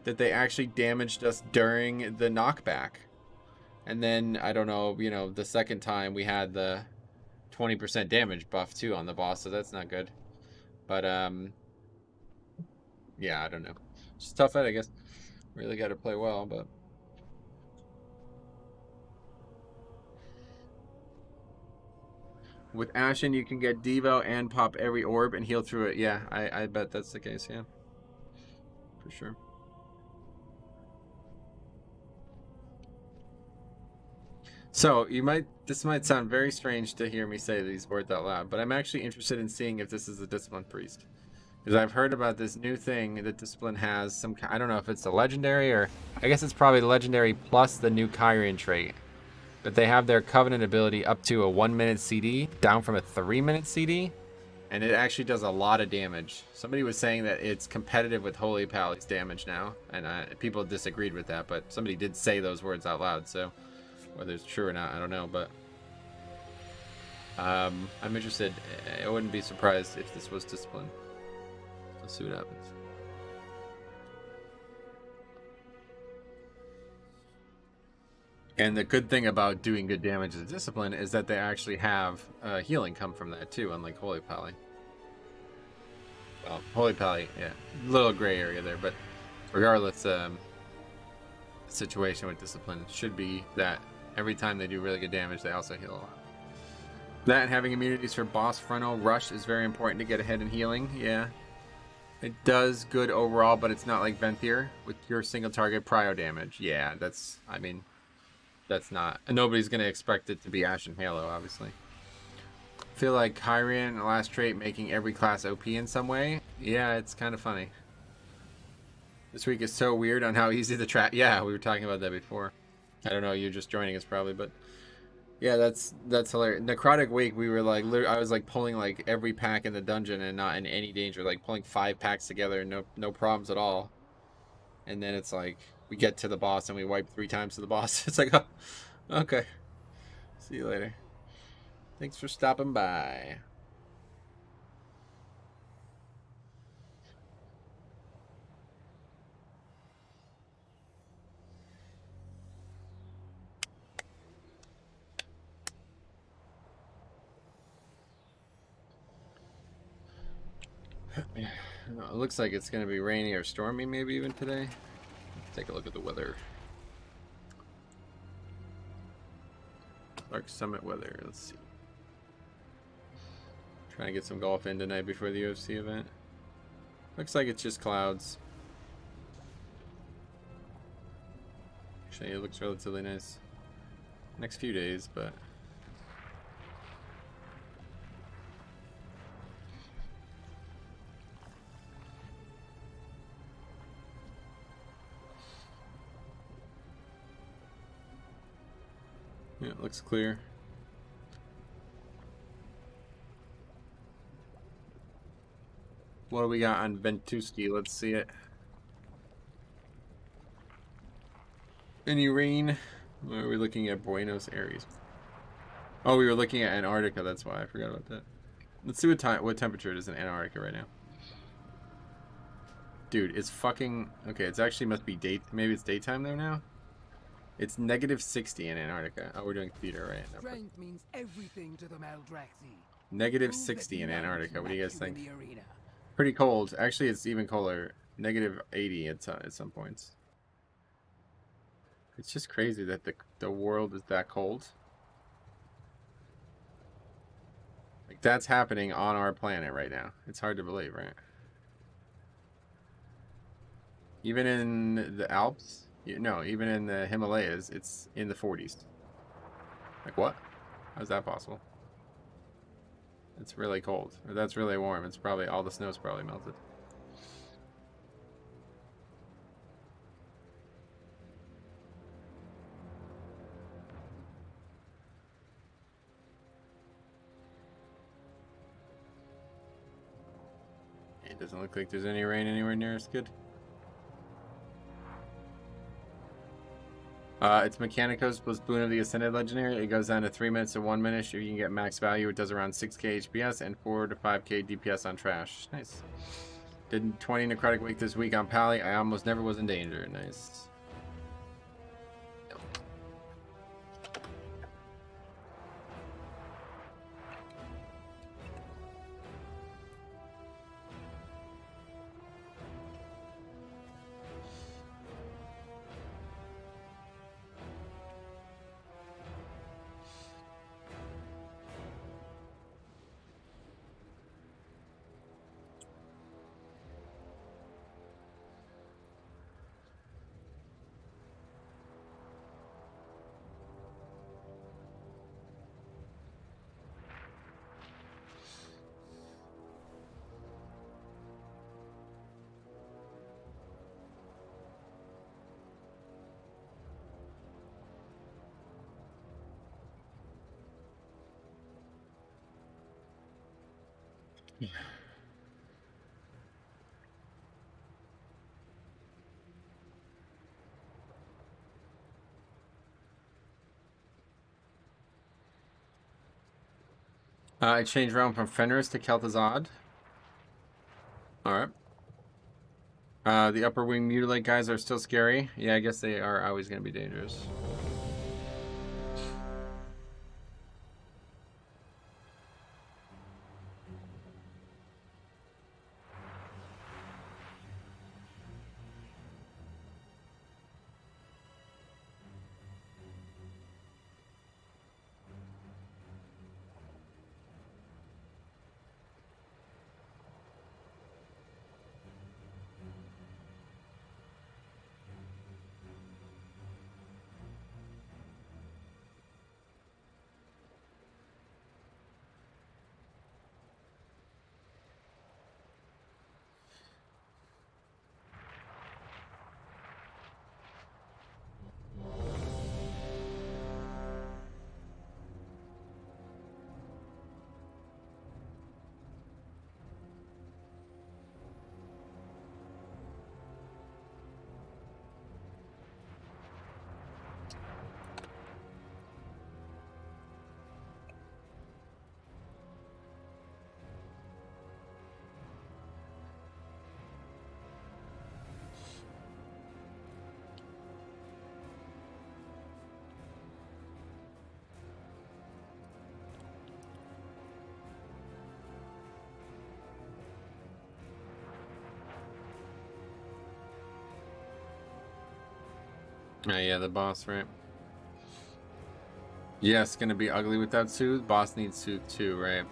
that they actually damaged us during the knockback. And then, I don't know, you know, the second time we had the 20% damage buff too on the boss, so that's not good. But yeah, I don't know. It's a tough fight, I guess. Really got to play well, but with Ashen you can get Devo and pop every orb and heal through it. Yeah, I bet that's the case, yeah. For sure. So, this might sound very strange to hear me say these words out loud, but I'm actually interested in seeing if this is a Discipline Priest. Because I've heard about this new thing that Discipline has, I don't know if it's a legendary, or I guess it's probably the legendary plus the new Kyrian trait. But they have their Covenant ability up to a 1-minute CD, down from a 3-minute CD, and it actually does a lot of damage. Somebody was saying that it's competitive with Holy Pally's damage now, and people disagreed with that, but somebody did say those words out loud, so whether it's true or not, I don't know, but I'm interested. I wouldn't be surprised if this was Discipline. Let's see what happens. And the good thing about doing good damage as a discipline is that they actually have healing come from that too, unlike Holy Pally. Well, Holy Pally, yeah, little gray area there, but regardless, the situation with discipline should be that every time they do really good damage, they also heal a lot. That and having immunities for boss frontal rush is very important to get ahead in healing. Yeah, it does good overall, but it's not like Venthyr with your single target prio damage. Yeah, that's, I mean, that's not, nobody's gonna expect it to be Ashen Halo, obviously. Feel like Hyrian last trait making every class OP in some way. Yeah, it's kind of funny. This week is so weird on how easy the track. Yeah, we were talking about that before. I don't know, you're just joining us probably, but yeah, that's hilarious. Necrotic week, we were like, I was like pulling like every pack in the dungeon and not in any danger, like pulling 5 packs together, no problems at all. And then it's like we get to the boss and we wipe 3 times to the boss. It's like, oh, okay, see you later. Thanks for stopping by. It looks like it's going to be rainy or stormy maybe even today. Let's take a look at the weather. Dark Summit weather, let's see. Trying to get some golf in tonight before the UFC event. Looks like it's just clouds. Actually, it looks relatively nice. Next few days, but... yeah, it looks clear. What do we got on Ventuski? Let's see it. Any rain? Or are we looking at Buenos Aires? Oh, we were looking at Antarctica. That's why I forgot about that. Let's see what temperature it is in Antarctica right now. Dude, it's fucking... okay, it's actually must be maybe it's daytime there now? It's -60 in Antarctica. Oh, we're doing theater, right? No, Strength means everything to the Maldraxi. -60 in Antarctica. What do you guys think? Pretty cold. Actually, it's even colder. -80 at some points. It's just crazy that the world is that cold. Like, that's happening on our planet right now. It's hard to believe, right? Even in the Alps, no, even in the Himalayas, it's in the 40s. Like, what? How's that possible? It's really cold. Or that's really warm. It's probably, all the snow's probably melted. It doesn't look like there's any rain anywhere near us. Good. It's Mechanico's plus Boon of the Ascended Legendary. It goes down to 3 minutes to 1 minute. If you can get max value, it does around 6k HPS and 4 to 5k DPS on trash. Nice. Did 20 Necrotic Week this week on Pally. I almost never was in danger. Nice. I changed realm from Fenris to Kel'Thuzad. Alright. The upper wing mutilate guys are still scary. Yeah, I guess they are always going to be dangerous. Yeah, the boss, right? Yes, gonna be ugly without Soothe. Boss needs Soothe too, right?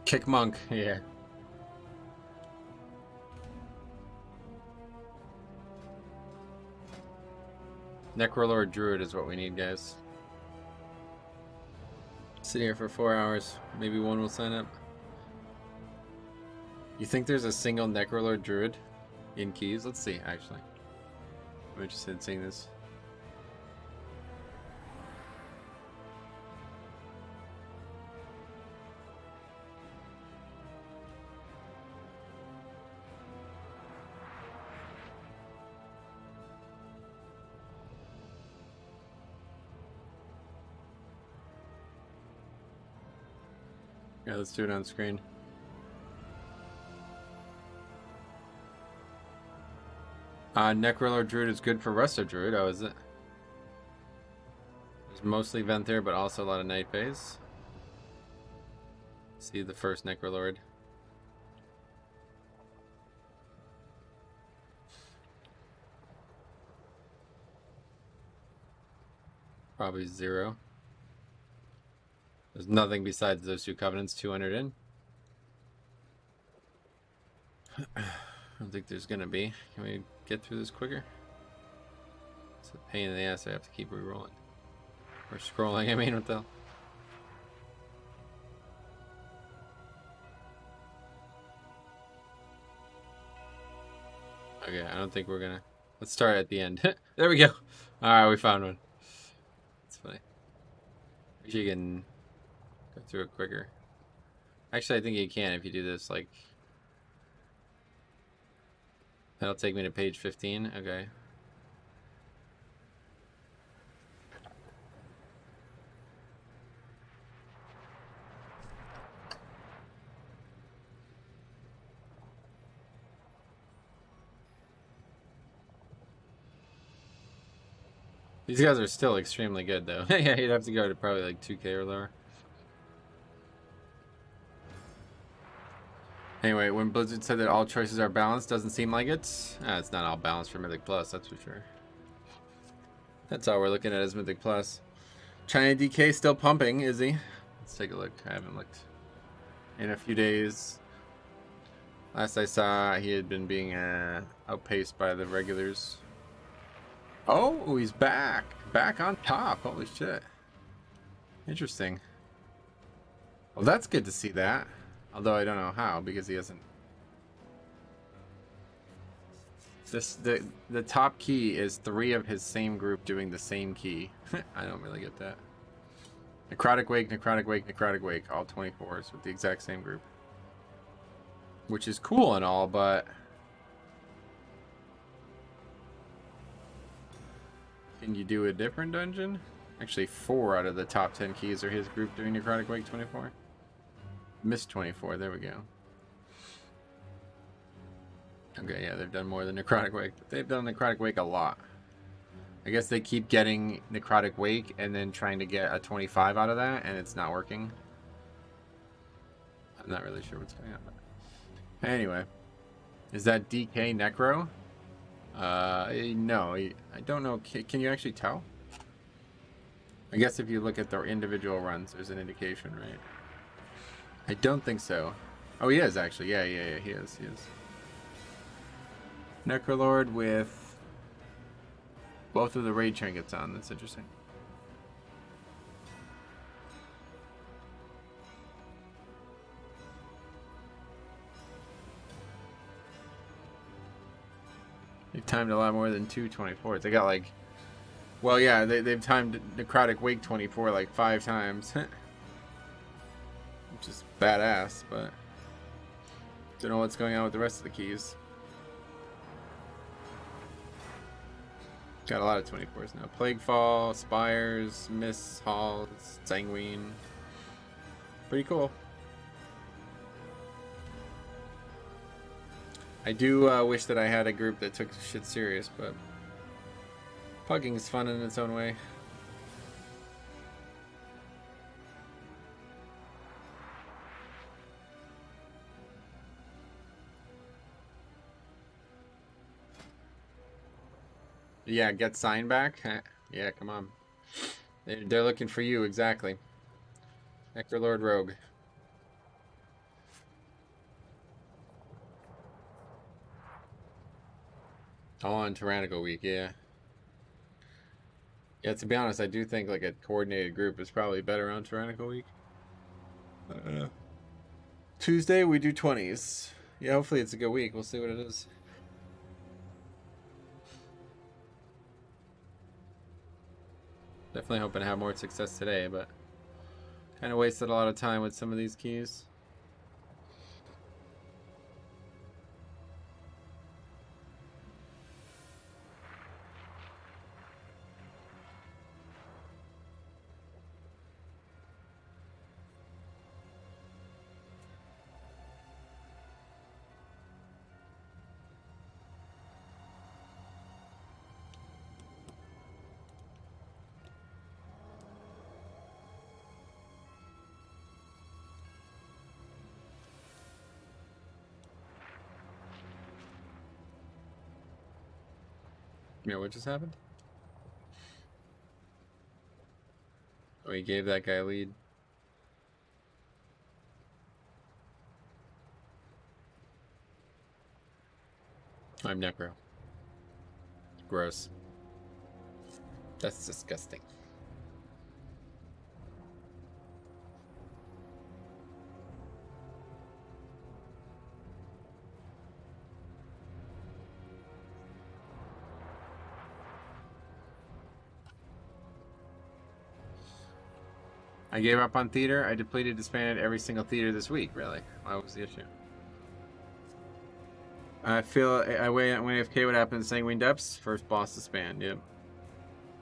Kick Monk, yeah. Necrolord Druid is what we need, guys. Sit here for 4 hours. Maybe one will sign up. You think there's a single Necrolord Druid in Keys? Let's see, actually. I'm interested in seeing this. Yeah, let's do it on screen. Necrolord Druid is good for Resto Druid. Oh, is it? There's mostly Vent there, but also a lot of Night Phase. See the first Necrolord. Probably 0. There's nothing besides those 2 Covenants, 200 in. I don't think there's gonna be. Can we get through this quicker? It's a pain in the ass. I have to keep re-rolling. Or scrolling, I mean, what the hell? Okay, I don't think we're gonna... Let's start at the end. There we go. Alright, we found one. That's funny. Wish you can go through it quicker. Actually, I think you can if you do this, like... That'll take me to page 15. Okay. These guys are still extremely good, though. Yeah, you'd have to go to probably like 2K or lower. Anyway, when Blizzard said that all choices are balanced, doesn't seem like it. It's not all balanced for Mythic Plus, that's for sure. That's all we're looking at is Mythic Plus. China DK still pumping, is he? Let's take a look. I haven't looked in a few days. Last I saw, he had been being outpaced by the regulars. Oh, he's back. Back on top. Holy shit. Interesting. Well, that's good to see that. Although I don't know how, because he hasn't... The top key is 3 of his same group doing the same key. I don't really get that. Necrotic Wake, Necrotic Wake, Necrotic Wake. All 24s with the exact same group. Which is cool and all, but... Can you do a different dungeon? Actually, 4 out of the top 10 keys are his group doing Necrotic Wake 24. Missed 24, there we go. Okay, yeah, they've done more than Necrotic Wake. But they've done Necrotic Wake a lot. I guess they keep getting Necrotic Wake and then trying to get a 25 out of that, and it's not working. I'm not really sure what's going on. Anyway, is that DK Necro? No, I don't know. Can you actually tell? I guess if you look at their individual runs, there's an indication, right? I don't think so. Oh, he is actually. Yeah, he is. Necrolord with both of the raid trinkets on. That's interesting. They've timed a lot more than 2 24s. They got like... Well, yeah, they've timed Necrotic Wake 24 like 5 times. Which is badass, but... Don't know what's going on with the rest of the keys. Got a lot of 24s now. Plaguefall, Spires, Miss, Halls, Sanguine. Pretty cool. I do wish that I had a group that took shit serious, but Pugging is fun in its own way. Yeah, get sign back? Yeah, come on. They're looking for you, exactly. Nectar Lord Rogue. Oh, on Tyrannical Week, yeah. Yeah, to be honest, I do think like a coordinated group is probably better on Tyrannical Week. Tuesday, we do 20s. Yeah, hopefully it's a good week. We'll see what it is. Definitely hoping to have more success today, but kind of wasted a lot of time with some of these keys. Yeah, what just happened? Oh, he gave that guy a lead. I'm Necro. Gross. That's disgusting. I gave up on theater. I depleted, disbanded every single theater this week. Really? What was the issue? I feel I wait on AFK. What happened in Sanguine Depths? First boss disband. Yep.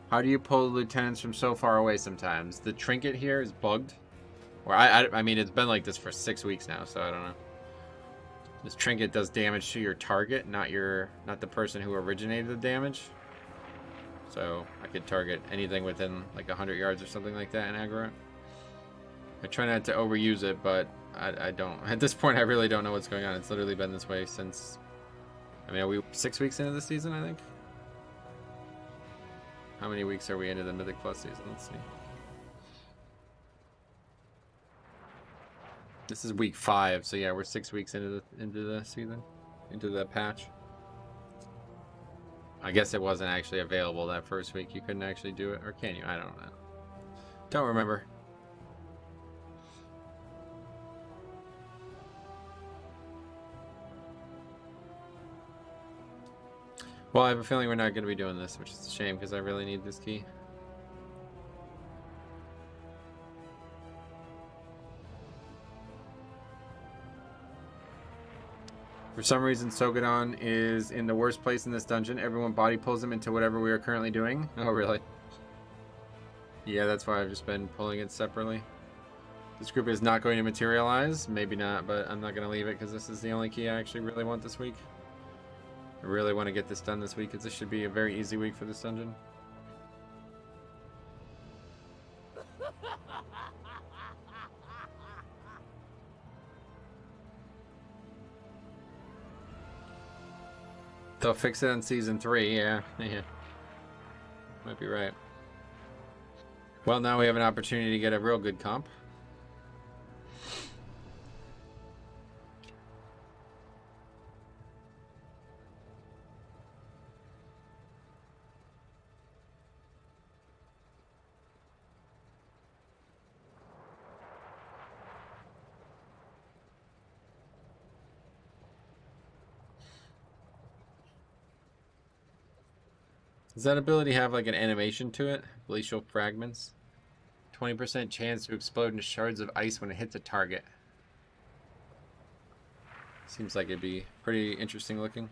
How do you pull the lieutenants from so far away sometimes? The trinket here is bugged. Or I mean, it's been like this for 6 weeks now, so I don't know. This trinket does damage to your target, not the person who originated the damage. So I could target anything within like 100 yards or something like that and aggro it. I try not to overuse it, but I don't. At this point, I really don't know what's going on. It's literally been this way since... I mean, are we 6 weeks into the season, I think? How many weeks are we into the Mythic Plus season? Let's see. This is week 5, so yeah, we're 6 weeks into the season, into the patch. I guess it wasn't actually available that first week. You couldn't actually do it, or can you? I don't know. Don't remember. Well, I have a feeling we're not going to be doing this, which is a shame because I really need this key. For some reason, Sogadon is in the worst place in this dungeon. Everyone body pulls him into whatever we are currently doing. Oh, really? Yeah, that's why I've just been pulling it separately. This group is not going to materialize. Maybe not, but I'm not going to leave it because this is the only key I actually really want this week. I really want to get this done this week because this should be a very easy week for this dungeon. They'll fix it on season 3, yeah. Yeah. Might be right. Well, now we have an opportunity to get a real good comp. Does that ability have like an animation to it? Glacial fragments. 20% chance to explode into shards of ice when it hits a target. Seems like it'd be pretty interesting looking.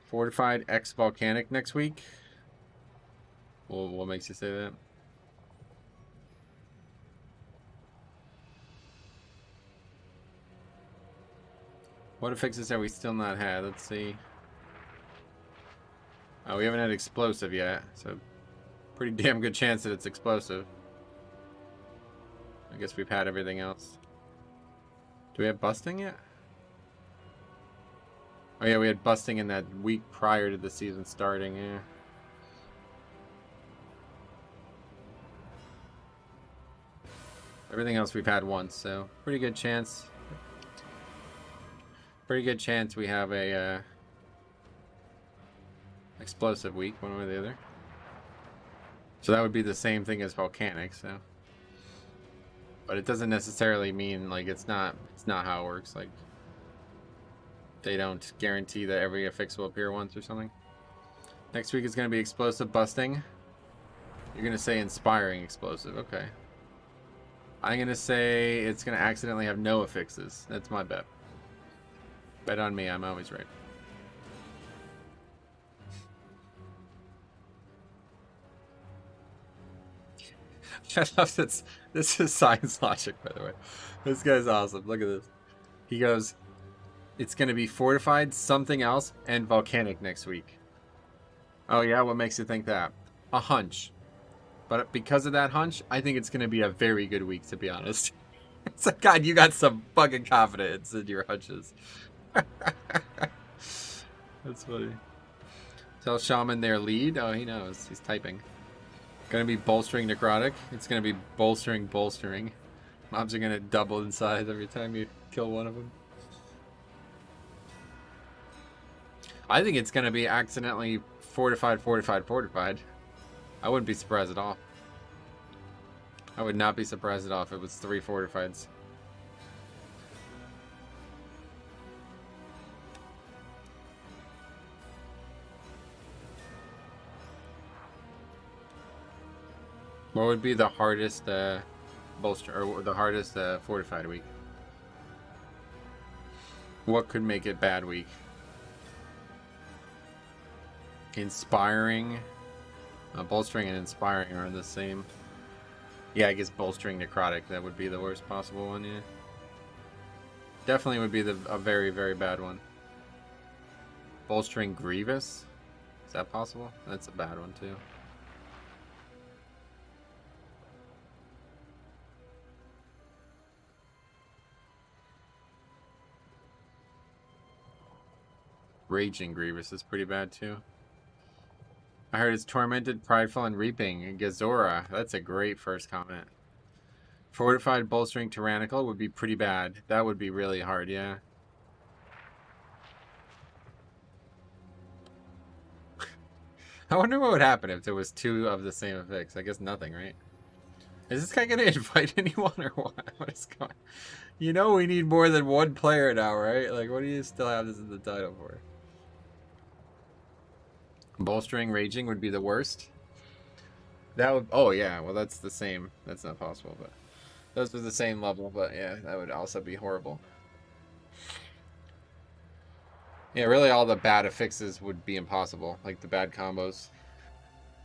Fortified X Volcanic next week. Well, what makes you say that? What affixes have we still not had? Let's see. Oh, we haven't had explosive yet, so pretty damn good chance that it's explosive. I guess we've had everything else. Do we have busting yet? Oh yeah, we had busting in that week prior to the season starting, yeah. Everything else we've had once, so pretty good chance. Pretty good chance we have a explosive week, one way or the other. So that would be the same thing as volcanic, so. But it doesn't necessarily mean, like, it's not how it works. Like, they don't guarantee that every affix will appear once or something. Next week is going to be explosive busting. You're going to say inspiring explosive. Okay. I'm going to say it's going to accidentally have no affixes. That's my bet. Bet on me. I'm always right. I love this. This is science logic, by the way. This guy's awesome. Look at this. He goes, it's going to be fortified, something else, and volcanic next week. Oh, yeah? What makes you think that? A hunch. But because of that hunch, I think it's going to be a very good week, to be honest. It's like, God, you got some fucking confidence in your hunches. That's funny. Tell Shaman their lead. Oh, he knows. He's typing. Gonna be bolstering necrotic. It's gonna be bolstering. Mobs are gonna double in size every time you kill one of them. I think it's gonna be accidentally fortified. I wouldn't be surprised at all. I would not be surprised at all if it was 3 fortifieds. What would be the hardest bolster, or the hardest fortified week? What could make it bad week? Inspiring, bolstering and inspiring are the same. Yeah, I guess bolstering necrotic, that would be the worst possible one. Yeah, definitely would be a very, very bad one. Bolstering grievous, is that possible? That's a bad one too. Raging Grievous is pretty bad too. I heard it's Tormented, Prideful, and Reaping. Gazora. That's a great first comment. Fortified, Bolstering, Tyrannical would be pretty bad. That would be really hard, yeah. I wonder what would happen if there was 2 of the same affix. I guess nothing, right? Is this guy gonna invite anyone or what? What is going on? You know we need more than 1 player now, right? Like, what do you still have this in the title for? Bolstering Raging would be the worst. That would... Oh, yeah. Well, that's the same. That's not possible, but... Those are the same level, but yeah, that would also be horrible. Yeah, really all the bad affixes would be impossible. Like the bad combos.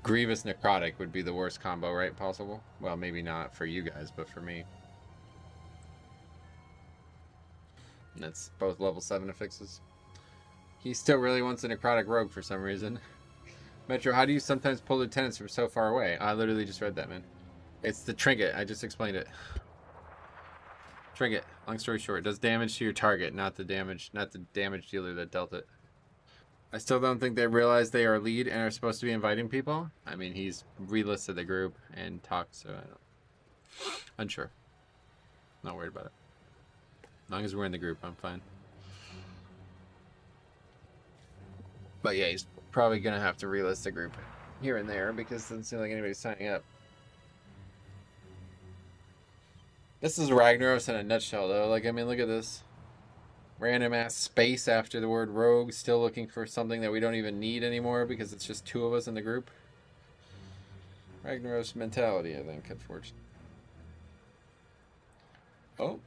Grievous Necrotic would be the worst combo, right? Possible? Well, maybe not for you guys, but for me. And that's both level 7 affixes. He still really wants a Necrotic Rogue for some reason. Metro, how do you sometimes pull lieutenants from so far away? I literally just read that, man. It's the trinket. I just explained it. Trinket. Long story short, does damage to your target, not the damage dealer that dealt it. I still don't think they realize they are lead and are supposed to be inviting people. I mean, he's relisted the group and talked, so I don't... Unsure. Not worried about it. As long as we're in the group, I'm fine. But yeah, he's probably gonna have to relist the group here and there because it doesn't seem like anybody's signing up. This is Ragnaros in a nutshell, though. Like, I mean, look at this. Random ass space after the word rogue, still looking for something that we don't even need anymore because it's just 2 of us in the group. Ragnaros mentality, I think, unfortunately. Oh.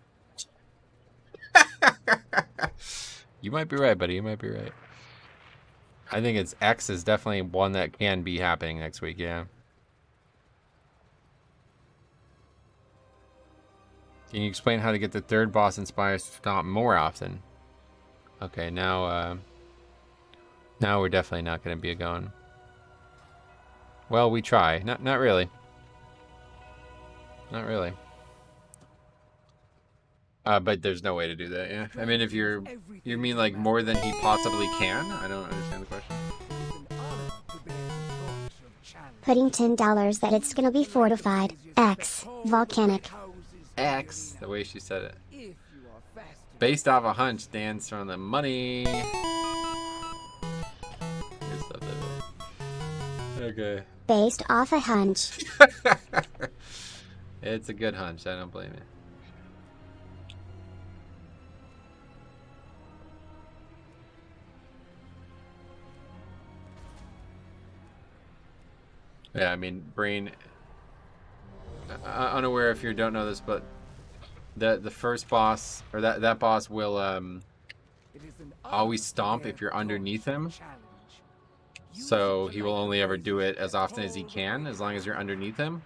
You might be right, buddy. You might be right. I think it's X is definitely one that can be happening next week, yeah. Can you explain how to get the third boss inspired stomp more often? Okay, now we're definitely not going to be a going. Well, we try. Not really. Not really. But there's no way to do that, yeah. I mean, if you mean like more than he possibly can? I don't understand the question. Putting $10 that it's gonna be fortified. X. Volcanic. X, the way she said it. Based off a hunch, dance from the money. Good stuff, there. Okay. Based off a hunch. It's a good hunch, I don't blame you. Yeah, I mean, Brain, unaware if you don't know this, but the first boss, or that boss will always stomp if you're underneath him. So he will only ever do it as often as he can, as long as you're underneath him.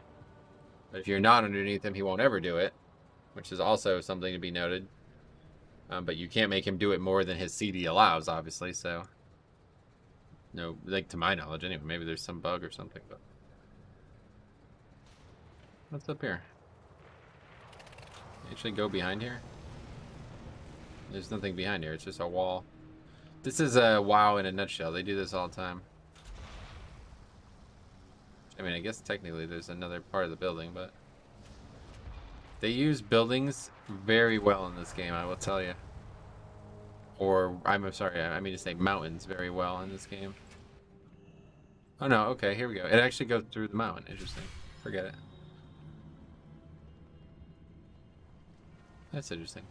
But if you're not underneath him, he won't ever do it, which is also something to be noted. But you can't make him do it more than his CD allows, obviously, so... No, like, to my knowledge, anyway. Maybe there's some bug or something, but... What's up here? Actually go behind here? There's nothing behind here, it's just a wall. This is a WoW in a nutshell. They do this all the time. I mean, I guess technically there's another part of the building, but... They use buildings very well in this game, I will tell you. Or, I'm sorry, I mean to say mountains very well in this game. Oh no, okay, here we go. It actually goes through the mountain. Interesting. Forget it. That's interesting.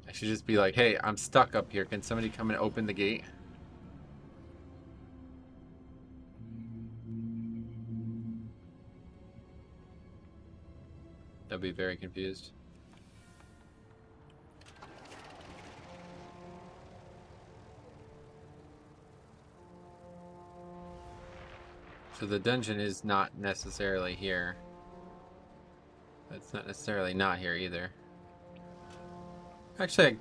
I should just be like, hey, I'm stuck up here. Can somebody come and open the gate? They'll be very confused. So the dungeon is not necessarily here. It's not necessarily not here either. Actually,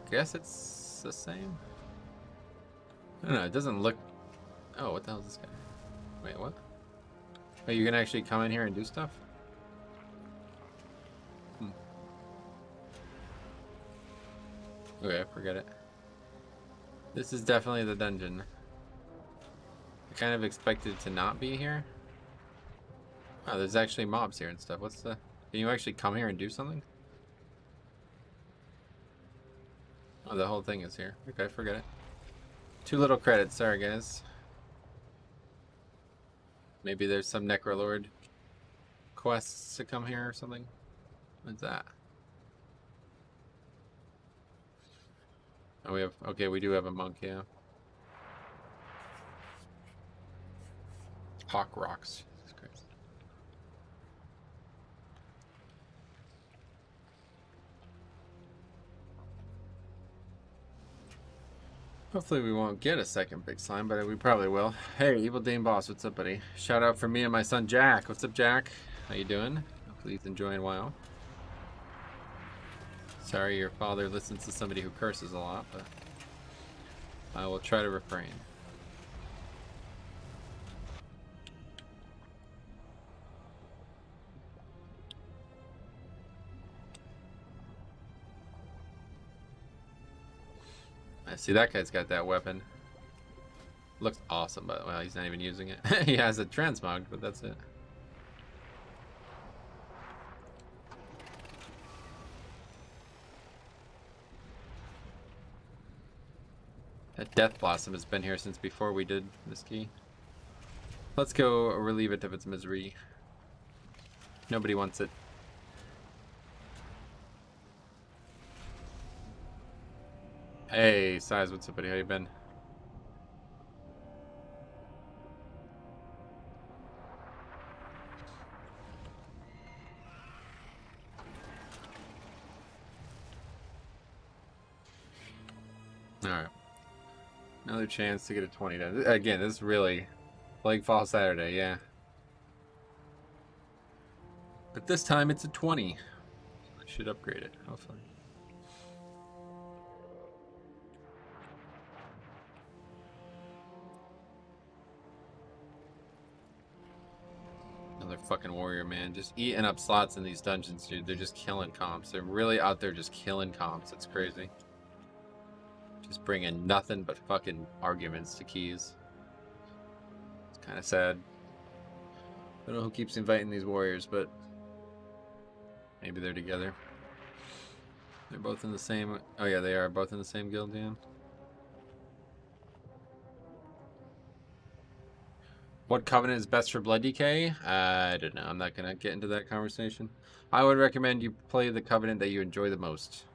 I guess it's the same. I don't know, it doesn't look... Oh, what the hell is this guy? Wait, what? Wait, you can actually come in here and do stuff? Okay, forget it. This is definitely the dungeon. I kind of expected to not be here. Oh, there's actually mobs here and stuff. What's the... Can you actually come here and do something? Oh, the whole thing is here. Okay, forget it. 2 little credits. Sorry, guys. Maybe there's some Necrolord quests to come here or something. What's that? Oh, we have... Okay, we do have a monk, yeah. Hawk rocks. Jesus Christ. Hopefully we won't get a second big slime, but we probably will. Hey, Evil Dame Boss, what's up, buddy? Shout out for me and my son Jack. What's up, Jack? How you doing? Hopefully he's enjoying WoW. Sorry your father listens to somebody who curses a lot, but I will try to refrain. I see that guy's got that weapon. Looks awesome, but well, he's not even using it. He has it transmogged, but that's it. That Death Blossom has been here since before we did this key. Let's go relieve it of its misery. Nobody wants it. Hey, Size, what's up, buddy? How you been? Alright. Another chance to get a 20 done. Again, this is really Plague Fall Saturday, yeah. But this time it's a 20. So I should upgrade it, hopefully. Another fucking warrior, man. Just eating up slots in these dungeons, dude. They're just killing comps. They're really out there just killing comps. It's crazy. Just bringing nothing but fucking arguments to keys. It's kind of sad. I don't know who keeps inviting these warriors, but maybe they're together. They're both in the same... Oh yeah, they are both in the same guild, yeah. What covenant is best for Blood DK? I don't know. I'm not going to get into that conversation. I would recommend you play the covenant that you enjoy the most.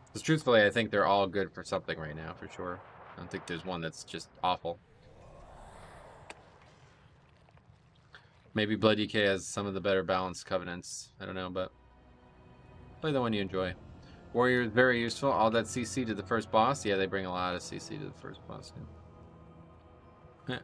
Because truthfully, I think they're all good for something right now, for sure. I don't think there's one that's just awful. Maybe Blood DK has some of the better balanced covenants. I don't know, but play the one you enjoy. Warrior is very useful. All that CC to the first boss. Yeah, they bring a lot of CC to the first boss. Yeah.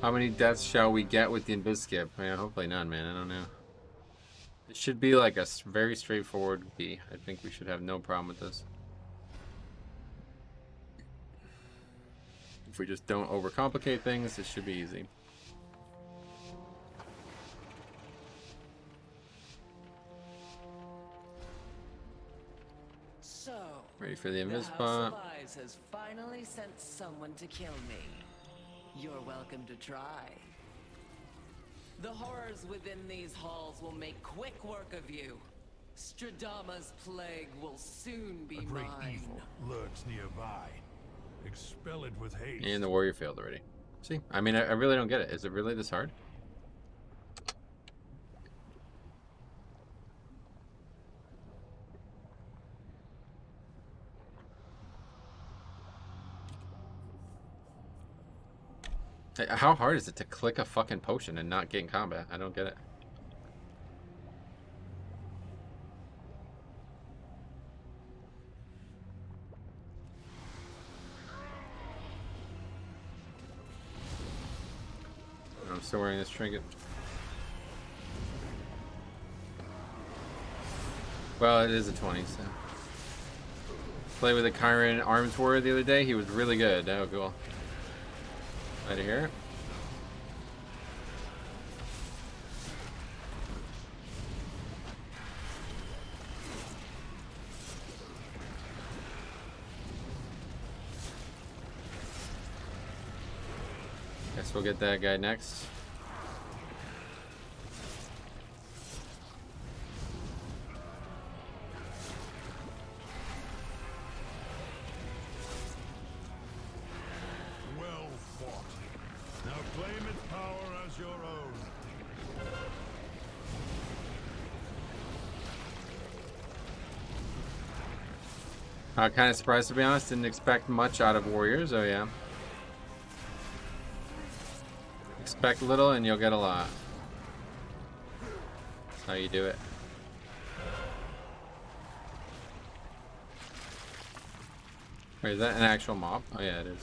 How many deaths shall we get with the Invis skip? Yeah, hopefully none, man. I don't know. It should be like a very straightforward key. I think we should have no problem with this. If we just don't overcomplicate things, it should be easy. So, Ready for the the Invis House spot. of Eyes has finally sent someone to kill me. You're welcome to try. The horrors within these halls will make quick work of you. Stradama's plague will soon be A great mine. evil lurks nearby. Expel it with haste. And the warrior failed already. See? I mean, I really don't get it. Is it really this hard? How hard is it to click a fucking potion and not get in combat? I don't get it. I'm still wearing this trinket. Well, it is a 20, so. Played with a Chiron Arms Warrior the other day. He was really good. Oh, cool. Right here. Guess we'll get that guy next. Well fought. Now claim its power as your own. Kind of surprised, to be honest. Didn't expect much out of warriors. Oh yeah. Expect little and you'll get a lot. That's how you do it. Wait, is that an actual mob? Oh yeah, it is.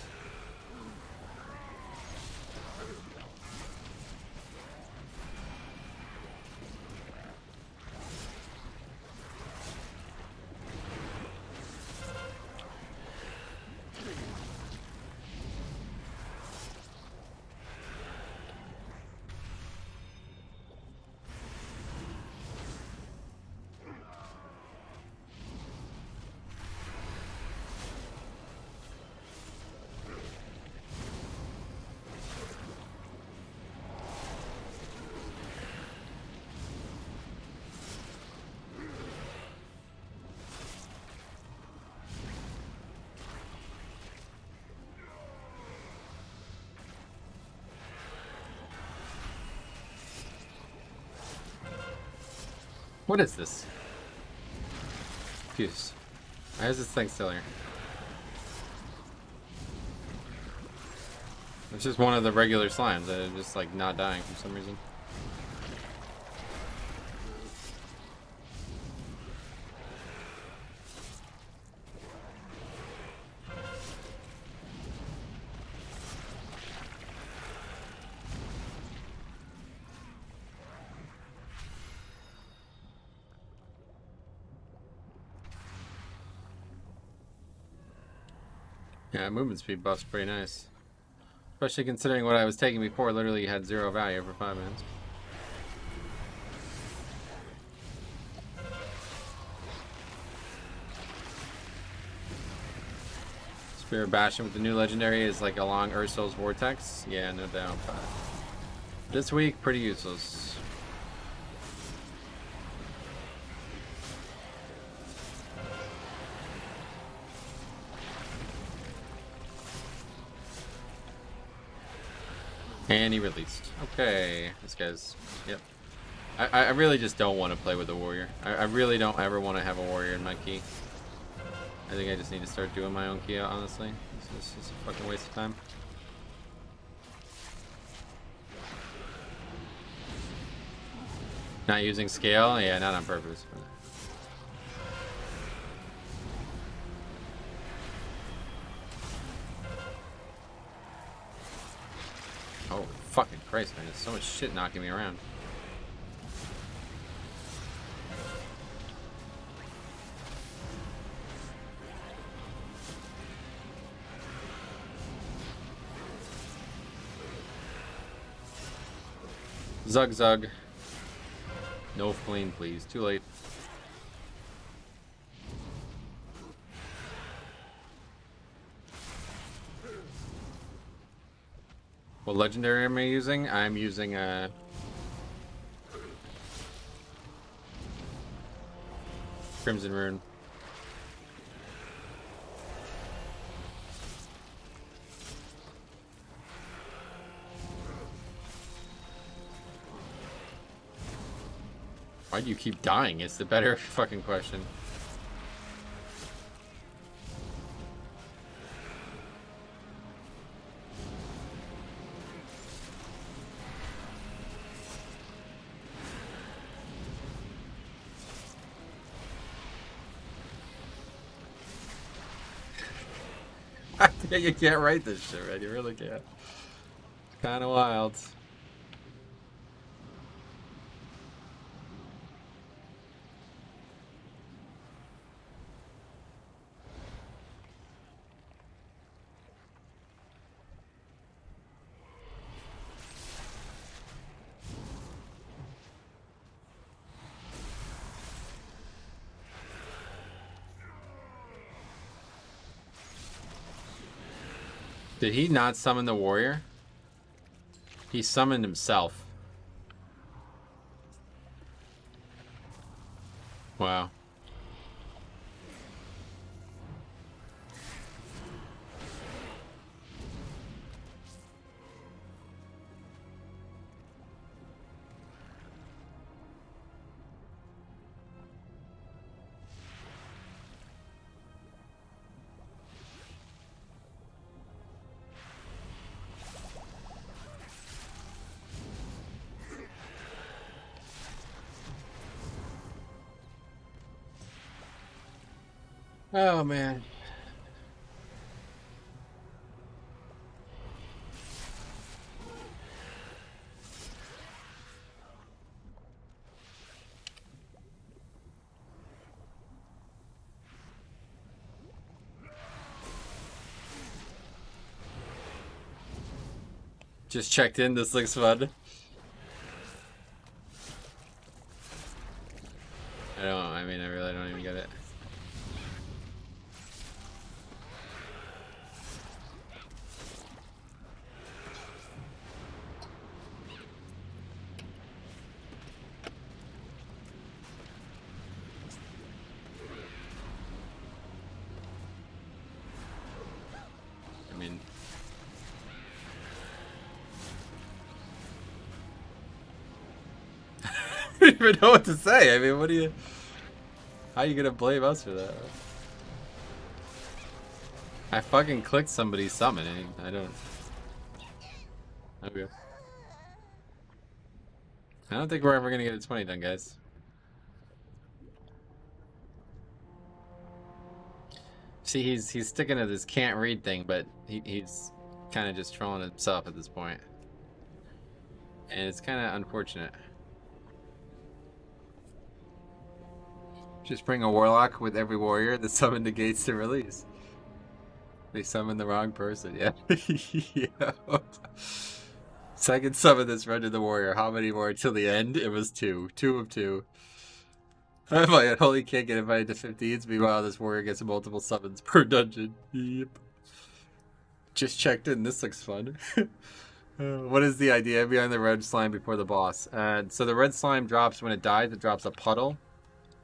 What is this? Fuse. Why is this thing still here? It's just one of the regular slimes that are just like not dying for some reason. Yeah, movement speed buff's pretty nice. Especially considering what I was taking before literally had 0 value for 5 minutes. Spirit Bastion with the new legendary is like along Ursul's Vortex. Yeah, no doubt. But this week, pretty useless. And he released. Okay, this guy's, yep. I really just don't want to play with a warrior. I really don't ever want to have a warrior in my key. I think I just need to start doing my own key, honestly. This is a fucking waste of time. Not using scale? Yeah, not on purpose. But... oh, fucking Christ, man. There's so much shit knocking me around. Zug Zug. No flame, please. Too late. What legendary am I using? I'm using a Crimson Rune. Why do you keep dying? It's the better fucking question. You can't write this shit, man. You really can't. It's kind of wild. Did he not summon the warrior? He summoned himself. Wow. Oh man. Just checked in, this looks fun. I mean, I really don't even get it. I mean, don't even know what to say. I mean, what do you... How are you gonna blame us for that? I fucking clicked somebody's summon and I don't... Okay. I don't think we're ever gonna get a 20 done, guys. See, he's sticking to this can't read thing, but he's kind of just trolling himself at this point. And it's kind of unfortunate. Just bring a warlock with every warrior. The summon negates the release. They summoned the wrong person, yeah. Yeah. Second summon this run to the warrior. How many more till the end? It was 2. 2 of 2. I'm like, holy can't get invited to 15s. Meanwhile, this warrior gets multiple summons per dungeon. Yep. Just checked in. This looks fun. What is the idea behind the red slime before the boss? So the red slime drops when it dies. It drops a puddle.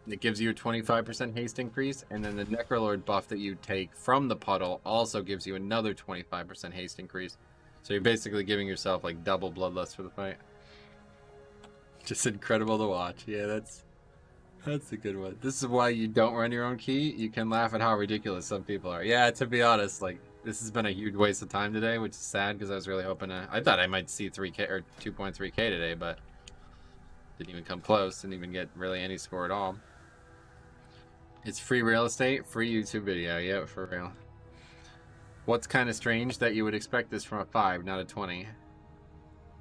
It gives you a 25% haste increase. And then the Necrolord buff that you take from the puddle also gives you another 25% haste increase. So you're basically giving yourself like double bloodlust for the fight. Just incredible to watch. Yeah, that's a good one. This is why you don't run your own key. You can laugh at how ridiculous some people are. Yeah, to be honest, like, this has been a huge waste of time today, which is sad because I was really hoping to... I thought I might see 3K or 2.3K today, but didn't even come close. Didn't even get really any score at all. It's free real estate, free YouTube video. Yeah, for real. What's kind of strange that you would expect this from a 5, not a 20.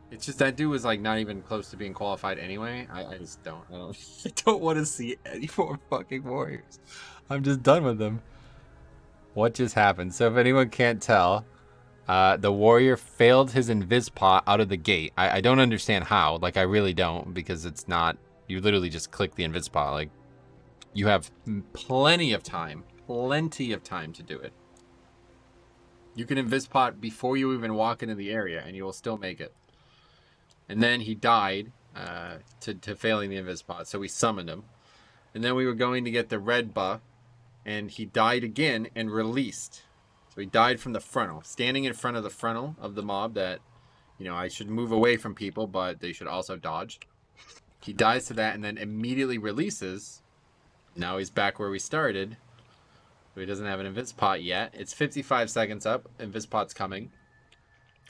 It's just that dude was like not even close to being qualified anyway. I just don't. I don't want to see any more fucking warriors. I'm just done with them. What just happened? So if anyone can't tell, the warrior failed his invis pot out of the gate. I don't understand how. Like, I really don't, because it's not... You literally just click the invis pot. Like, you have plenty of time to do it. You can invis pot before you even walk into the area, and you will still make it. And then he died to failing the invis pot, so we summoned him. And then we were going to get the red buff, and he died again and released. So he died from the frontal, standing in front of the frontal of the mob that, you know, I should move away from people, but they should also dodge. He dies to that and then immediately releases. Now he's back where we started. So he doesn't have an invis pot yet. It's 55 seconds up. Invis pot's coming.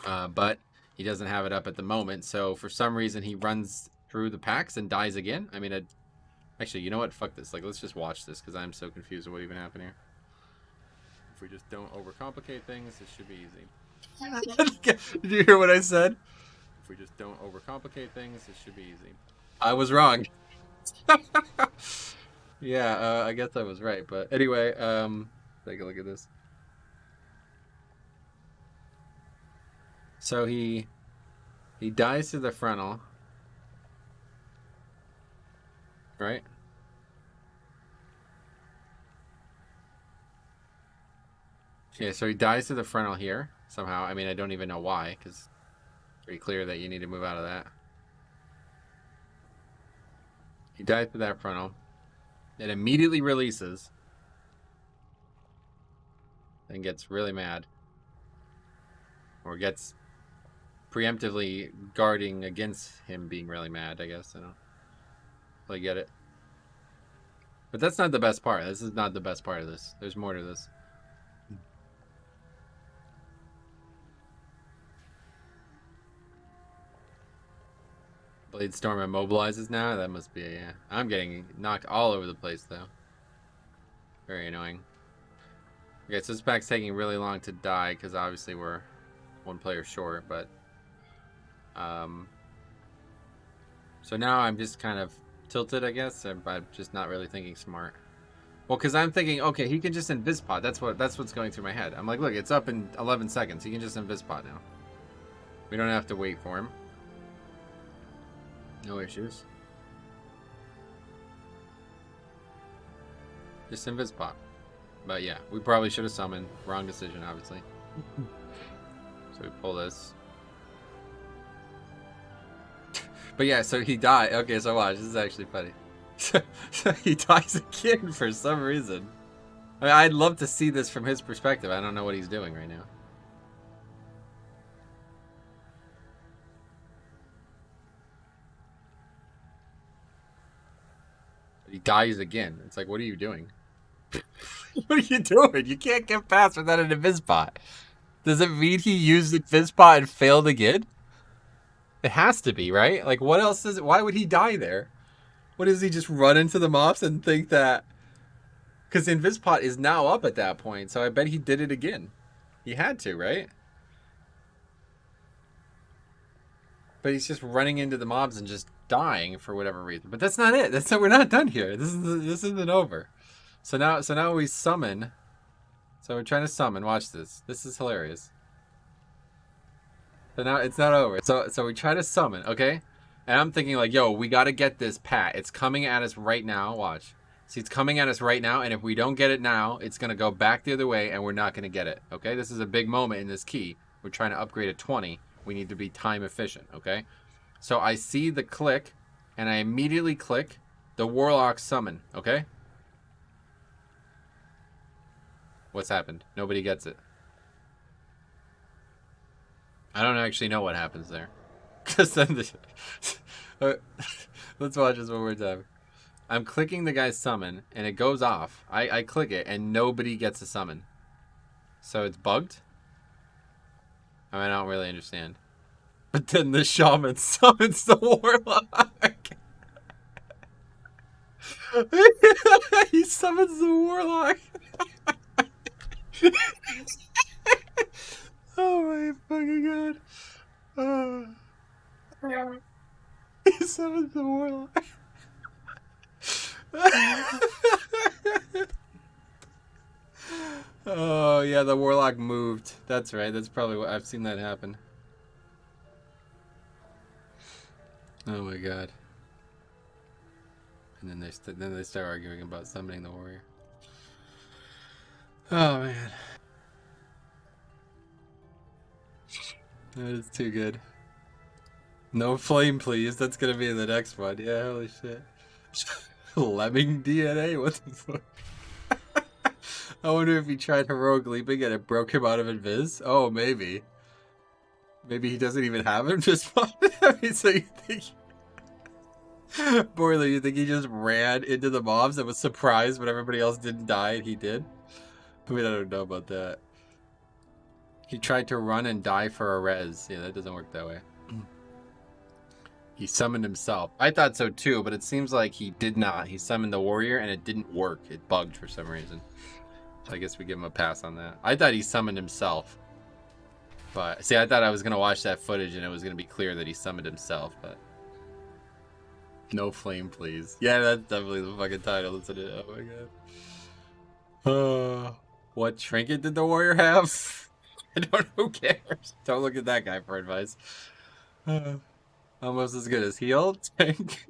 But he doesn't have it up at the moment. So for some reason he runs through the packs and dies again. I mean, actually, you know what? Fuck this. Like, let's just watch this because I'm so confused with what even happened here. If we just don't overcomplicate things, it should be easy. Did you hear what I said? If we just don't overcomplicate things, it should be easy. I was wrong. Yeah, I guess I was right. But anyway, take a look at this. So he dies to the frontal. Right? Yeah, so he dies to the frontal here, somehow. I mean, I don't even know why, because it's pretty clear that you need to move out of that. He dies to that frontal. It immediately releases. And gets really mad. Or gets preemptively guarding against him being really mad, I guess. I don't really get it. But that's not the best part. This is not the best part of this. There's more to this. Blade Storm immobilizes now? That must be yeah. I'm getting knocked all over the place, though. Very annoying. Okay, so this pack's taking really long to die, because obviously we're one player short, but... So now I'm just kind of tilted, I guess. I'm just not really thinking smart. Well, because I'm thinking, okay, he can just invis pot. That's what's going through my head. I'm like, look, it's up in 11 seconds. He can just invis pot now. We don't have to wait for him. No issues. Just invis pot. But yeah, we probably should have summoned. Wrong decision, obviously. So we pull this. But yeah, so he died. Okay, so watch. This is actually funny. So he dies again for some reason. I mean, I'd love to see this from his perspective. I don't know what he's doing right now. dies again. It's like, what are you doing? What are you doing? You can't get past without an Invispot. Does it mean he used Invispot and failed again? It has to be, right? Like, what else is it? Why would he die there? What does he just run into the mobs and think that? Because Invispot is now up at that point, so I bet he did it again. He had to, right? But he's just running into the mobs and just dying for whatever reason. But that's not it. We're not done here. This isn't over. So now we summon. So we're trying to summon. Watch this. This is hilarious. So now it's not over. So we try to summon, okay? And I'm thinking like, yo, we got to get this pat. It's coming at us right now. Watch. See, it's coming at us right now, and if we don't get it now, it's going to go back the other way, and we're not going to get it, okay? This is a big moment in this key. We're trying to upgrade a 20. We need to be time efficient, okay? So I see the click, and I immediately click the Warlock summon, okay? What's happened? Nobody gets it. I don't actually know what happens there. Because then let's watch this one more time. I'm clicking the guy's summon, and it goes off. I click it, and nobody gets a summon. So it's bugged? I mean, I don't really understand. But then the shaman summons the warlock. He summons the warlock. Oh my fucking god. He summons the warlock. Oh yeah, the warlock moved. That's right. That's probably what I've seen that happen. Oh my god. And then they start arguing about summoning the warrior. Oh man. That is too good. No flame, please. That's gonna be in the next one. Yeah, holy shit. Lemming DNA? What the fuck? I wonder if he tried heroic leaping and it broke him out of Invis. Oh, maybe. Maybe he doesn't even have Invispot. I mean, so you think... Boiler, you think he just ran into the mobs and was surprised when everybody else didn't die and he did? I mean, I don't know about that. He tried to run and die for a res. Yeah, that doesn't work that way. He summoned himself. I thought so too, but it seems like he did not. He summoned the warrior and it didn't work. It bugged for some reason. So I guess we give him a pass on that. I thought he summoned himself. But, see, I thought I was going to watch that footage and it was going to be clear that he summoned himself, but... No flame, please. Yeah, that's definitely the fucking title, isn't it? Oh my god. What trinket did the warrior have? I don't know, who cares? Don't look at that guy for advice. Almost as good as heal. Tank.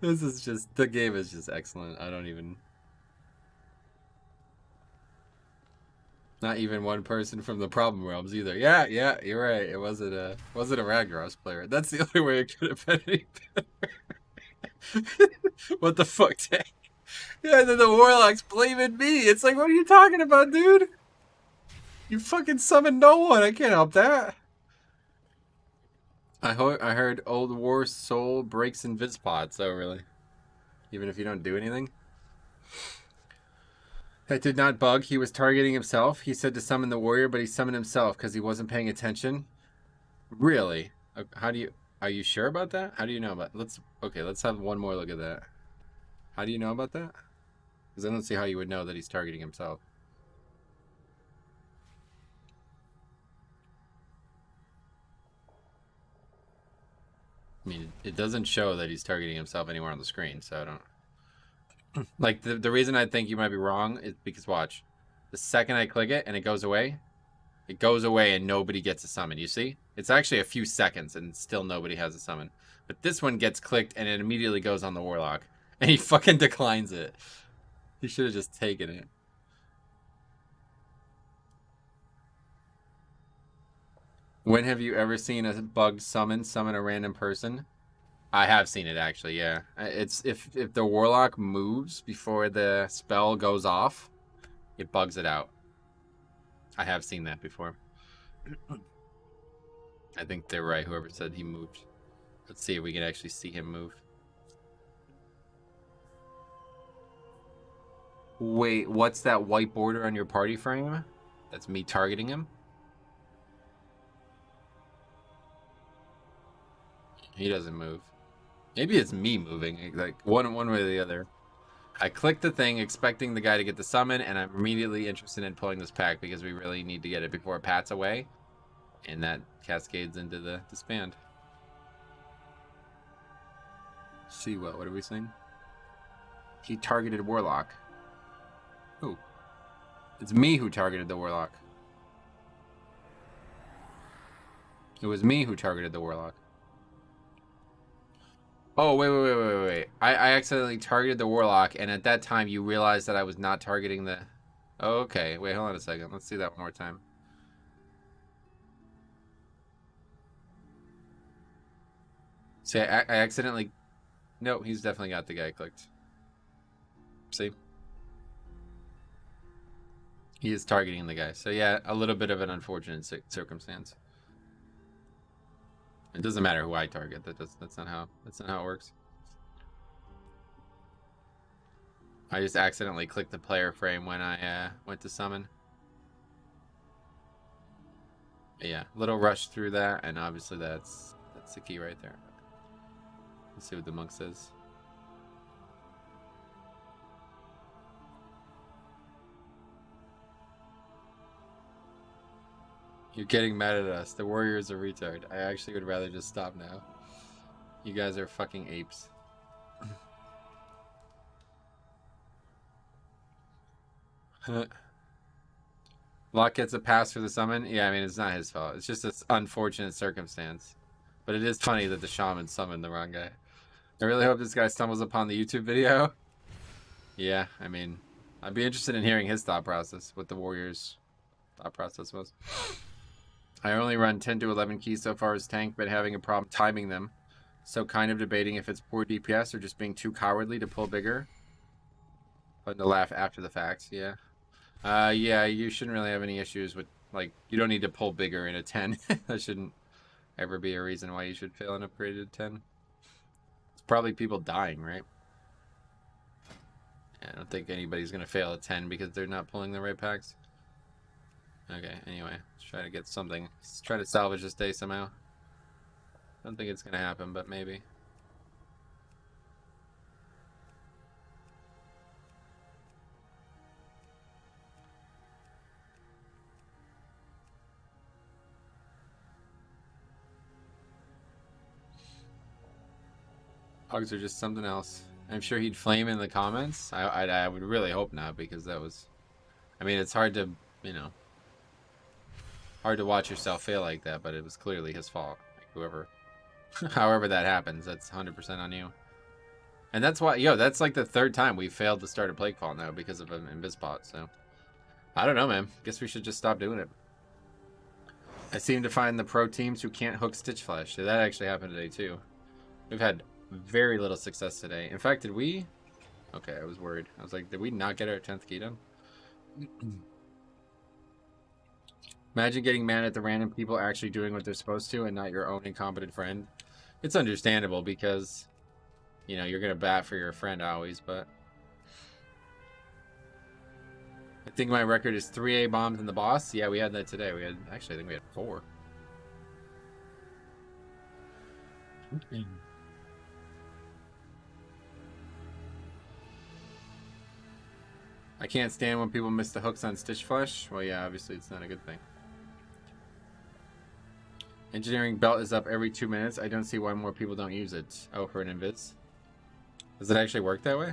This is just, the game is just excellent. I don't even... Not even one person from the problem realms either. Yeah, you're right. It wasn't a Ragnaros player. That's the only way it could have been any better. What the fuck, Tank? Yeah, then the warlock's blaming me. It's like, what are you talking about, dude? You fucking summoned no one. I can't help that. I heard Old War Soul breaks Invispot. Oh, really? Even if you don't do anything? That did not bug. He was targeting himself. He said to summon the warrior, but he summoned himself because he wasn't paying attention. Really? How do you... Are you sure about that? How do you know about... Let's have one more look at that. How do you know about that? Because I don't see how you would know that he's targeting himself. I mean, it doesn't show that he's targeting himself anywhere on the screen, so I don't... Like, the reason I think you might be wrong is because, watch. The second I click it and it goes away and nobody gets a summon, you see? It's actually a few seconds and still nobody has a summon. But this one gets clicked and it immediately goes on the warlock. And he fucking declines it. He should have just taken it. When have you ever seen a bugged summon a random person? I have seen it actually, yeah. It's if the warlock moves before the spell goes off, it bugs it out. I have seen that before. I think they're right, whoever said he moved. Let's see if we can actually see him move. Wait, what's that white border on your party frame? That's me targeting him? He doesn't move. Maybe it's me moving, like one way or the other. I clicked the thing expecting the guy to get the summon, and I'm immediately interested in pulling this pack because we really need to get it before Pat's away. And that cascades into the disband. See what are we saying? He targeted Warlock. Who? It's me who targeted the Warlock. It was me who targeted the Warlock. Oh, wait. I accidentally targeted the Warlock, and at that time you realized that I was not targeting the... Oh, okay, wait, hold on a second. Let's see that one more time. See, I accidentally... No, he's definitely got the guy clicked. See? He is targeting the guy. So yeah, a little bit of an unfortunate circumstance. It doesn't matter who I target. That's not how it works. I just accidentally clicked the player frame when I went to summon. But yeah, little rush through that, and obviously that's the key right there. Let's see what the monk says. You're getting mad at us. The warrior is a retard. I actually would rather just stop now. You guys are fucking apes. Locke gets a pass for the summon. Yeah, I mean, it's not his fault. It's just an unfortunate circumstance. But it is funny that the shaman summoned the wrong guy. I really hope this guy stumbles upon the YouTube video. Yeah, I mean, I'd be interested in hearing his thought process, what the warrior's thought process was. I only run 10 to 11 keys so far as tank, but having a problem timing them. So kind of debating if it's poor DPS or just being too cowardly to pull bigger. Fun to laugh after the facts, yeah. Yeah, you shouldn't really have any issues with, like, you don't need to pull bigger in a 10. That shouldn't ever be a reason why you should fail an upgraded 10. It's probably people dying, right? Yeah, I don't think anybody's going to fail a 10 because they're not pulling the right packs. Okay, anyway, let's try to get something. Let's try to salvage this day somehow. Don't think it's going to happen, but maybe. Hogs are just something else. I'm sure he'd flame in the comments. I would really hope not, because that was... I mean, it's hard to, you know... Hard to watch yourself fail like that, but it was clearly his fault. Like, whoever... However that happens, that's 100% on you. And that's why... Yo, that's like the third time we failed to start a Plaguefall now because of an Invispot, so... I don't know, man. Guess we should just stop doing it. I seem to find the pro teams who can't hook Stitch Flash. So that actually happened today, too. We've had very little success today. In fact, did we... Okay, I was worried. I was like, did we not get our 10th key done? Imagine getting mad at the random people actually doing what they're supposed to and not your own incompetent friend. It's understandable because, you know, you're going to bat for your friend always, but... I think my record is 3 A bombs in the boss. Yeah, we had that today. We had... Actually, I think we had 4. I can't stand when people miss the hooks on Stitch Flesh. Well, yeah, obviously it's not a good thing. Engineering belt is up every 2 minutes. I don't see why more people don't use it. Oh, for an invis. Does it actually work that way?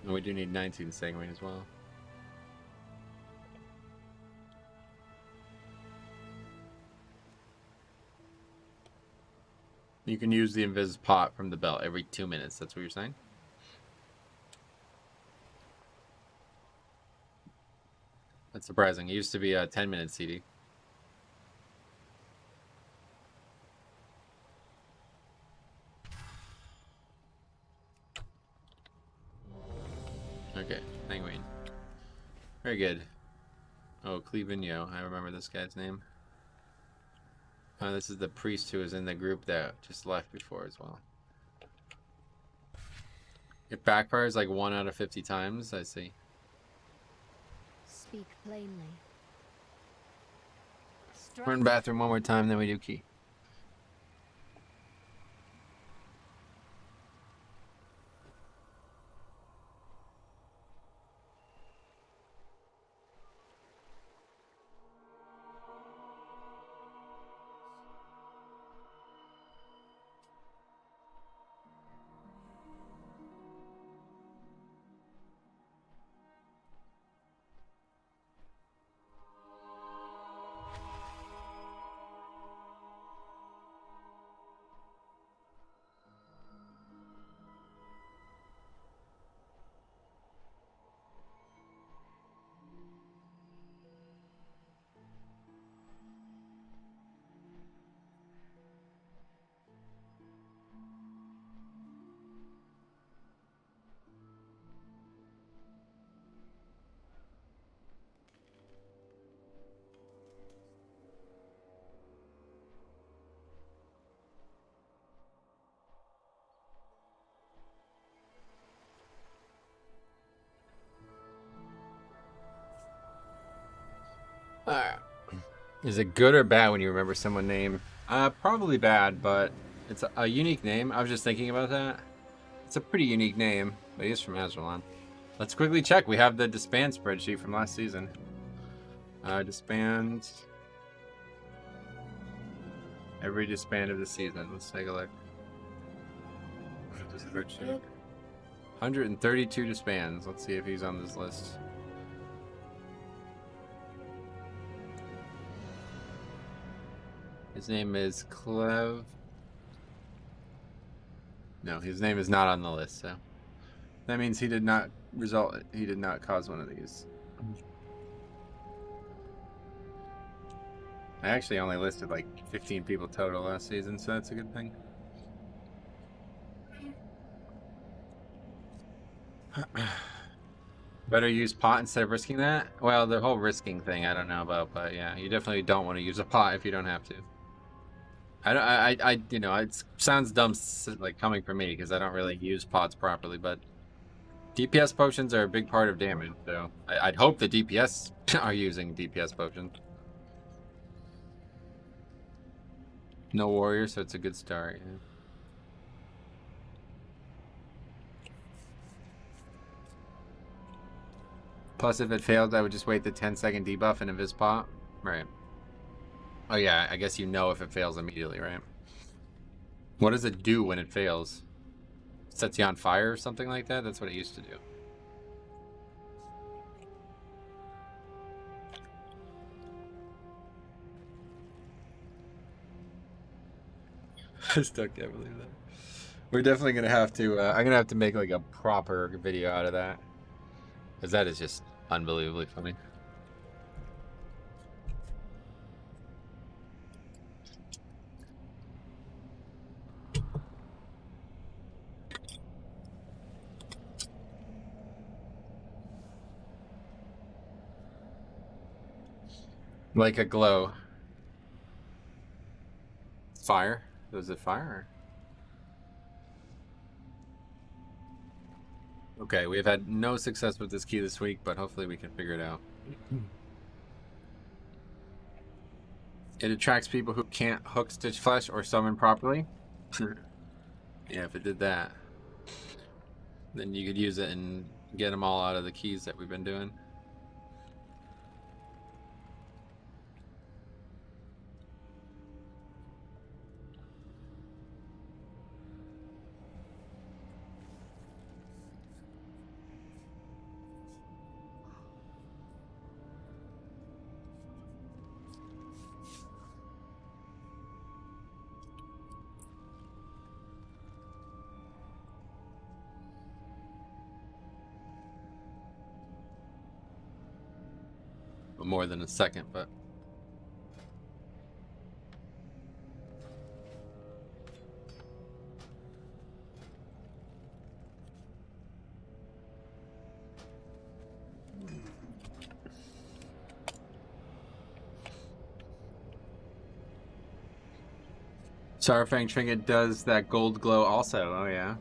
And we do need 19 Sanguine as well. You can use the invis pot from the belt every 2 minutes. That's what you're saying? That's surprising. It used to be a 10-minute CD. Okay, Sanguine. Very good. Oh, Cleveland Yo. I remember this guy's name. This is the priest who was in the group that just left before as well. It backfires like 1 out of 50 times, I see. Speak plainly. We're in the bathroom one more time, then we do key. Alright. Is it good or bad when you remember someone's name? Probably bad, but it's a unique name. I was just thinking about that. It's a pretty unique name, but he is from Azralan. Let's quickly check. We have the disband spreadsheet from last season. Disband. Every disband of the season. Let's take a look. Spreadsheet. 132 disbands. Let's see if he's on this list. His name is Clev. No, his name is not on the list, so that means he did not cause one of these. I actually only listed like 15 people total last season, so that's a good thing. Better use pot instead of risking that? Well, the whole risking thing I don't know about, but yeah, you definitely don't want to use a pot if you don't have to. You know, it sounds dumb, like, coming from me, because I don't really use pots properly, but DPS potions are a big part of damage, so I'd hope the DPS are using DPS potions. No warrior, so it's a good start, yeah. Plus, if it failed, I would just wait the 10-second debuff and invis pot. Right. Oh yeah, I guess you know if it fails immediately, right? What does it do when it fails? It sets you on fire or something like that? That's what it used to do. I still can't believe that. We're definitely gonna have to, I'm gonna have to make like a proper video out of that. Because that is just unbelievably funny. Like a glow. Fire? Was it fire? Okay, we've had no success with this key this week, but hopefully we can figure it out. It attracts people who can't hook Stitch Flesh or summon properly. Yeah, if it did that, then you could use it and get them all out of the keys that we've been doing. More than a second, but Sarfang Trinket does that gold glow also. Oh, yeah.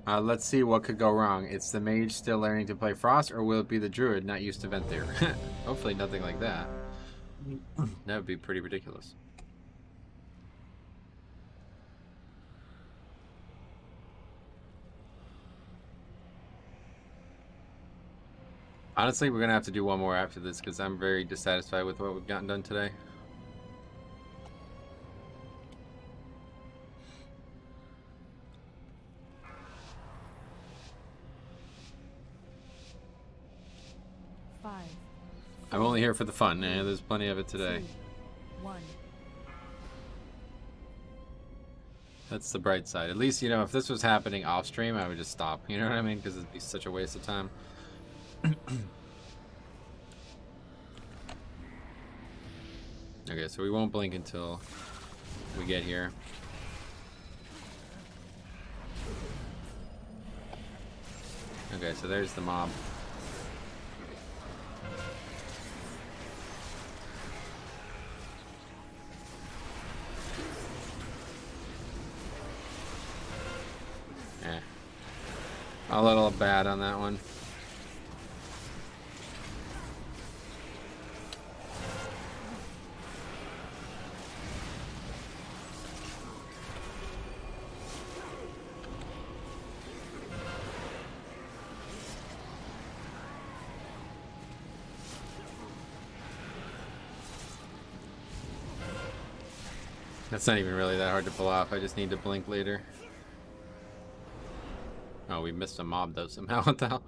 Let's see what could go wrong. It's the mage still learning to play Frost, or will it be the druid not used to Venthyr? Hopefully nothing like that. That would be pretty ridiculous. Honestly, we're going to have to do one more after this because I'm very dissatisfied with what we've gotten done today. Five. I'm only here for the fun. There's plenty of it today. 2, 1. That's the bright side. At least, you know, if this was happening off stream, I would just stop. You know what I mean? Because it'd be such a waste of time. Okay, so we won't blink until we get here. Okay, so there's the mob. A little bad on that one. That's not even really that hard to pull off. I just need to blink later. Oh, we missed a mob though somehow. What the hell?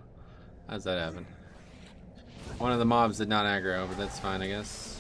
How's that happen? One of the mobs did not aggro, but that's fine, I guess.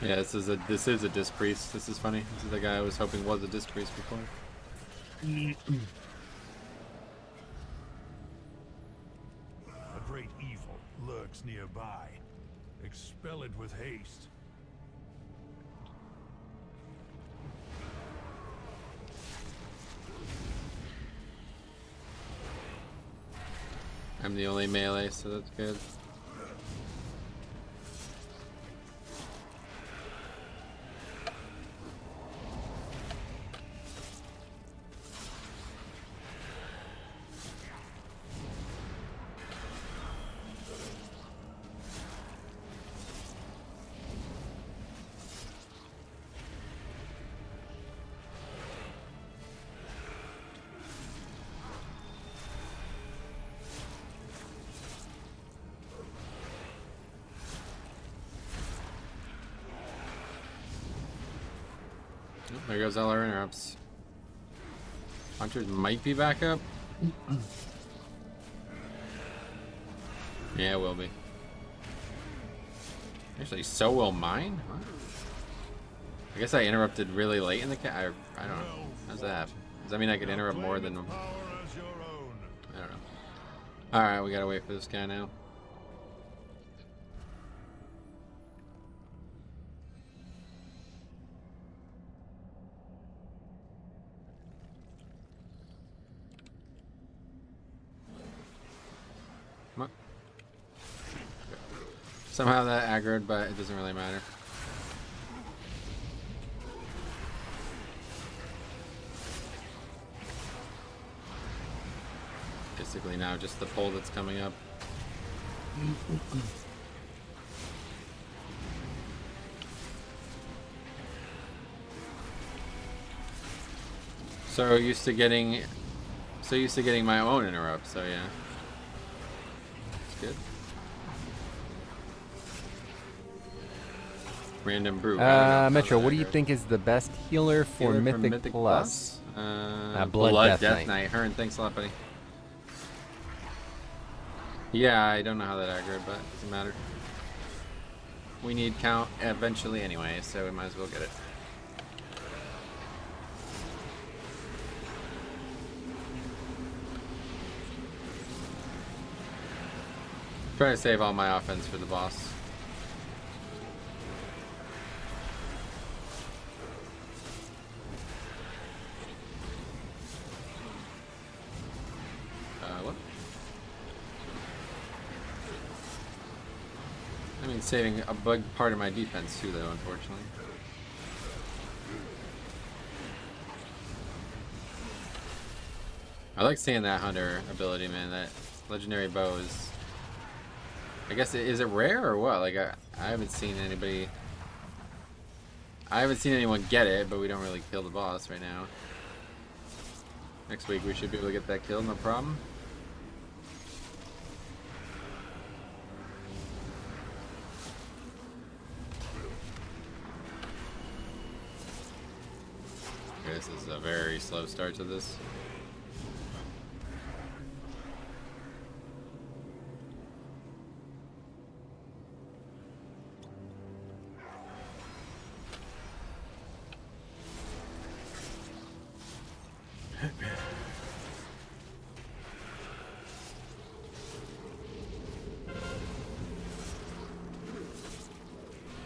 Yeah, this is a Disc Priest. This is funny. This is the guy I was hoping was a Disc Priest before. A great evil lurks nearby. Expel it with haste. I'm the only melee, so that's good. There goes all our interrupts. Hunters might be back up. Yeah, it will be. Actually, so will mine? Huh? I guess I interrupted really late in the I don't know. How's that happen? Does that mean I could interrupt more than... I don't know. Alright, we gotta wait for this guy now. Somehow that aggroed, but it doesn't really matter. Basically now just the pole that's coming up. So used to getting my own interrupt, so yeah. It's good. Random brew. Metro, what do you think is the best healer for Mythic Plus? Blood Death Knight. Hearn, thanks a lot, buddy. Yeah, I don't know how that aggroed, but it doesn't matter. We need count eventually anyway, so we might as well get it. Try to save all my offense for the boss. What? I mean, saving a big part of my defense too, though, unfortunately. I like seeing that hunter ability, man. That legendary bow is... I guess, is it rare or what? Like, I haven't seen anybody... I haven't seen anyone get it, but we don't really kill the boss right now. Next week we should be able to get that kill, no problem. Okay, this is a very slow start to this.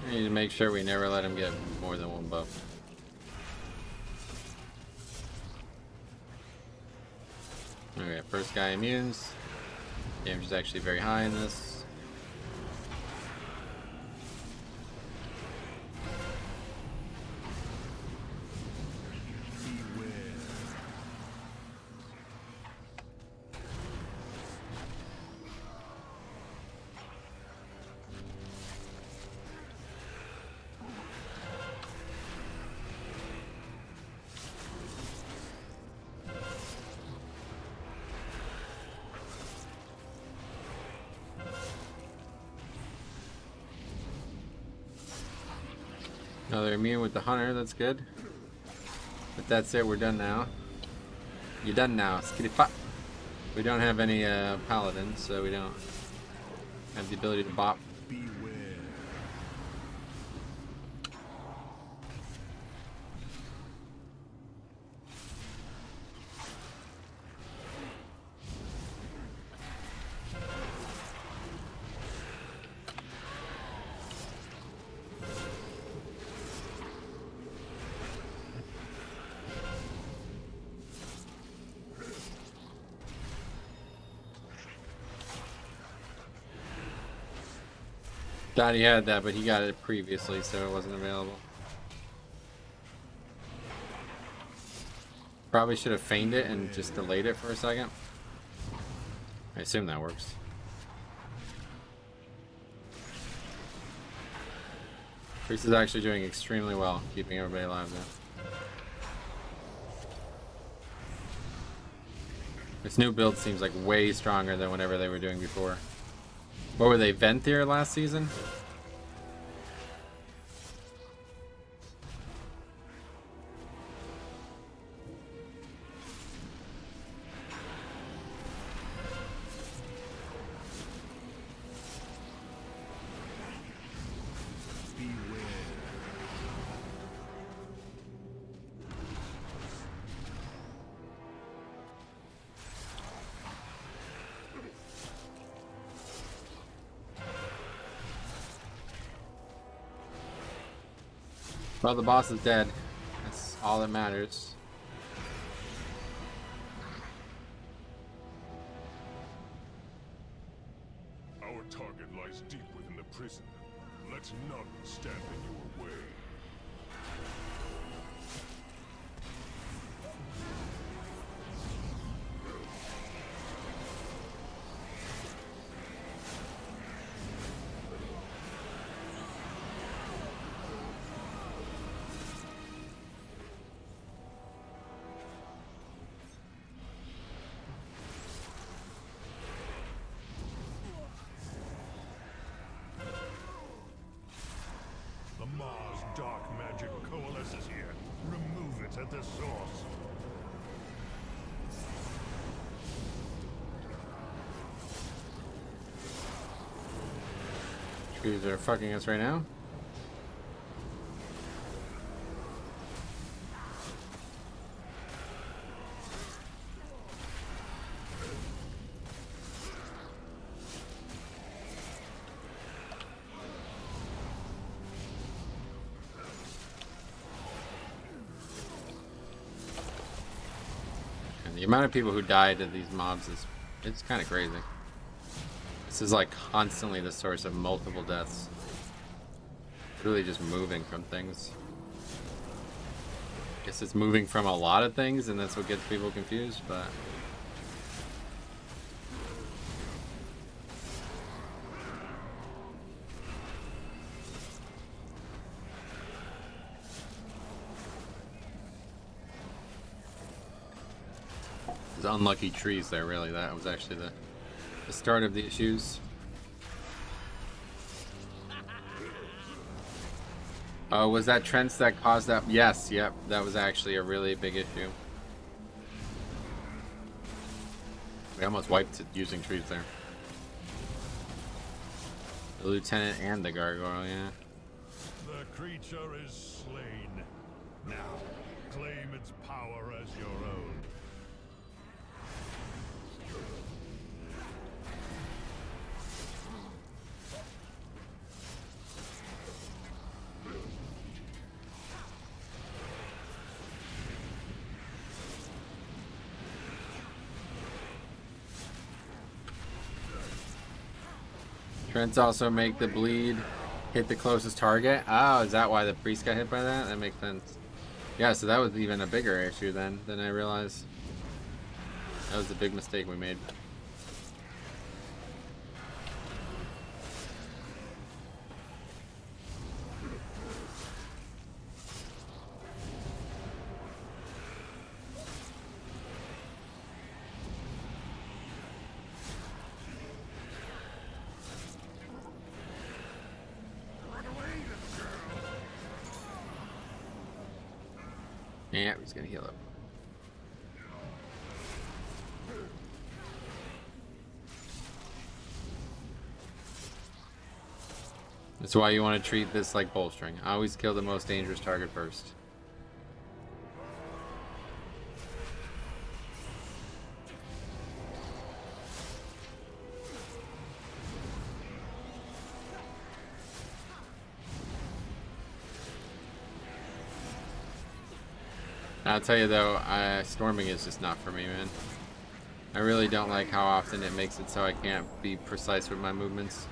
We need to make sure we never let him get more than one buff. Okay, first guy immunes. Damage is actually very high in this. Now they're immune with the hunter, that's good. But that's it, we're done now. You're done now, skitty pop. We don't have any paladins, so we don't have the ability to bop. Thought he had that, but he got it previously, so it wasn't available. Probably should have feigned it and just delayed it for a second. I assume that works. Priest is actually doing extremely well, keeping everybody alive though. This new build seems like way stronger than whatever they were doing before. What were they, Venthyr last season? Well, the boss is dead. That's all that matters. Our target lies deep within the prison. Let none stand in your way. Dark magic coalesces here. Remove it at the source. Trees are fucking us right now. The amount of people who die to these mobs is, it's kind of crazy. This is like constantly the source of multiple deaths. Really just moving from things. I guess it's moving from a lot of things, and that's what gets people confused, but... There's unlucky trees there, really. That was actually the start of the issues. Oh, was that Trents that caused that? Yes, yep. That was actually a really big issue. We almost wiped it using trees there. The lieutenant and the gargoyle, yeah. The creature is slain. Now, claim its power as your own. Trents also make the bleed hit the closest target. Oh, is that why the priest got hit by that? That makes sense. Yeah, so that was even a bigger issue then than I realized. That was a big mistake we made. Yeah, he's gonna heal up. That's why you want to treat this like bolstering. Always kill the most dangerous target first. I'll tell you though, storming is just not for me, man. I really don't like how often it makes it so I can't be precise with my movements.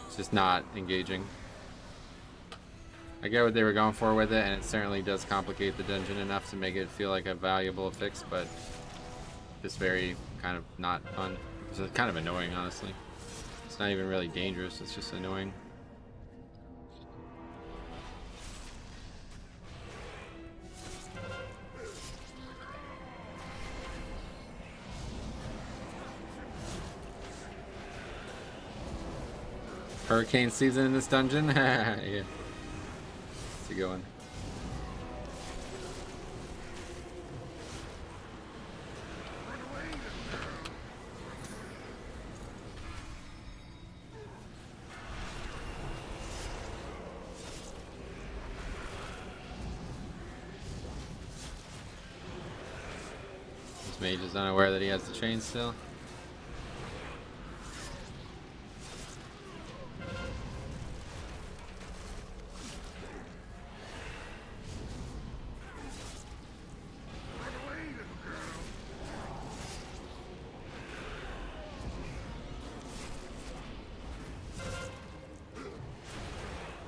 It's just not engaging. I get what they were going for with it, and it certainly does complicate the dungeon enough to make it feel like a valuable fix, but just very kind of not fun. It's kind of annoying, honestly. It's not even really dangerous, it's just annoying. Hurricane season in this dungeon? Yeah. It's a good one. This mage is unaware that he has the chain still.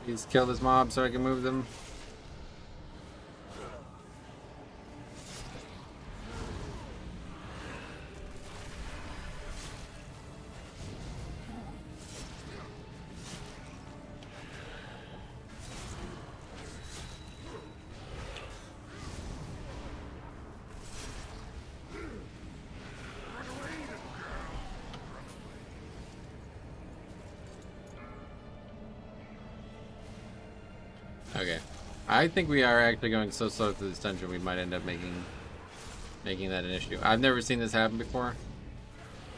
Please kill this mob so I can move them. Okay, I think we are actually going so slow through this dungeon we might end up making that an issue. I've never seen this happen before.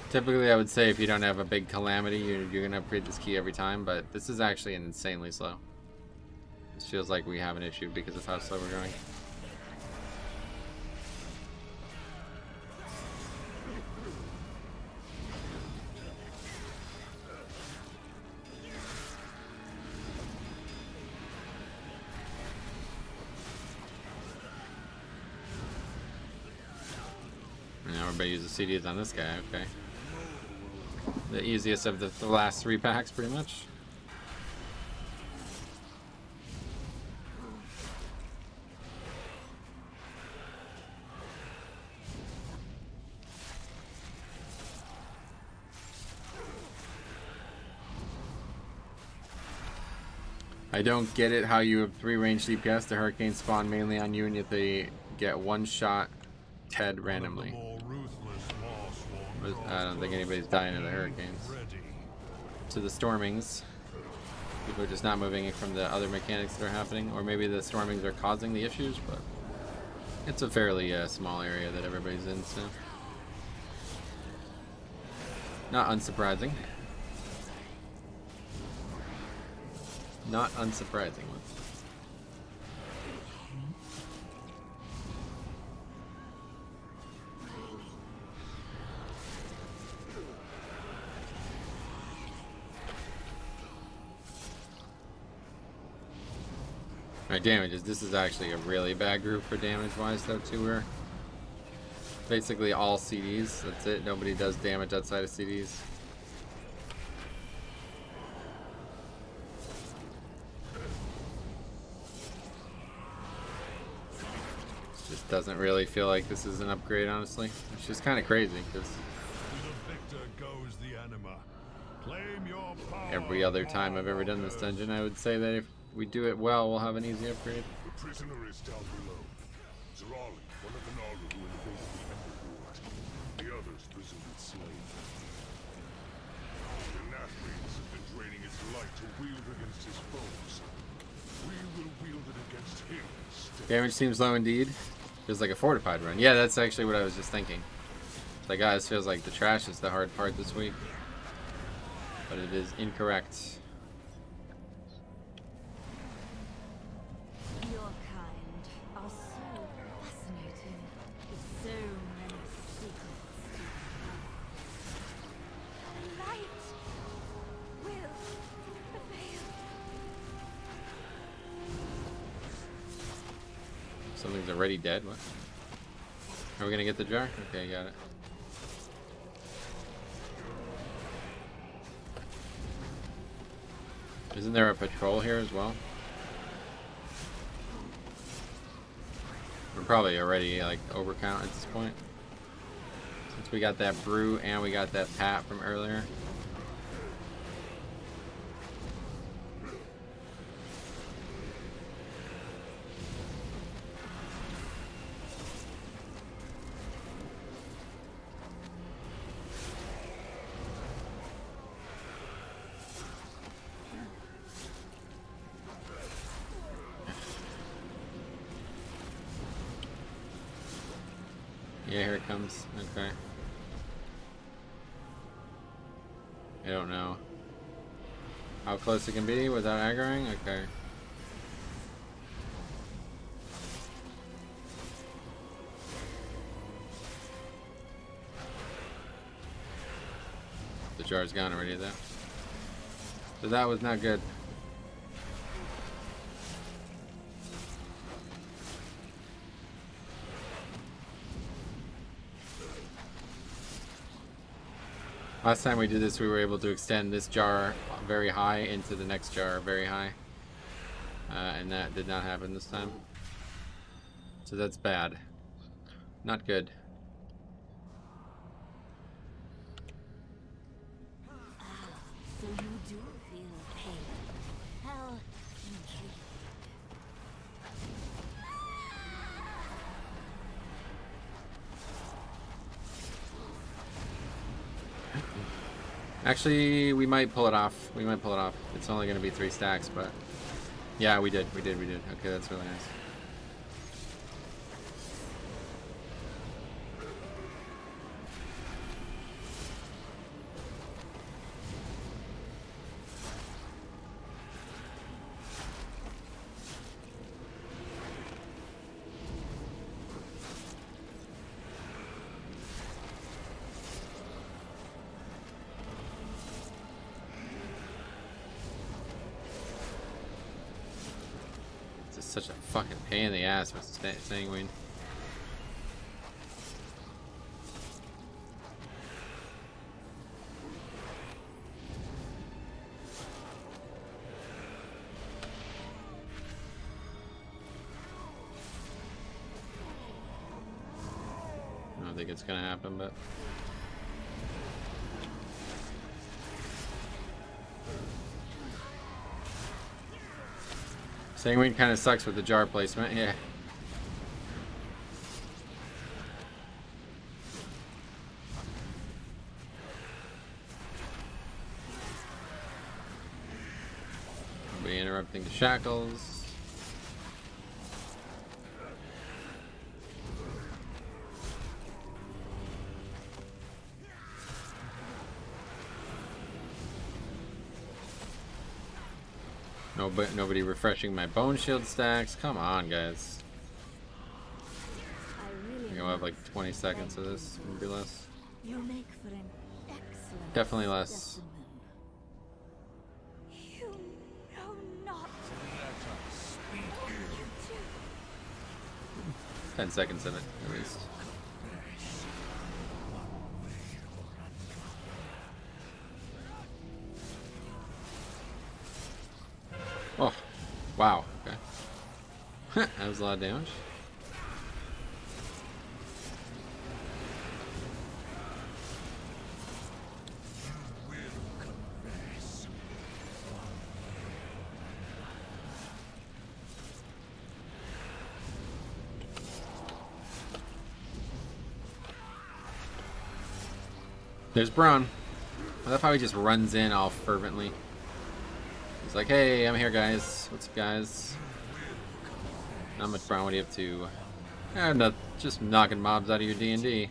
Typically I would say if you don't have a big calamity you're gonna upgrade this key every time, but this is actually insanely slow. This feels like we have an issue because of how slow we're going. Now everybody uses CDs on this guy, okay. The easiest of the last 3 packs, pretty much. I don't get it how you have 3 ranged DPS. The hurricanes spawn mainly on you, and yet they get 1 shot Ted randomly. I don't think anybody's dying to the hurricanes. To the stormings. People are just not moving from the other mechanics that are happening, or maybe the stormings are causing the issues, but it's a fairly small area that everybody's in, so not unsurprising. Not unsurprising. Alright, damages. This is actually a really bad group for damage-wise, though, too. We're basically all CDs. That's it. Nobody does damage outside of CDs. Just doesn't really feel like this is an upgrade, honestly. It's just kind of crazy, because every other time I've ever done this dungeon, I would say that if we do it well, we'll have an easy upgrade. The prisoner is down below. Zerali, one of the Naru who invaded the Underworld. The others presumed slain. The Nathrians have been draining its light to wield against his foes. We will wield it against him instead. Damage seems low indeed. Feels like a fortified run. Yeah, that's actually what I was just thinking. Like, guys, feels like the trash is the hard part this week. But it is incorrect. Your kind are so fascinating, with so many secrets to uncover. The light will prevail. Something's already dead. What? Are we gonna get the jar? Okay, got it. Isn't there a patrol here as well? We're probably already like overcount at this point. Since we got that brew and we got that pat from earlier. Yeah, here it comes. Okay. I don't know how close it can be without aggroing. Okay. The jar's gone already, though. So that was not good. Last time we did this, we were able to extend this jar very high into the next jar very high. And that did not happen this time. So that's bad. Not good. So you do feel pain. How intriguing. Actually, we might pull it off. We might pull it off. It's only going to be 3 stacks, but yeah, we did. We did. Okay, that's really nice. Such a fucking pain in the ass with sanguine. think it's gonna happen, but Sanguine kind of sucks with the jar placement, yeah. Be interrupting the shackles. No, but nobody refreshing my bone shield stacks. Come on, guys. We'll have like 20 seconds of this, maybe less. You make for an excellent Definitely less. specimen. You know not. 10 seconds of it, at least. Oh, wow. Okay. That was a lot of damage. There's Braun. I love how he just runs in all fervently. He's like, hey, I'm here, guys. What's up, guys? Not much, Braun. What are you up to? No, just knocking mobs out of your D&D.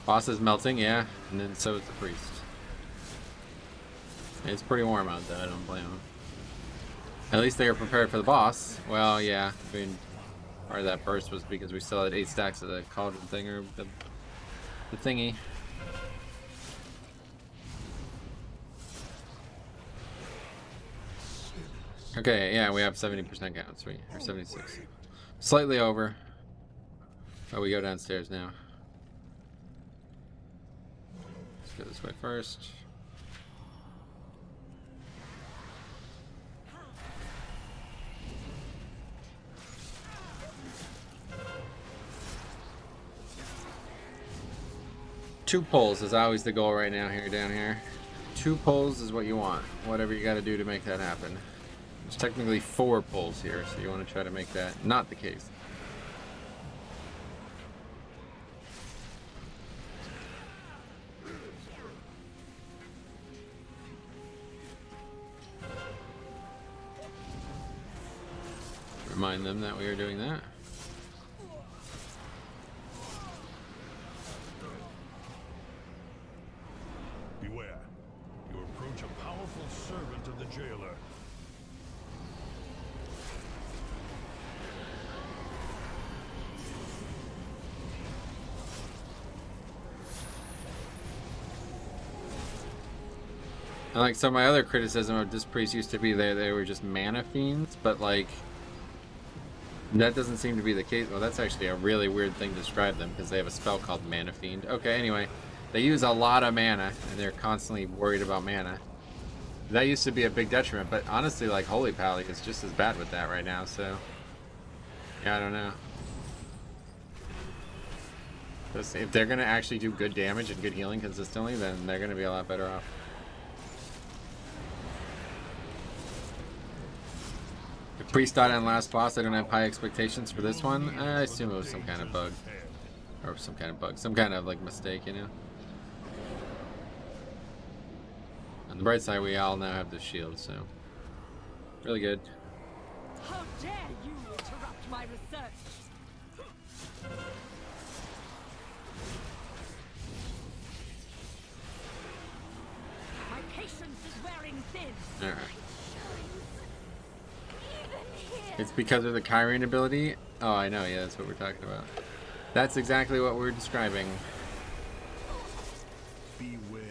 Boss is melting, yeah. And then so is the priest. It's pretty warm out there. I don't blame him. At least they were prepared for the boss. Well, yeah. I mean, part of that burst was because we still had 8 stacks of the cauldron thing, or the thingy. Okay, yeah, we have 70% count, sweet, or 76. Slightly over. Oh, we go downstairs now. Let's go this way first. Two pulls is always the goal right now here, down here. 2 pulls is what you want. Whatever you gotta do to make that happen. There's technically 4 pulls here, so you want to try to make that not the case. Remind them that we are doing that. Beware. You approach a powerful servant of the jailer. And like, so my other criticism of this priest used to be they were just mana fiends, but like, that doesn't seem to be the case. Well, that's actually a really weird thing to describe them, because they have a spell called Mana Fiend. Okay, anyway, they use a lot of mana, and they're constantly worried about mana. That used to be a big detriment, but honestly, like, Holy Pally is just as bad with that right now, so... yeah, I don't know. If they're going to actually do good damage and good healing consistently, then they're going to be a lot better off. If Priest died on last boss, I don't have high expectations for this one. I assume it was some kind of bug. Or some kind of bug. Some kind of, like, mistake, you know? On the bright side, we all now have the shield, so... really good. How dare you interrupt my research? My patience is wearing thin. Alright. It's because of the Kyrian ability? Oh, I know, yeah, that's what we're talking about. That's exactly what we're describing. Beware.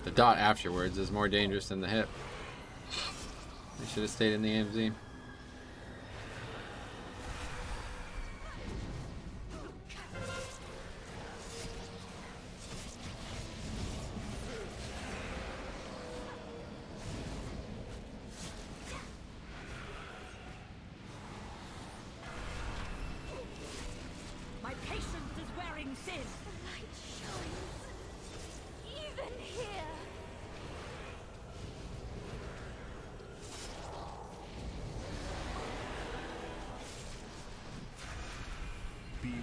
The dot afterwards is more dangerous than the hip. They should have stayed in the AMZ. My patience is wearing thin. The light shines. Even here. Beware.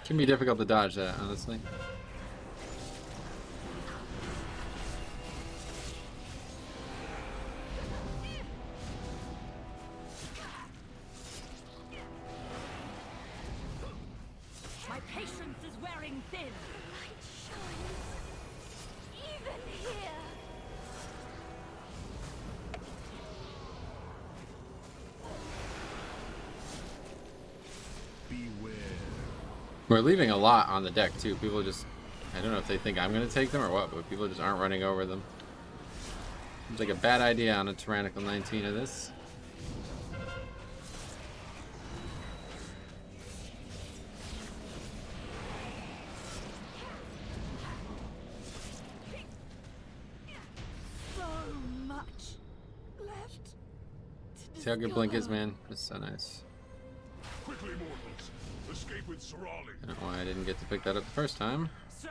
Can be difficult to dodge that, honestly. My patience is wearing thin. The light shines. Even here. Beware. We're leaving a lot on the deck too. People just, I don't know if they think I'm going to take them or what, but people just aren't running over them. Seems like a bad idea on a Tyrannical 19 of this. So much left. See how good Blink is, man? It's so nice. Quickly, mortals. Escape with Sorali. I don't know why I didn't get to pick that up the first time. So,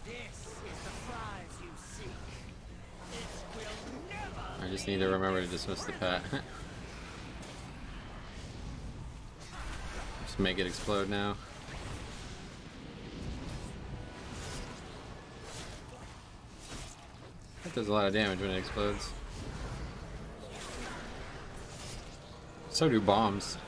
this is the prize you seek. It will never. I just need to remember to dismiss the pet. Just make it explode now. That does a lot of damage when it explodes. So do bombs.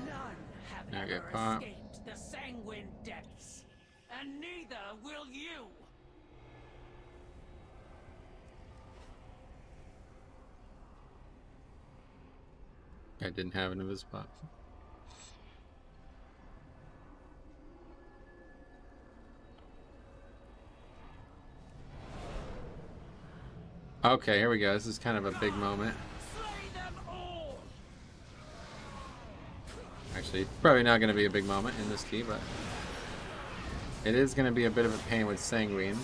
None have There you ever go, Pop. escaped the sanguine depths, and neither will you. I didn't have an Invisible. Okay, here we go. This is kind of a big moment. Slay them all. Actually, probably not going to be a big moment in this key, but it is going to be a bit of a pain with Sanguine.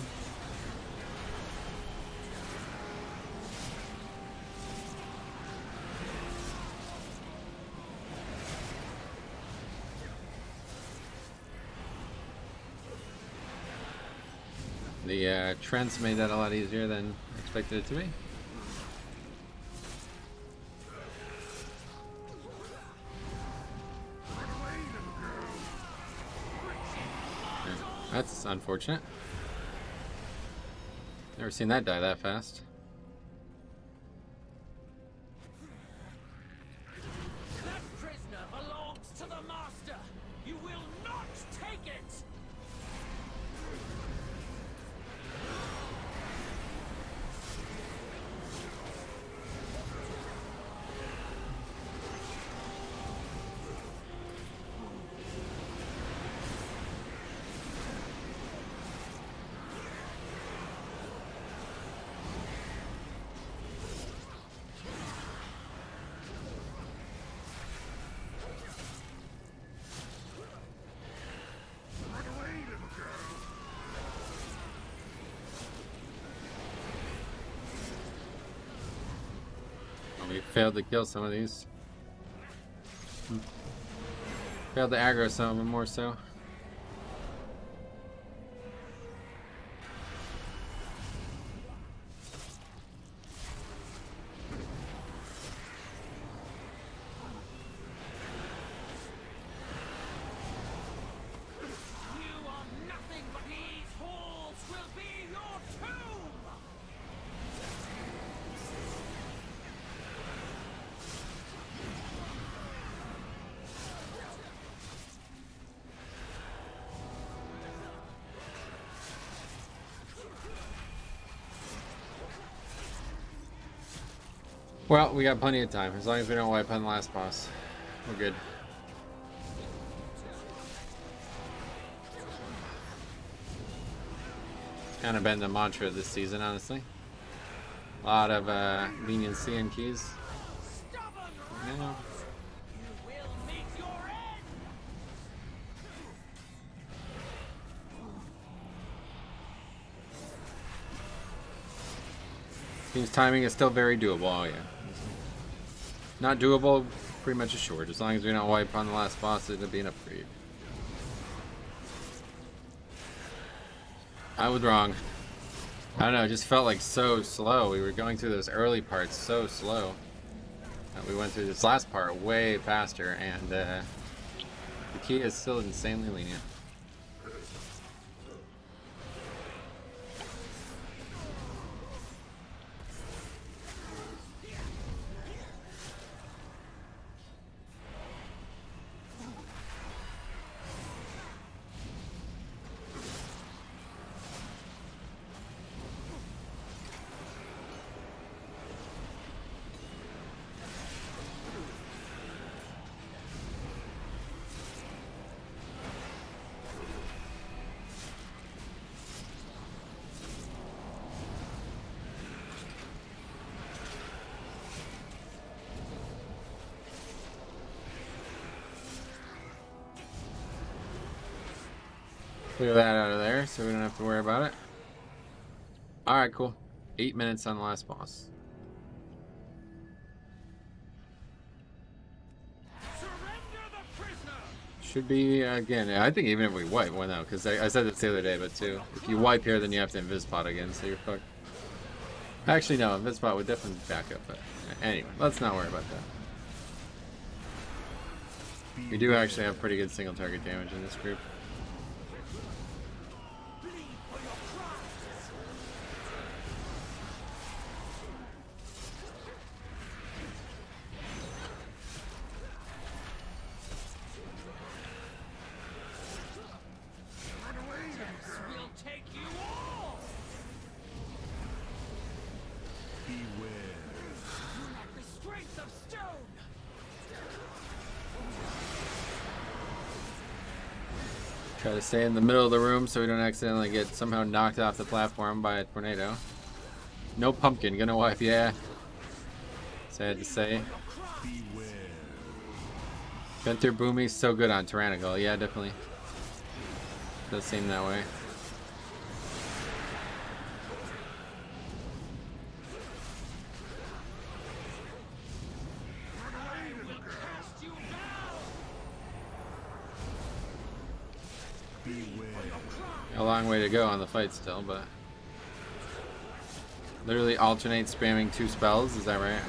The Trents made that a lot easier than I expected it to be. Yeah, that's unfortunate. Never seen that die that fast. That prisoner belongs to the master. You will not take it. We failed to kill some of these. Failed to aggro some of them more so. You are nothing but these halls will be your tomb. Well, we got plenty of time. As long as we don't wipe on the last boss, we're good. Kind of been the mantra this season, honestly. A lot of leniency in keys. Yeah. Seems timing is still very doable. Oh yeah. Not doable, pretty much assured. As long as we don't wipe on the last boss, it'll be an upgrade. I was wrong. I don't know, it just felt like so slow. We were going through those early parts so slow. We went through this last part way faster, and the key is still insanely lenient. Clear that out of there so we don't have to worry about it. Alright, cool. 8 minutes on the last boss. Should be, again, I think even if we wipe, well no, because I said this the other day, but too, if you wipe here, then you have to Invispot again, so you're fucked. Actually, no, Invispot would definitely back up, but anyway, let's not worry about that. We do actually have pretty good single target damage in this group. Try to stay in the middle of the room so we don't accidentally get somehow knocked off the platform by a tornado. No pumpkin, gonna wipe, yeah. Sad to say. Venter Boomy's so good on Tyrannical, yeah, definitely. Does seem that way. A long way to go on the fight still, but literally alternate spamming 2 spells, is that right?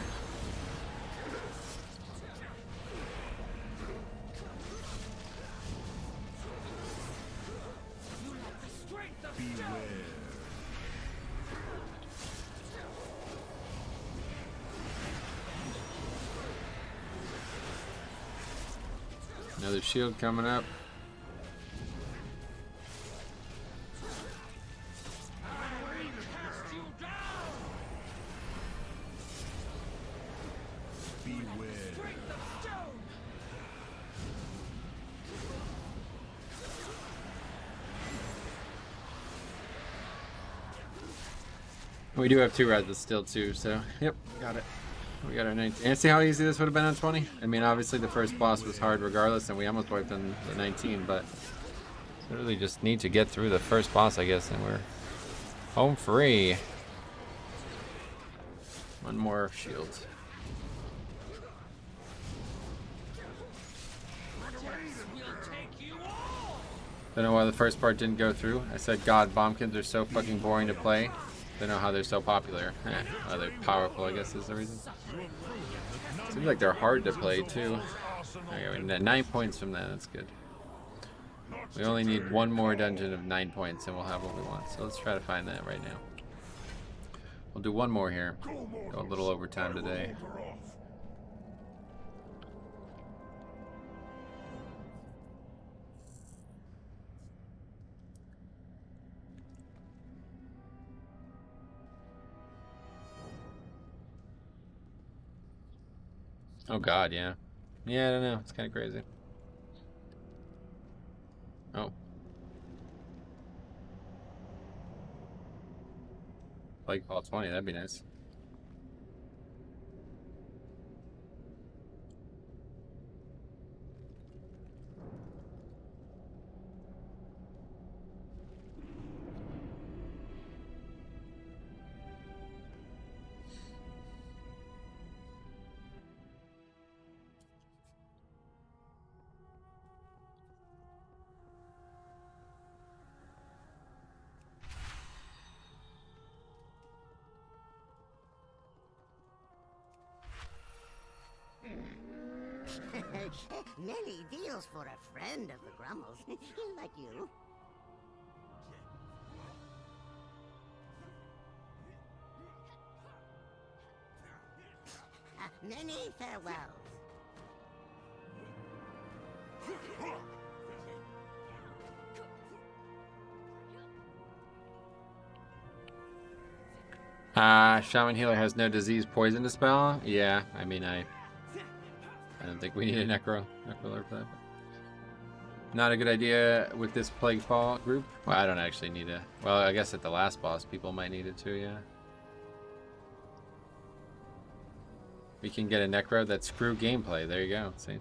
Another shield coming up. We do have 2 reds still too, so yep, got it. We got our 19. And see how easy this would have been on 20? I mean, obviously the first boss was hard regardless, and we almost wiped on the 19, but literally just need to get through the first boss, I guess, and we're home free. One more shield. Don't know why the first part didn't go through. I said, God, bombkins are so fucking boring to play. Don't know how they're so popular. Oh, they're powerful, I guess is the reason. Seems like they're hard to play too. Okay, 9 points from that, that's good. We only need 1 more dungeon of 9 points and we'll have what we want. So let's try to find that right now. We'll do 1 more here. Go a little overtime today. Oh god, yeah. Yeah, I don't know. It's kind of crazy. Oh. Like all 20, that'd be nice. Many deals for a friend of the Grummles, like you. Many farewells. Shaman Healer has no disease poison to spell. Yeah, I mean, I don't think we need a Necro Alert for that. Not a good idea with this Plague Fall group. Well, I don't actually need a... Well, I guess at the last boss, people might need it too, yeah. We can get a Necro that's screw gameplay. There you go. See?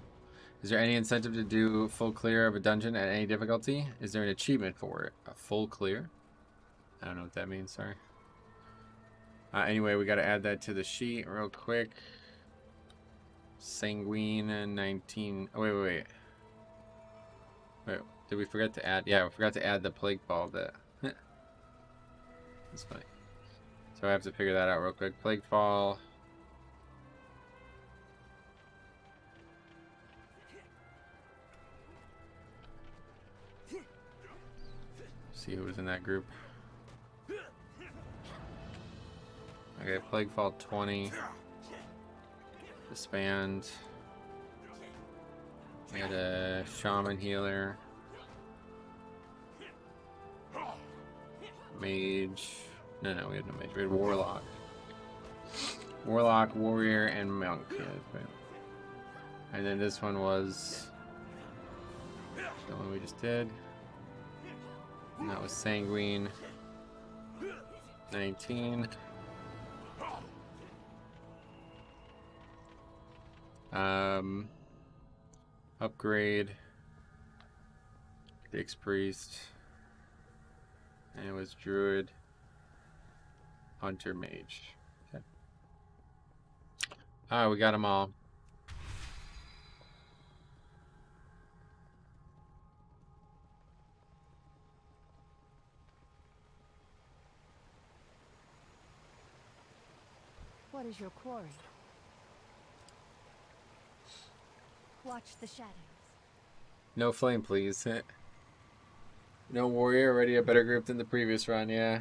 Is there any incentive to do full clear of a dungeon at any difficulty? Is there an achievement for it? A full clear? I don't know what that means, sorry. Anyway, we got to add that to the sheet real quick. Sanguine 19. Oh, wait. Wait, did we forget to add? Yeah, we forgot to add the plague ball. That's funny. So I have to figure that out real quick. Plague fall. See who was in that group. Okay, plague fall 20. Disband. We had a shaman healer. Mage. No, we had no mage. We had warlock. Warlock, warrior, and monk. Yeah, that's right. And then this one was the one we just did. And that was Sanguine 19. Upgrade. Dix Priest. And it was Druid. Hunter Mage. Okay. Alright, we got them all. What is your quarry? Watch the shadows. No flame, please. No warrior, already a better group than the previous run, yeah.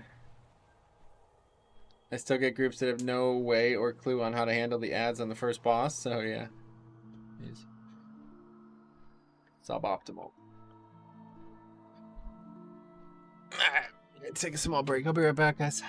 I still get groups that have no way or clue on how to handle the ads on the first boss, so yeah. It's suboptimal. Alright, take a small break. I'll be right back, guys.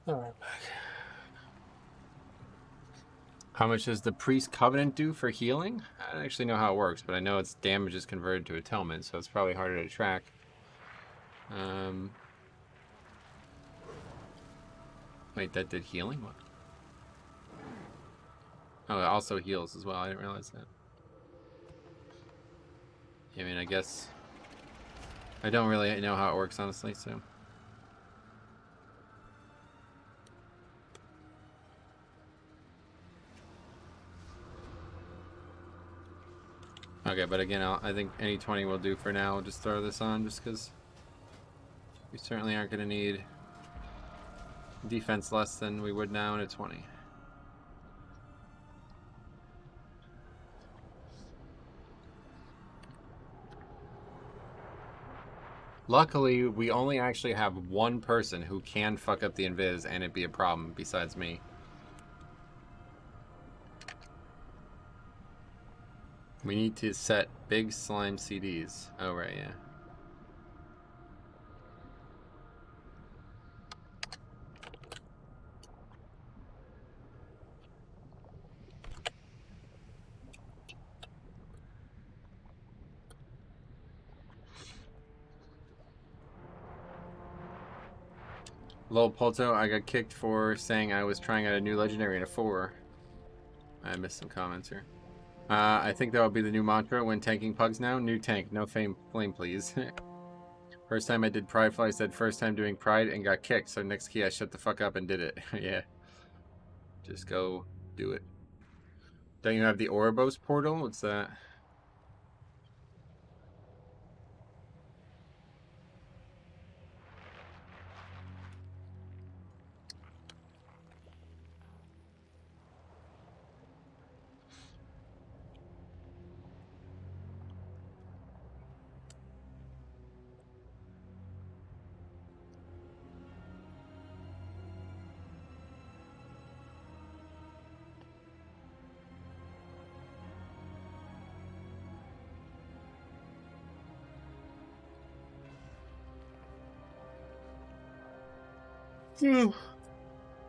Alright, back. How much does the Priest Covenant do for healing? I don't actually know how it works, but I know its damage is converted to atonement, so it's probably harder to track. Wait, that did healing? What? Oh, it also heals as well. I didn't realize that. I mean, I guess I don't really know how it works, honestly, so. Okay, but again, I think any 20 will do for now. We'll just throw this on just because we certainly aren't going to need defense less than we would now in a 20. Luckily, we only actually have one person who can fuck up the invis and it be a problem besides me. We need to set big slime CDs. Oh, right, yeah. Lol Polto, I got kicked for saying I was trying out a new legendary in a 4. I missed some comments here. I think that will be the new mantra when tanking pugs now. New tank, no flame, please. First time I did Pride Fly, I said first time doing Pride and got kicked. So next key I shut the fuck up and did it. Yeah. Just go do it. Don't you have the Ouroboros portal? What's that?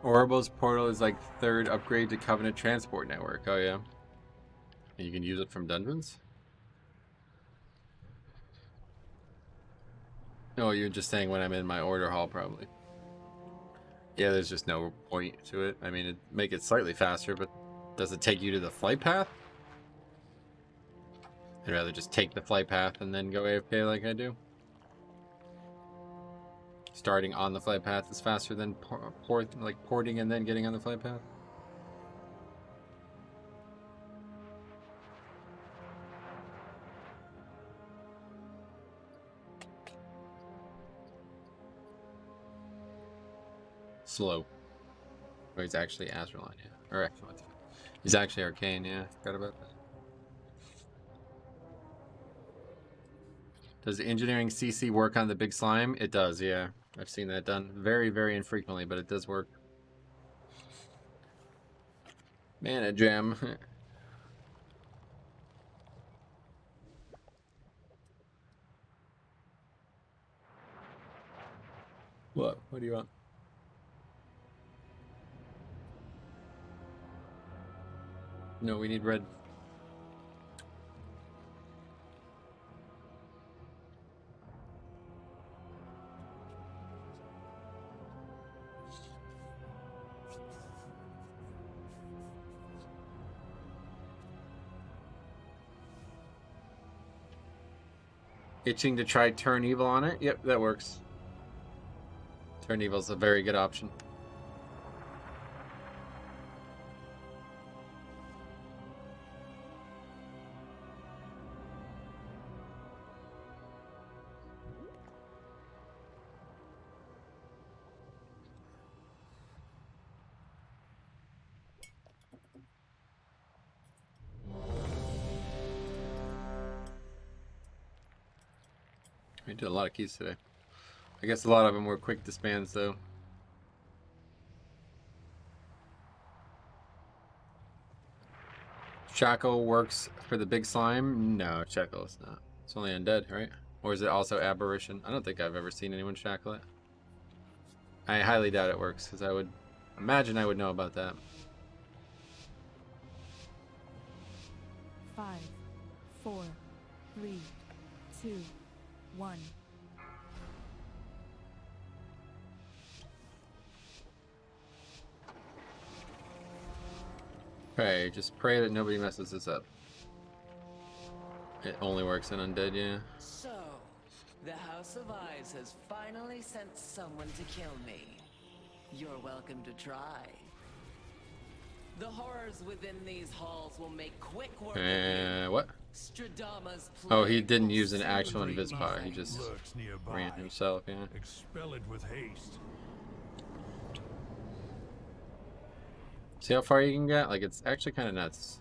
Ouroboros portal is like 3rd upgrade to Covenant Transport Network. Oh yeah. And you can use it from dungeons? Oh, you're just saying when I'm in my order hall, probably. Yeah, there's just no point to it. I mean, it'd make it slightly faster, but does it take you to the flight path? I'd rather just take the flight path and then go AFK like I do. Starting on the flight path is faster than porting and then getting on the flight path. Slow. Oh, he's actually Azraline, yeah. Or excellent. He's actually Arcane, yeah. Forgot about that. Does the engineering CC work on the big slime? It does, yeah. I've seen that done very, very infrequently, but it does work. Mana gem. What? What do you want? No, we need red. Itching to try Turn Evil on it? Yep, that works. Turn Evil's a very good option. We did a lot of keys today. I guess a lot of them were quick disbands, though. Shackle works for the big slime? No, Shackle is not. It's only undead, right? Or is it also Aberration? I don't think I've ever seen anyone shackle it. I highly doubt it works, because I would imagine I would know about that. 5, 4, 3, 2, 1. Okay, just pray that nobody messes this up. It only works in undead, yeah. So, the House of Eyes has finally sent someone to kill me. You're welcome to try. The horrors within these halls will make quick work of you. What? Stradama's Oh, he plague didn't will use an soon actual be invis pod. He mine. just Lurks nearby. ran himself, yeah. Expel it with haste. See how far you can get? Like, it's actually kind of nuts.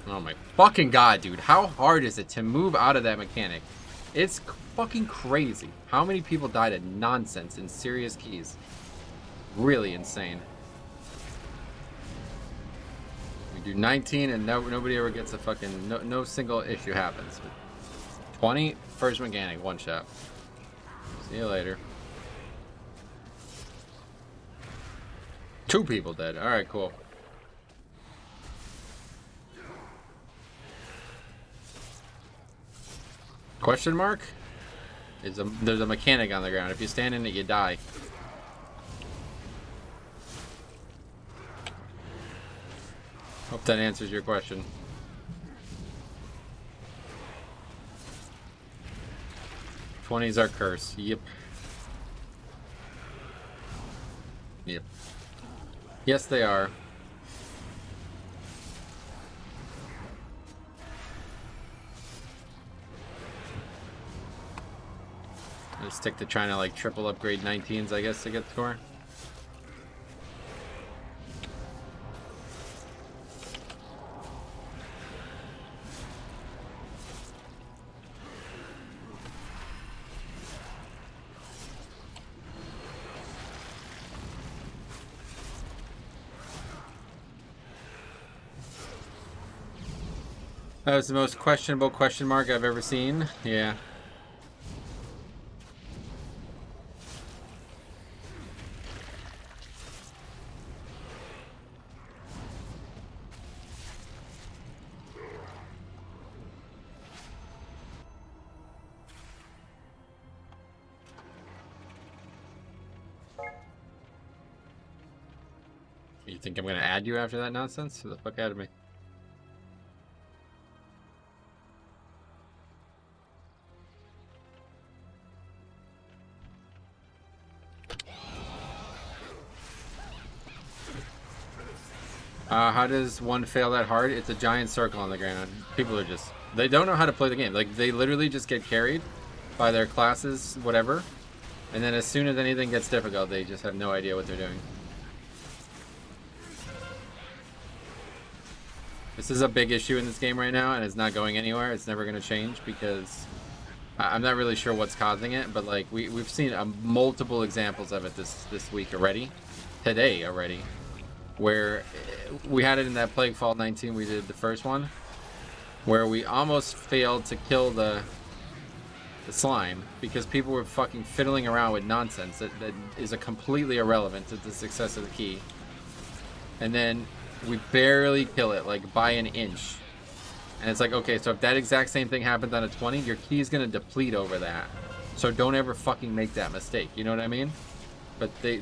Oh my fucking god, dude. How hard is it to move out of that mechanic? It's fucking crazy. How many people died at nonsense in serious keys? Really insane. We do 19 and nobody ever gets a fucking... No single issue happens. 20, first mechanic, one shot. See you later. 2 people dead. Alright, cool. Question mark? There's a mechanic on the ground. If you stand in it, you die. Hope that answers your question. '20s are curse. Yep. Yep. Yes, they are. I'll stick to trying to like triple upgrade 19s, I guess, to get the score. That was the most questionable question mark I've ever seen. Yeah. You think I'm gonna add you after that nonsense? Get the fuck out of me. How does one fail that hard? It's a giant circle on the ground. People are just... They don't know how to play the game. Like, they literally just get carried by their classes, whatever. And then as soon as anything gets difficult, they just have no idea what they're doing. This is a big issue in this game right now, and it's not going anywhere. It's never going to change because... I'm not really sure what's causing it, but like we've seen multiple examples of it this week already. Today already. Where we had it in that Plague Fall 19 we did the first one, where we almost failed to kill the slime because people were fucking fiddling around with nonsense that is completely irrelevant to the success of the key. And then we barely kill it, like by an inch. And it's like, okay, so if that exact same thing happens on a 20, your key is gonna deplete over that. So don't ever fucking make that mistake, you know what I mean? But they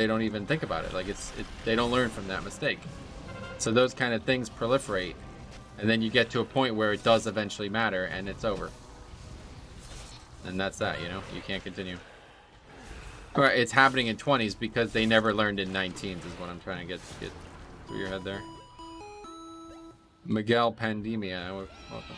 don't even think about it. Like they don't learn from that mistake. So those kind of things proliferate, and then you get to a point where it does eventually matter, and it's over. And that's that, you know. You can't continue. All right, it's happening in 20s because they never learned in 19s. Is what I'm trying to get through your head there. Miguel Pandemia, welcome.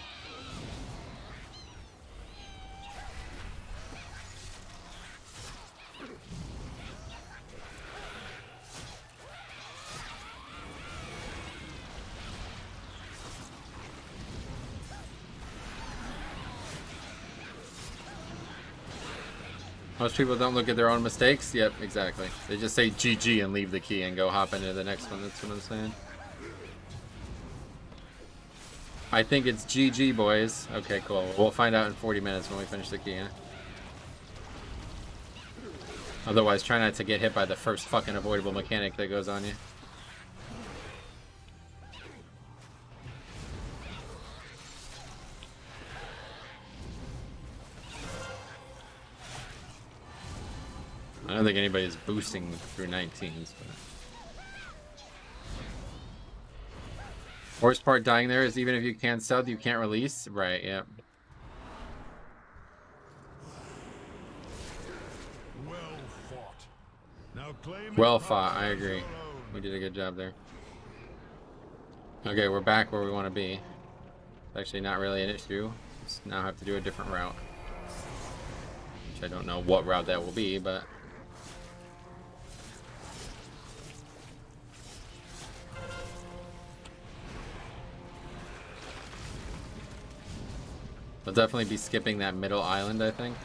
Most people don't look at their own mistakes. Yep, exactly. They just say GG and leave the key and go hop into the next one. That's what I'm saying. I think it's GG, boys. Okay, cool. We'll find out in 40 minutes when we finish the key, huh? Otherwise, try not to get hit by the first fucking avoidable mechanic that goes on you. I don't think anybody's boosting through 19s, but... Worst part dying there is even if you can stealth, you can't release. Right, yep. Well fought, I agree. We did a good job there. Okay, we're back where we want to be. It's actually not really an issue. Just now have to do a different route. Which I don't know what route that will be, but... We'll definitely be skipping that middle island, I think.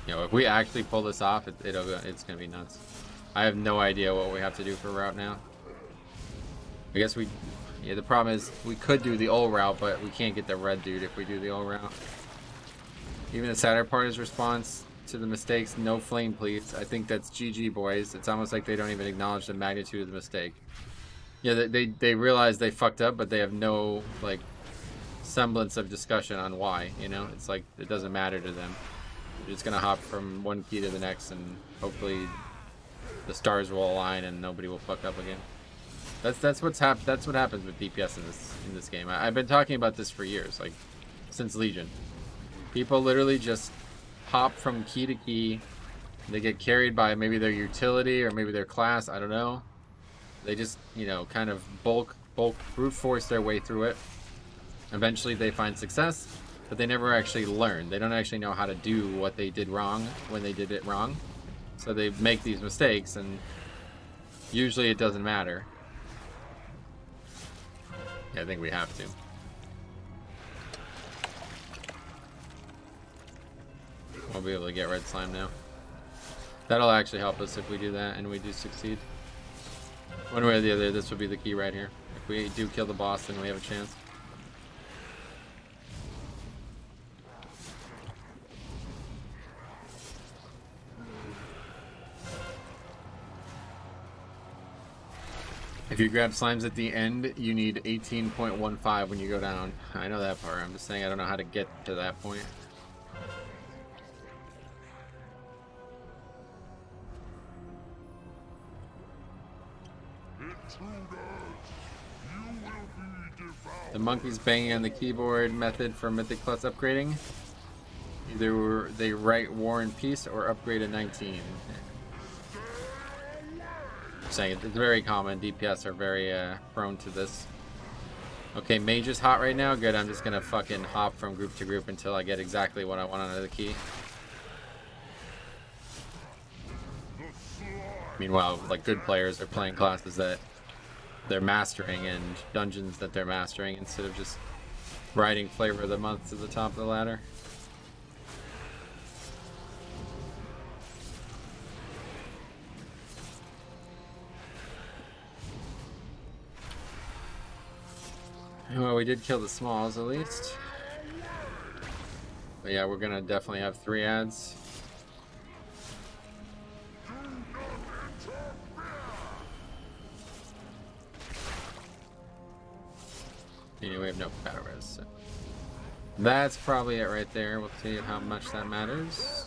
You know, if we actually pull this off, it's gonna be nuts. I have no idea what we have to do for route now. I guess yeah, the problem is we could do the old route, but we can't get the red dude if we do the old route. Even the sadder part is response to the mistakes. No flame, please. I think that's GG, boys. It's almost like they don't even acknowledge the magnitude of the mistake. Yeah, they realize they fucked up, but they have no, like, semblance of discussion on why, you know? It's like, it doesn't matter to them. They're just gonna hop from one key to the next, and hopefully the stars will align and nobody will fuck up again. That's what happens with DPS in this game. I've been talking about this for years, like since Legion. People literally just hop from key to key. They get carried by maybe their utility or maybe their class, I don't know. They just, you know, kind of bulk brute force their way through it. Eventually they find success, but they never actually learn. They don't actually know how to do what they did wrong when they did it wrong. So they make these mistakes, and usually it doesn't matter. Yeah, I think we have to. We'll be able to get red slime now. That'll actually help us if we do that and we do succeed. One way or the other, this would be the key right here. If we do kill the boss, then we have a chance. If you grab slimes at the end, you need 18.15 when you go down. I know that part. I'm just saying I don't know how to get to that point. The monkey's banging on the keyboard method for Mythic Plus upgrading. Either they write War and Peace or upgrade a 19. Saying it's very common. DPS are very prone to this. Okay, mage is hot right now. Good, I'm just gonna fucking hop from group to group until I get exactly what I want out of the key. Meanwhile, like, good players are playing classes that they're mastering and dungeons that they're mastering instead of just riding flavor of the month to the top of the ladder. Well, we did kill the smalls at least. But yeah, we're gonna definitely have 3 ads. Anyway, we have no battle res, so that's probably it right there. We'll see how much that matters.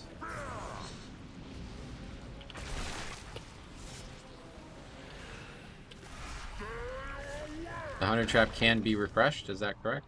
The hunter trap can be refreshed, is that correct?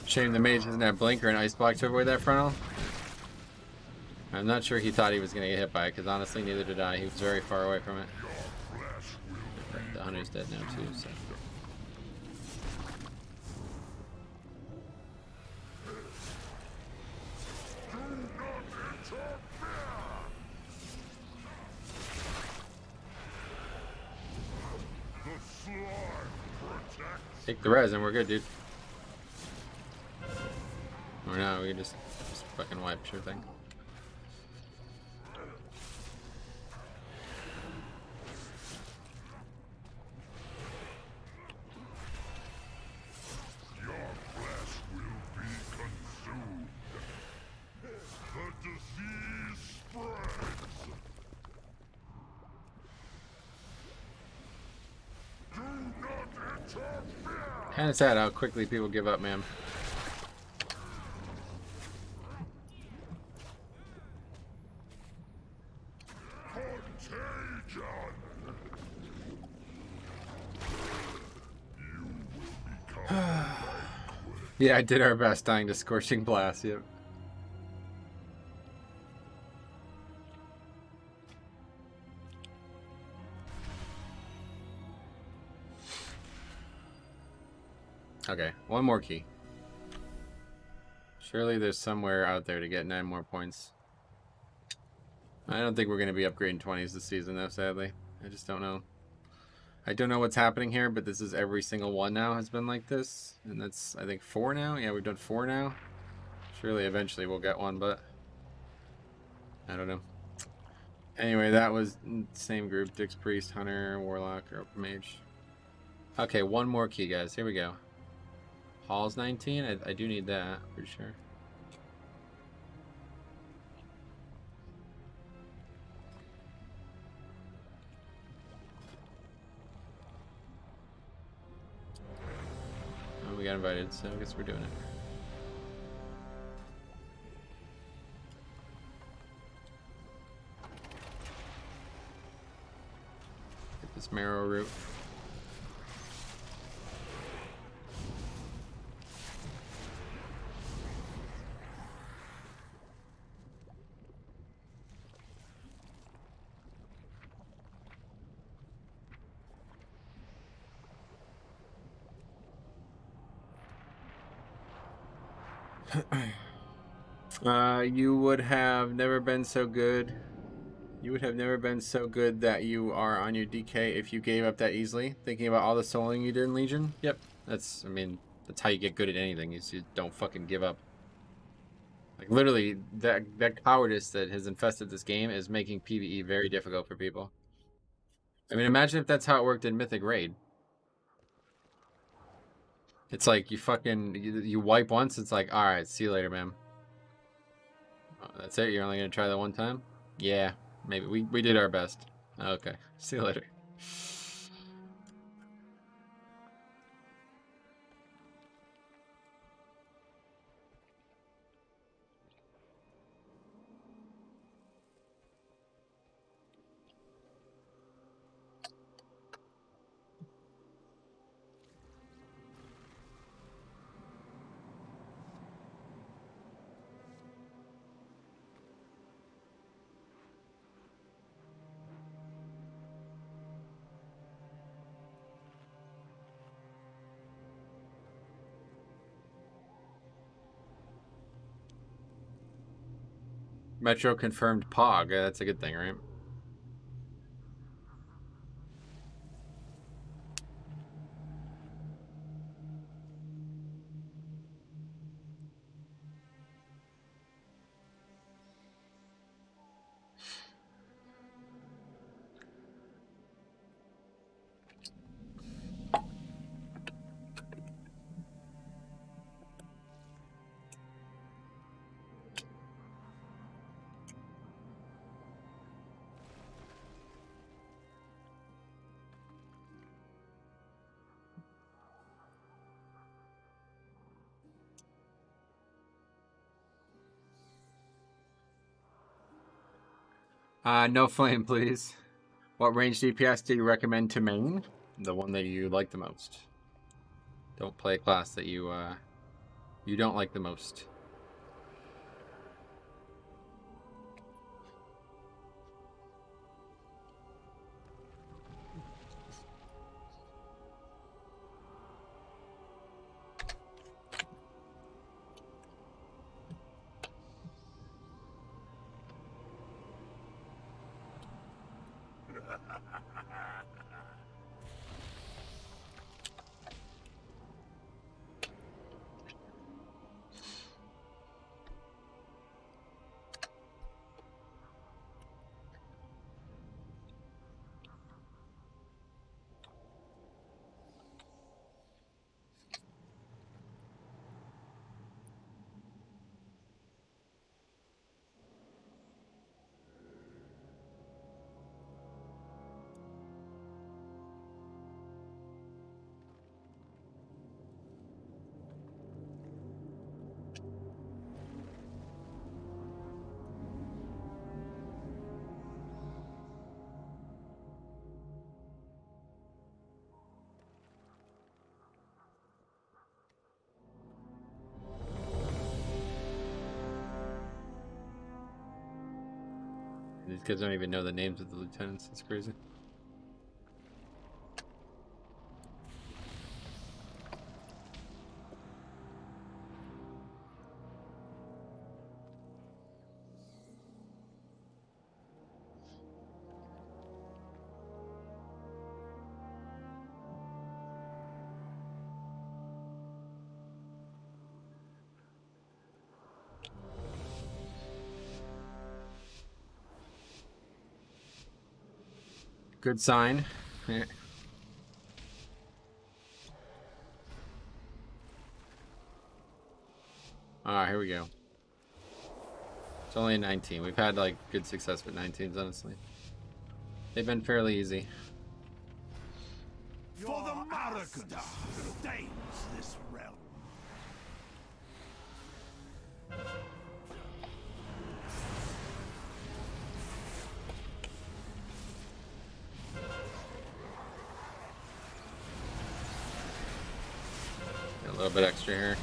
Shame the mage doesn't have Blink or an Ice Block to avoid that frontal. I'm not sure he thought he was going to get hit by it, because honestly, neither did I. He was very far away from it. The hunter's dead now, too, so. Take the res and we're good, dude. Or no, we can just fucking wipe, sure thing. Your flesh will be consumed. The disease spreads. Do not interfere. Kind of sad how quickly people give up, man. Yeah, I did our best dying to Scorching Blast, yep. Okay, one more key. Surely there's somewhere out there to get 9 more points. I don't think we're going to be upgrading 20s this season, though, sadly. I just don't know. I don't know what's happening here, but this is every single one now has been like this. And that's, I think, 4 now? Yeah, we've done 4 now. Surely eventually we'll get one, but I don't know. Anyway, that was same group. Dix Priest, Hunter, Warlock, or Mage. Okay, one more key, guys. Here we go. Hall's 19? I do need that, pretty sure. Oh, we got invited, so I guess we're doing it. Get this marrow root. You would have never been so good. You would have never been so good that you are on your DK if you gave up that easily. Thinking about all the soloing you did in Legion. Yep, that's, I mean, that's how you get good at anything. Is you don't fucking give up. Like literally, that cowardice that has infested this game is making PvE very difficult for people. I mean, imagine if that's how it worked in Mythic Raid. It's like you fucking you wipe once. It's like, all right, see you later, man. Oh, that's it. You're only gonna try that one time. Yeah, maybe we did our best. Okay, see you later. Metro confirmed POG. That's a good thing, right? No flame, please. What range DPS do you recommend to main? The one that you like the most. Don't play a class that you you don't like the most? These kids don't even know the names of the lieutenants. It's crazy. Good sign. Yeah. Alright, here we go. It's only a 19. We've had like good success with 19s, honestly. They've been fairly easy. For the arrogance that stains this realm. Got a little bit extra here.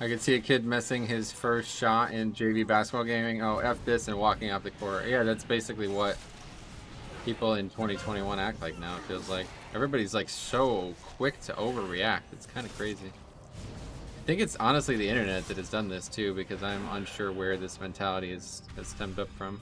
I could see a kid missing his first shot in JV basketball gaming. Oh, F this and walking off the court. Yeah, that's basically what people in 2021 act like now, it feels like. Everybody's like so quick to overreact. It's kind of crazy. I think it's honestly the internet that has done this too, because I'm unsure where this mentality has stemmed up from.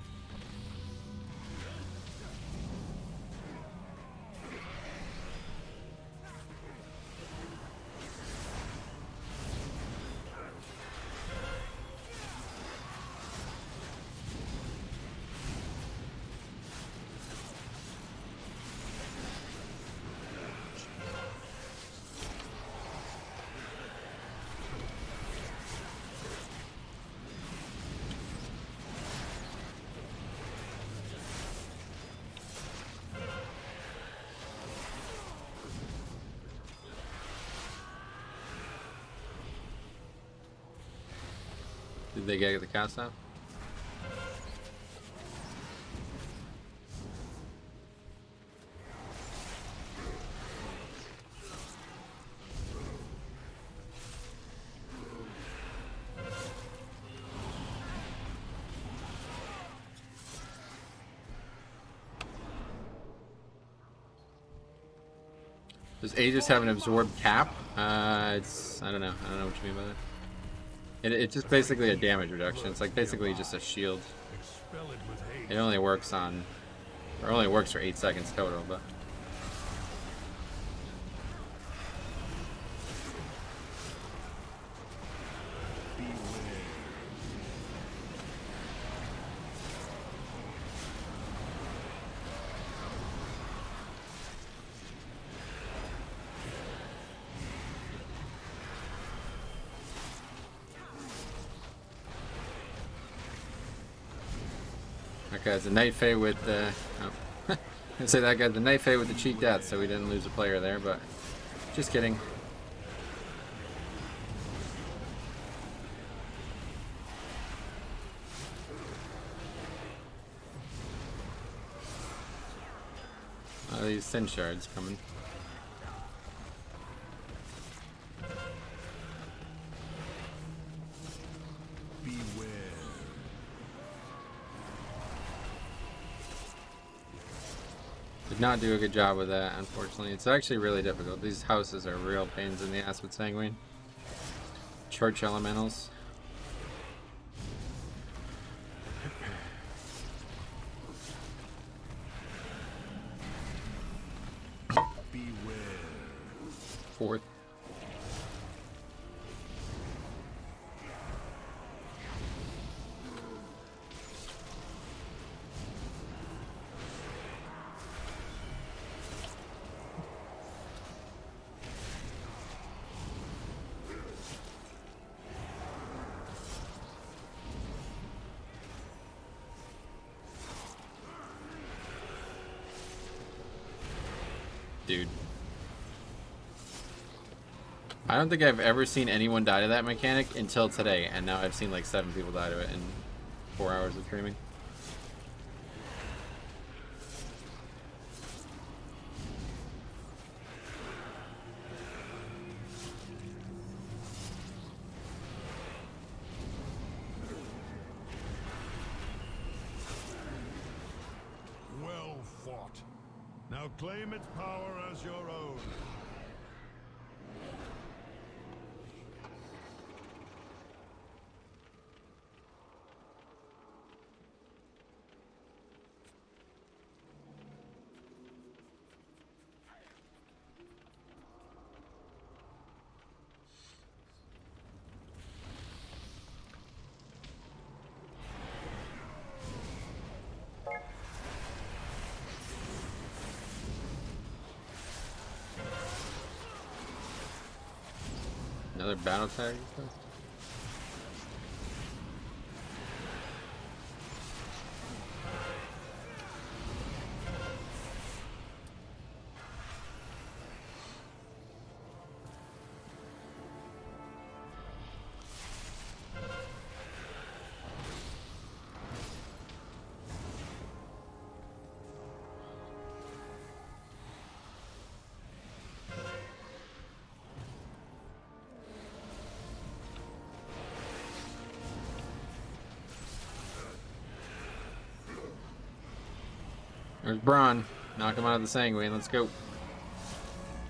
Did they get the cast out? Does Aegis have an absorbed cap? I don't know. I don't know what you mean by that. It's just basically a damage reduction. It's like basically just a shield. It only works for 8 seconds total, but. That guy's a Night Fae with the... Oh. I say that guy's the Night Fae with the cheat death, so we didn't lose a player there, but... Just kidding. These Sin Shards coming. Beware. Did not do a good job with that, unfortunately. It's actually really difficult. These houses are real pains in the ass with Sanguine. Church elementals. Fourth. Dude. I don't think I've ever seen anyone die to that mechanic until today, and now I've seen like 7 people die to it in 4 hours of streaming. Well fought. Now claim its power as your own. Another battle tag? There's Braun. Knock him out of the Sanguine. Let's go.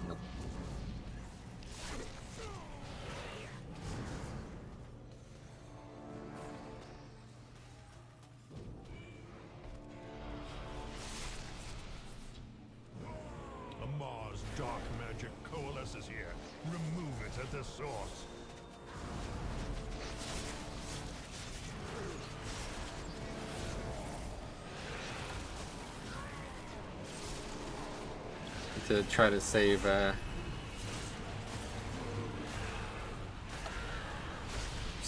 Nope. Amar's dark magic coalesces here. Remove it at the source. To try to save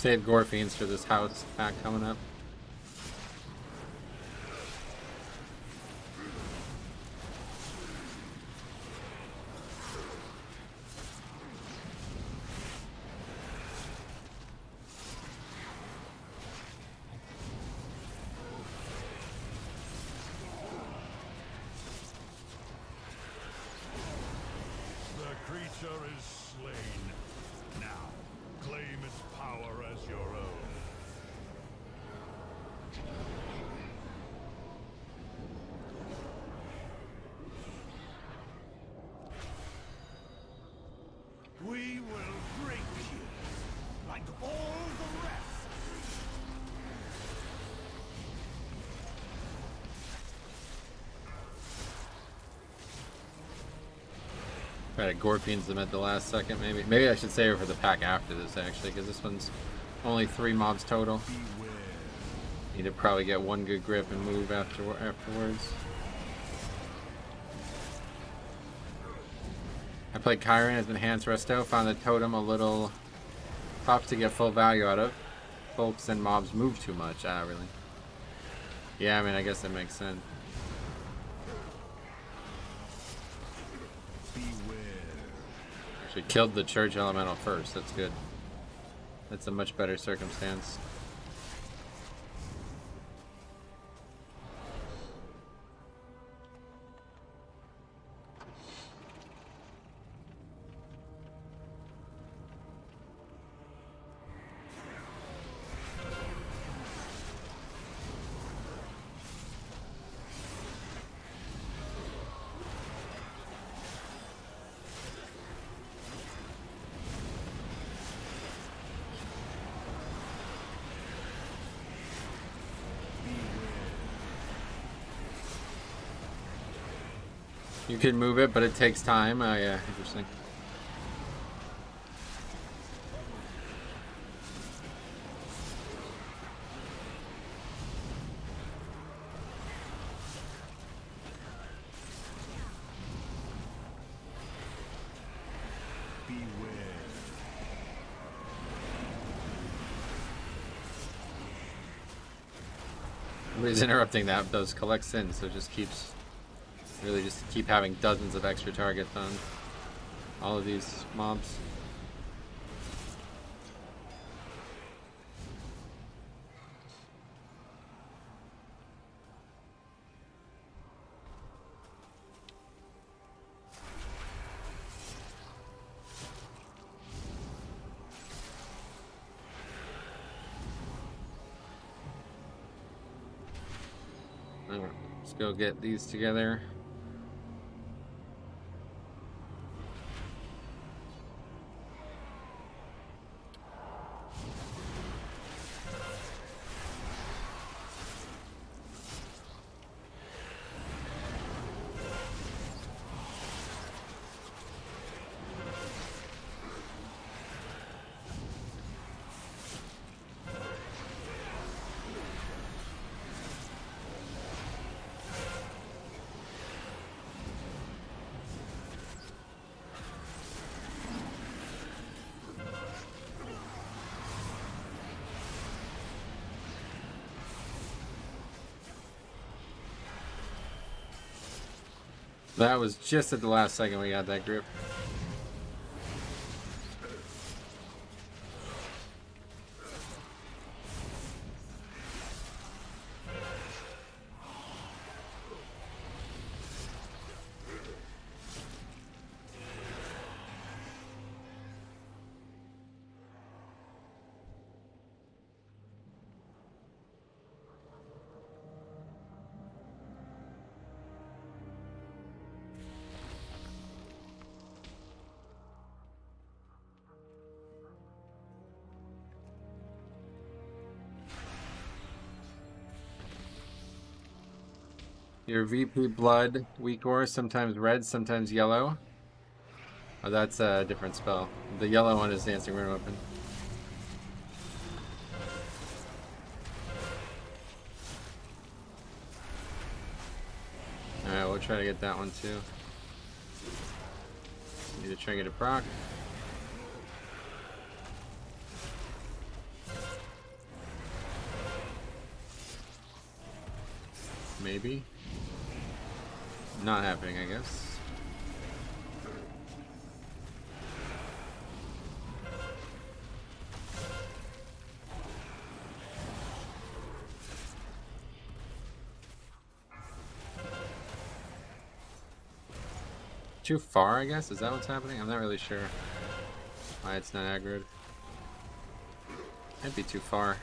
Gorfiends for this house pack coming up. Is slain. Now, claim its power as your own. We will break you, like all the rest. Try to Gorpians them at the last second, maybe. Maybe I should save it for the pack after this, actually, because this one's only 3 mobs total. Need to probably get 1 good grip and move afterwards. I played Chiron as Enhanced Resto, found the totem a little tough to get full value out of. Folks and mobs move too much. Ah, really. Yeah, I mean, I guess that makes sense. Actually killed the church elemental first. That's good. That's a much better circumstance. You can move it, but it takes time. Oh, yeah, interesting. Nobody's interrupting that. Those collect sins, so it just keeps. Really just keep having dozens of extra targets on all of these mobs. Alright, let's go get these together. That was just at the last second we got that grip. Your VP blood, weak ore, sometimes red, sometimes yellow. Oh, that's a different spell. The yellow one is Dancing Rune Weapon. Alright, we'll try to get that one too. Need to try and get a proc. Maybe. Not happening, I guess. Too far, I guess? Is that what's happening? I'm not really sure why it's not aggroed. Might be too far.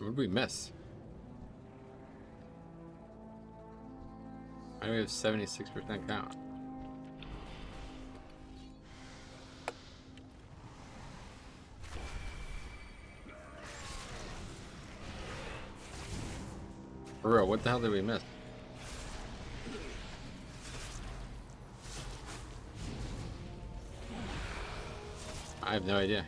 What did we miss? Why do we have 76% count? For real, what the hell did we miss? I have no idea.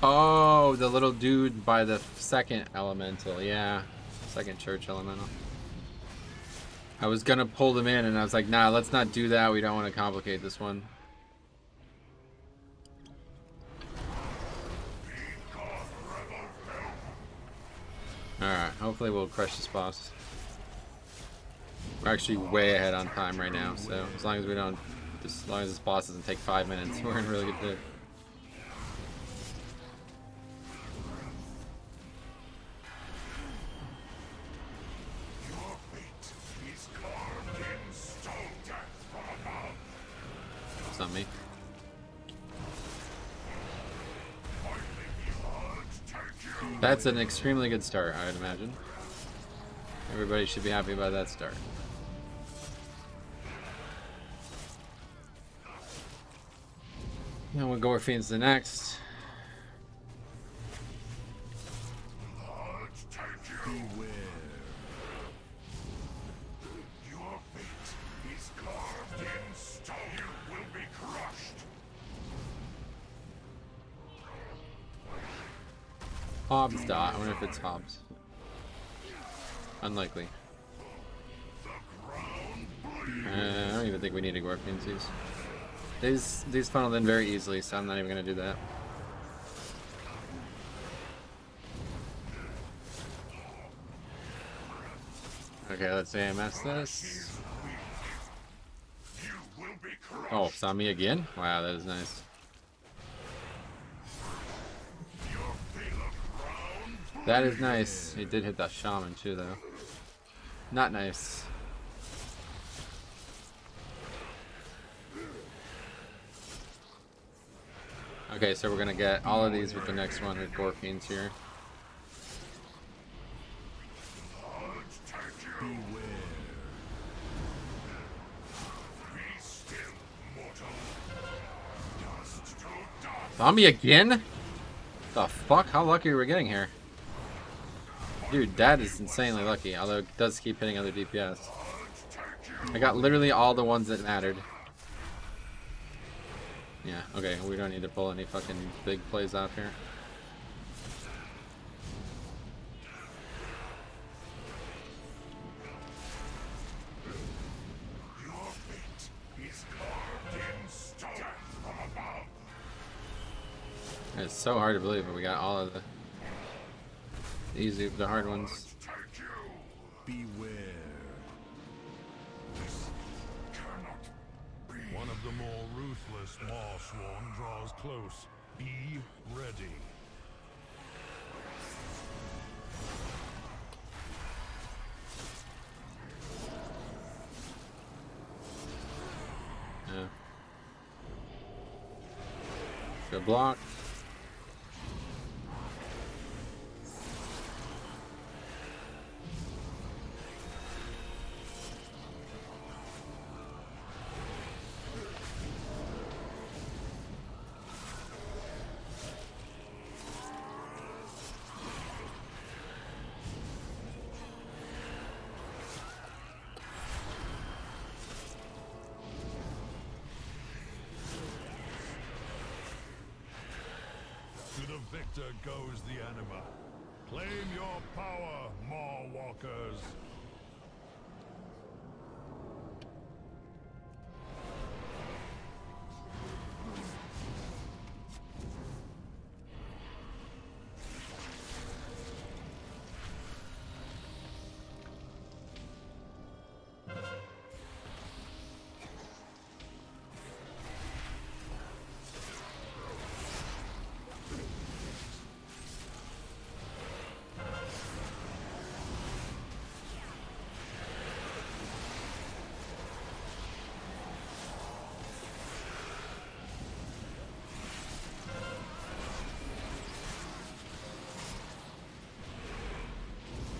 Oh, the little dude by the second elemental. Yeah, second church elemental. I was gonna pull them in and I was like, nah, let's not do that. We don't want to complicate this one. Alright, hopefully we'll crush this boss. We're actually way ahead on time right now, so as long as we don't, as long as this boss doesn't take 5 minutes, we're in really good shape. It's not me. That's an extremely good start, I would imagine. Everybody should be happy about that start. Then we'll go where Fiend's the next. Beware. Your fate is carved in stone. You will be crushed. Hobbs dot. I wonder if it's Hobbs. Unlikely. I don't even think we need to go where Fiend's these funneled in very easily, so I'm not even gonna do that. Okay, let's AMS this. Oh, saw me again? Wow, that is nice. That is nice. He did hit that shaman too, though. Not nice. Okay, so we're gonna get all of these with the next one with Gorfiends here. Zombie again? The fuck? How lucky are we getting here? Dude, that is insanely lucky, although it does keep hitting other DPS. I got literally all the ones that mattered. Yeah, okay, we don't need to pull any fucking big plays out here. It's so hard to believe, but we got all of the easy, the hard ones. Beware. One of the more ruthless Marsworn draws close. Be ready. Yeah. Good block. Victor goes the anima. Claim your power, Maw Walkers.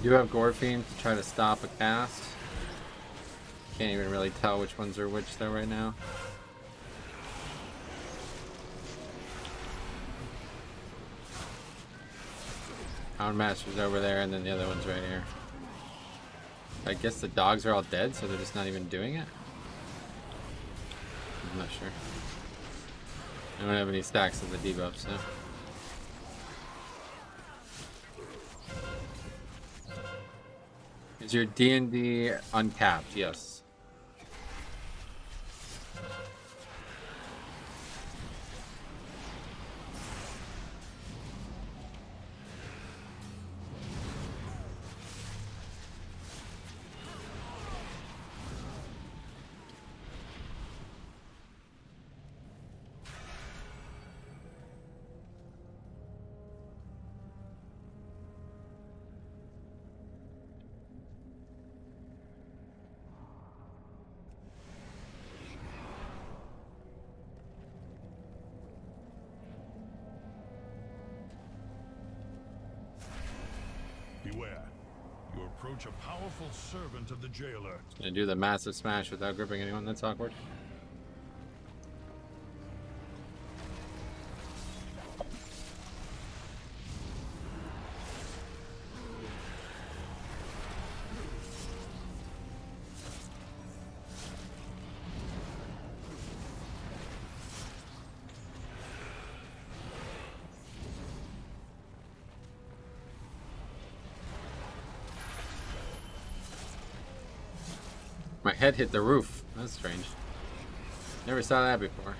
You have Gorphine to try to stop a cast. Can't even really tell which ones are which though right now. Hound Master's over there, and then the other one's right here. I guess the dogs are all dead, so they're just not even doing it? I'm not sure. I don't have any stacks of the debuffs, so. Is your D&D uncapped? Yes. Beware. You approach a powerful servant of the jailer. Gonna do the massive smash without gripping anyone. That's awkward. My head hit the roof. That's strange. Never saw that before.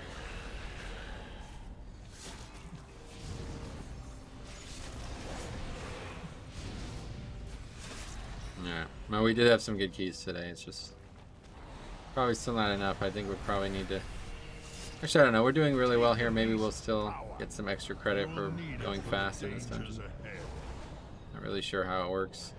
Yeah. Well, we did have some good keys today. It's just probably still not enough. I think we probably need to. Actually, I don't know. We're doing really well here. Maybe we'll still get some extra credit for going faster this time. Not really sure how it works.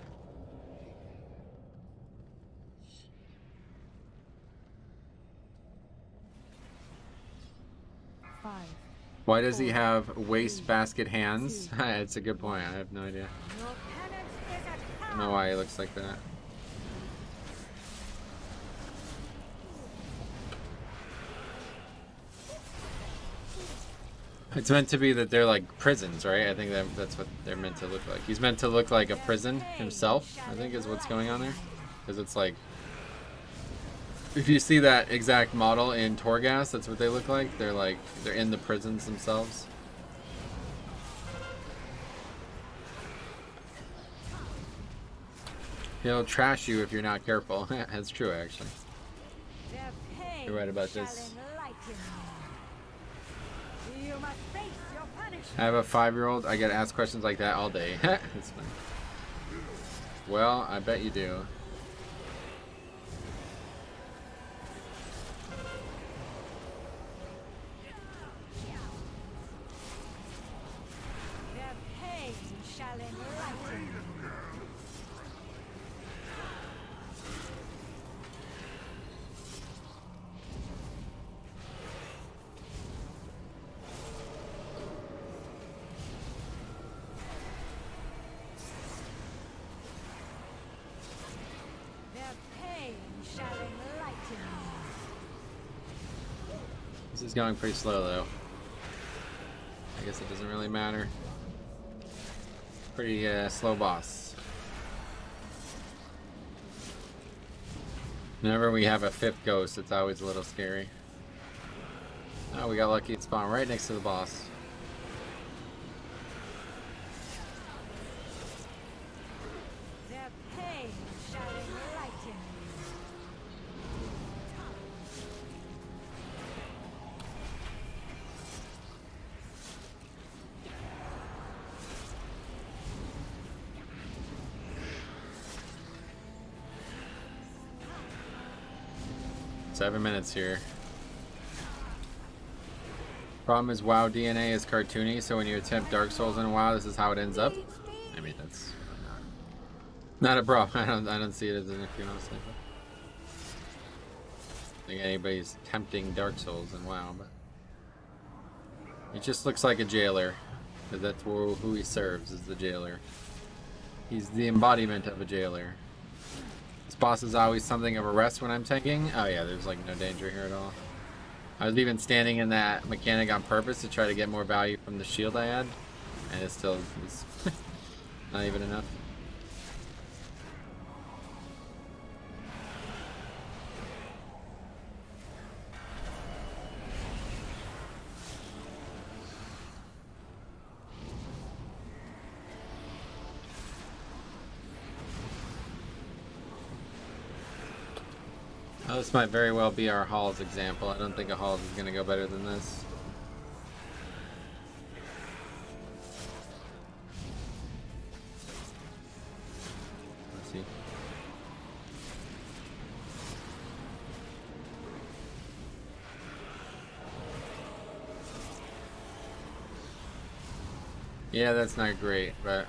Why does he have wastebasket hands? It's a good point. I have no idea. I don't know why he looks like that. It's meant to be that they're like prisons, right? I think that's what they're meant to look like. He's meant to look like a prison himself, I think is what's going on there. Because it's like, if you see that exact model in Torghast, that's what they look like. They're in the prisons themselves. He'll trash you if you're not careful. That's true, actually. You're right about this. I have a 5-year-old. I get asked questions like that all day. That's funny. Well, I bet you do. This is going pretty slow though. I guess it doesn't really matter. Pretty slow boss. Whenever we have a 5th ghost, it's always a little scary. Oh, we got lucky. It spawned right next to the boss. Seven minutes here. Problem is WoW DNA is cartoony, so when you attempt Dark Souls in WoW, this is how it ends up. I mean, that's not a problem. I don't see it as an issue, honestly. I think anybody's tempting Dark Souls in WoW, but he just looks like a jailer, because that's who he serves, is the jailer. He's the embodiment of a jailer. This boss is always something of a rest when I'm tanking. Oh yeah, there's like no danger here at all. I was even standing in that mechanic on purpose to try to get more value from the shield I had, and it still was not even enough. Oh, this might very well be our Halls example. I don't think a Halls is going to go better than this. Let's see. Yeah, that's not great, but it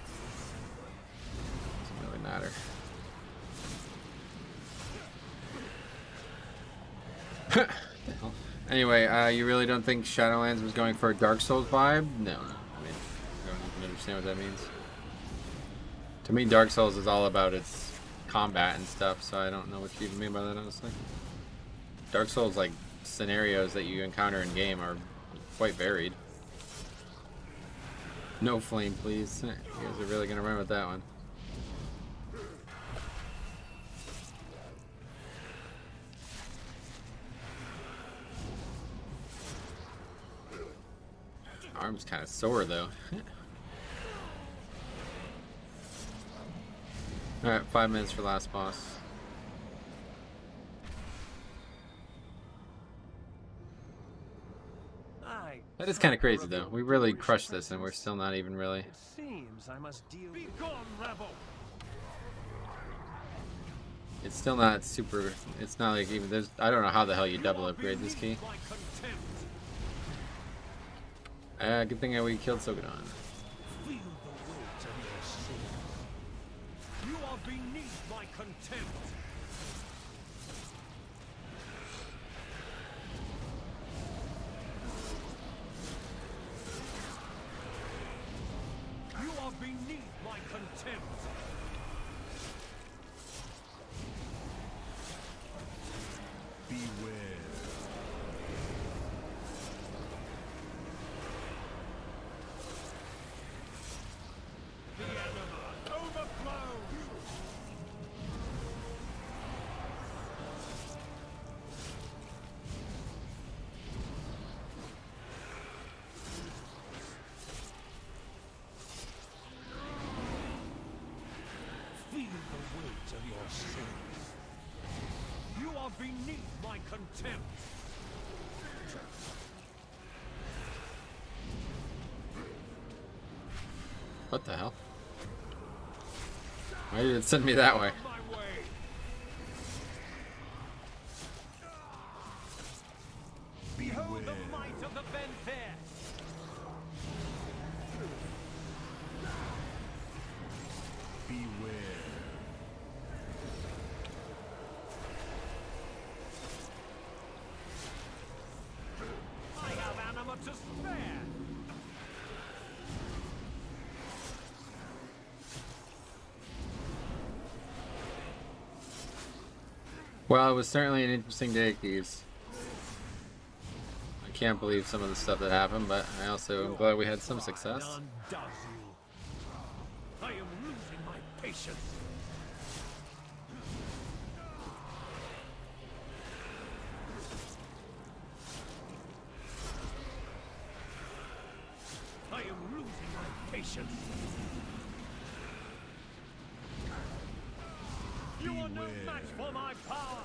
doesn't really matter. Anyway, you really don't think Shadowlands was going for a Dark Souls vibe? No. I mean, I don't even understand what that means. To me, Dark Souls is all about its combat and stuff, so I don't know what you even mean by that, honestly. Dark Souls, like, scenarios that you encounter in game are quite varied. No flame, please. You guys are really gonna run with that one. Arm's kind of sore though. Alright, 5 minutes for last boss. That is kind of crazy though. We really crushed this and we're still not even really. It seems I must deal with... Be gone, rebel! It's still not super. It's not like even there's. I don't know how the hell you double upgrade this key. Good thing we killed Sogadon. Feel the weight of your sin. You are beneath my contempt. You are beneath my contempt. Beware. The enema overflows. Feel the weight of your sins. You are beneath my contempt. What the hell? Why did it send me that way? My way. Behold the might of the Benfair. Beware. I have anima to spare. Well, it was certainly an interesting day, Keys. I can't believe some of the stuff that happened, but I also am glad we had some success. Undoes you. I am losing my patience. I am losing my patience. You are no match for my power.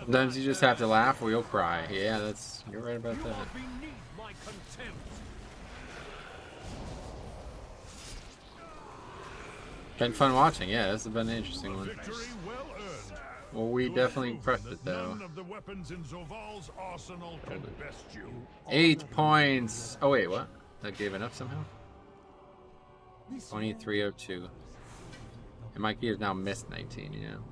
Sometimes you just have to laugh or you'll cry. Yeah, you're right about You that. are beneath my contempt. Been fun watching, yeah, this has been an interesting one. Victory well earned. Well, we definitely crushed it though. None of the weapons in Zoval's arsenal can best you. 8 points. Oh wait, what? That gave enough somehow? 2302. And my key has now missed 19, you know.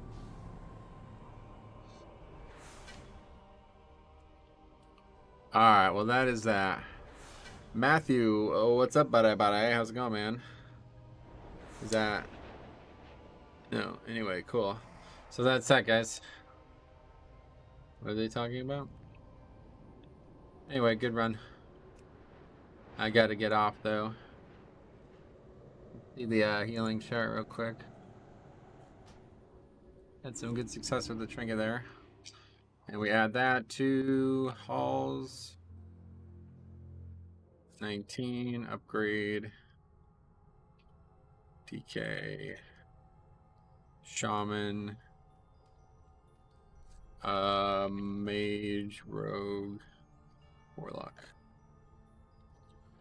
Alright, well that is that. Matthew, oh, what's up, buddy? How's it going, man? Is that... No, anyway, cool. So that's that, guys. What are they talking about? Anyway, good run. I gotta get off, though. See the healing chart real quick. Had some good success with the trinket there. And we add that to halls. 19, upgrade. DK. Shaman. Mage, rogue, warlock.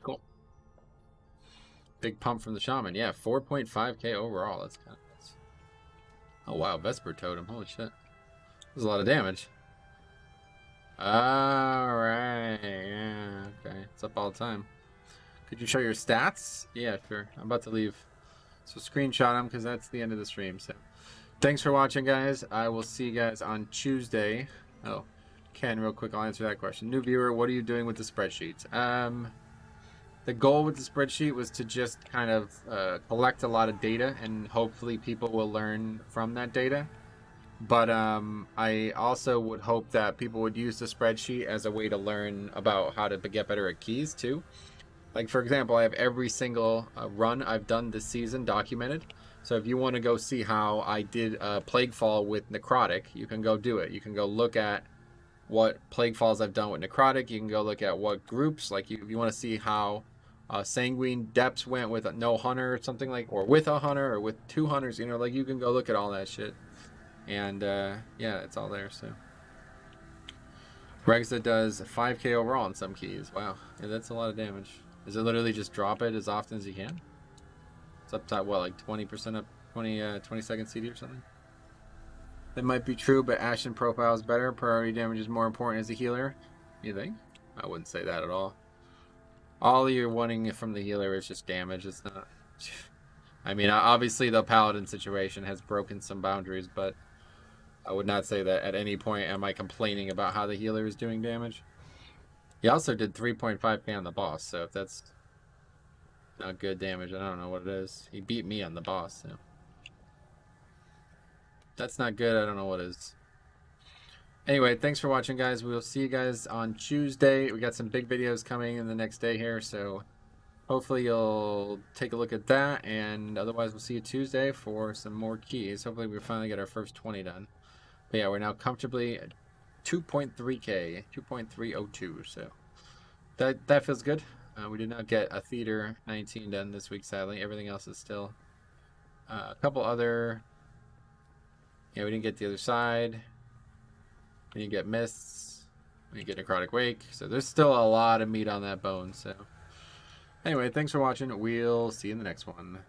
Cool. Big pump from the shaman. Yeah, 4.5k overall. That's kind of nice. Oh wow, Vesper totem. Holy shit. That's a lot of damage. Alright, yeah, okay. It's up all the time. Could you show your stats? Yeah, sure. I'm about to leave. So screenshot them because that's the end of the stream. So thanks for watching, guys. I will see you guys on Tuesday. Oh, Ken, real quick, I'll answer that question. New viewer, what are you doing with the spreadsheets? The goal with the spreadsheet was to just kind of collect a lot of data, and hopefully people will learn from that data. But I also would hope that people would use the spreadsheet as a way to learn about how to get better at keys too. Like, for example, I have every single run I've done this season documented. So if you want to go see how I did Plaguefall with Necrotic, you can go do it. You can go look at what Plaguefalls I've done with Necrotic. You can go look at what groups, like if you want to see how Sanguine Depths went with no hunter or something like, or with a hunter or with 2 hunters, you know, like you can go look at all that shit. And yeah, it's all there. So Regza does 5k overall on some keys. Wow, yeah, that's a lot of damage. Is it literally just drop it as often as you can? It's up top, what, like 20% up, 20 second CD or something? That might be true, but Ashen profile is better. Priority damage is more important as a healer. You think? I wouldn't say that at all. All you're wanting from the healer is just damage. It's not... I mean, obviously the Paladin situation has broken some boundaries, but I would not say that at any point am I complaining about how the healer is doing damage. He also did 3.5k on the boss, so if that's not good damage, I don't know what it is. He beat me on the boss, so that's not good. I don't know what is. Anyway, thanks for watching, guys. We'll see you guys on Tuesday. We got some big videos coming in the next day here, so hopefully you'll take a look at that, and otherwise we'll see you Tuesday for some more keys. Hopefully we finally get our first 20 done. But yeah, we're now comfortably at 2.3k, 2.302, so that feels good. We did not get a Theater 19 done this week, sadly. Everything else is still a couple other... Yeah, we didn't get the other side. We didn't get Mists. We didn't get Necrotic Wake. So there's still a lot of meat on that bone, so... Anyway, thanks for watching. We'll see you in the next one.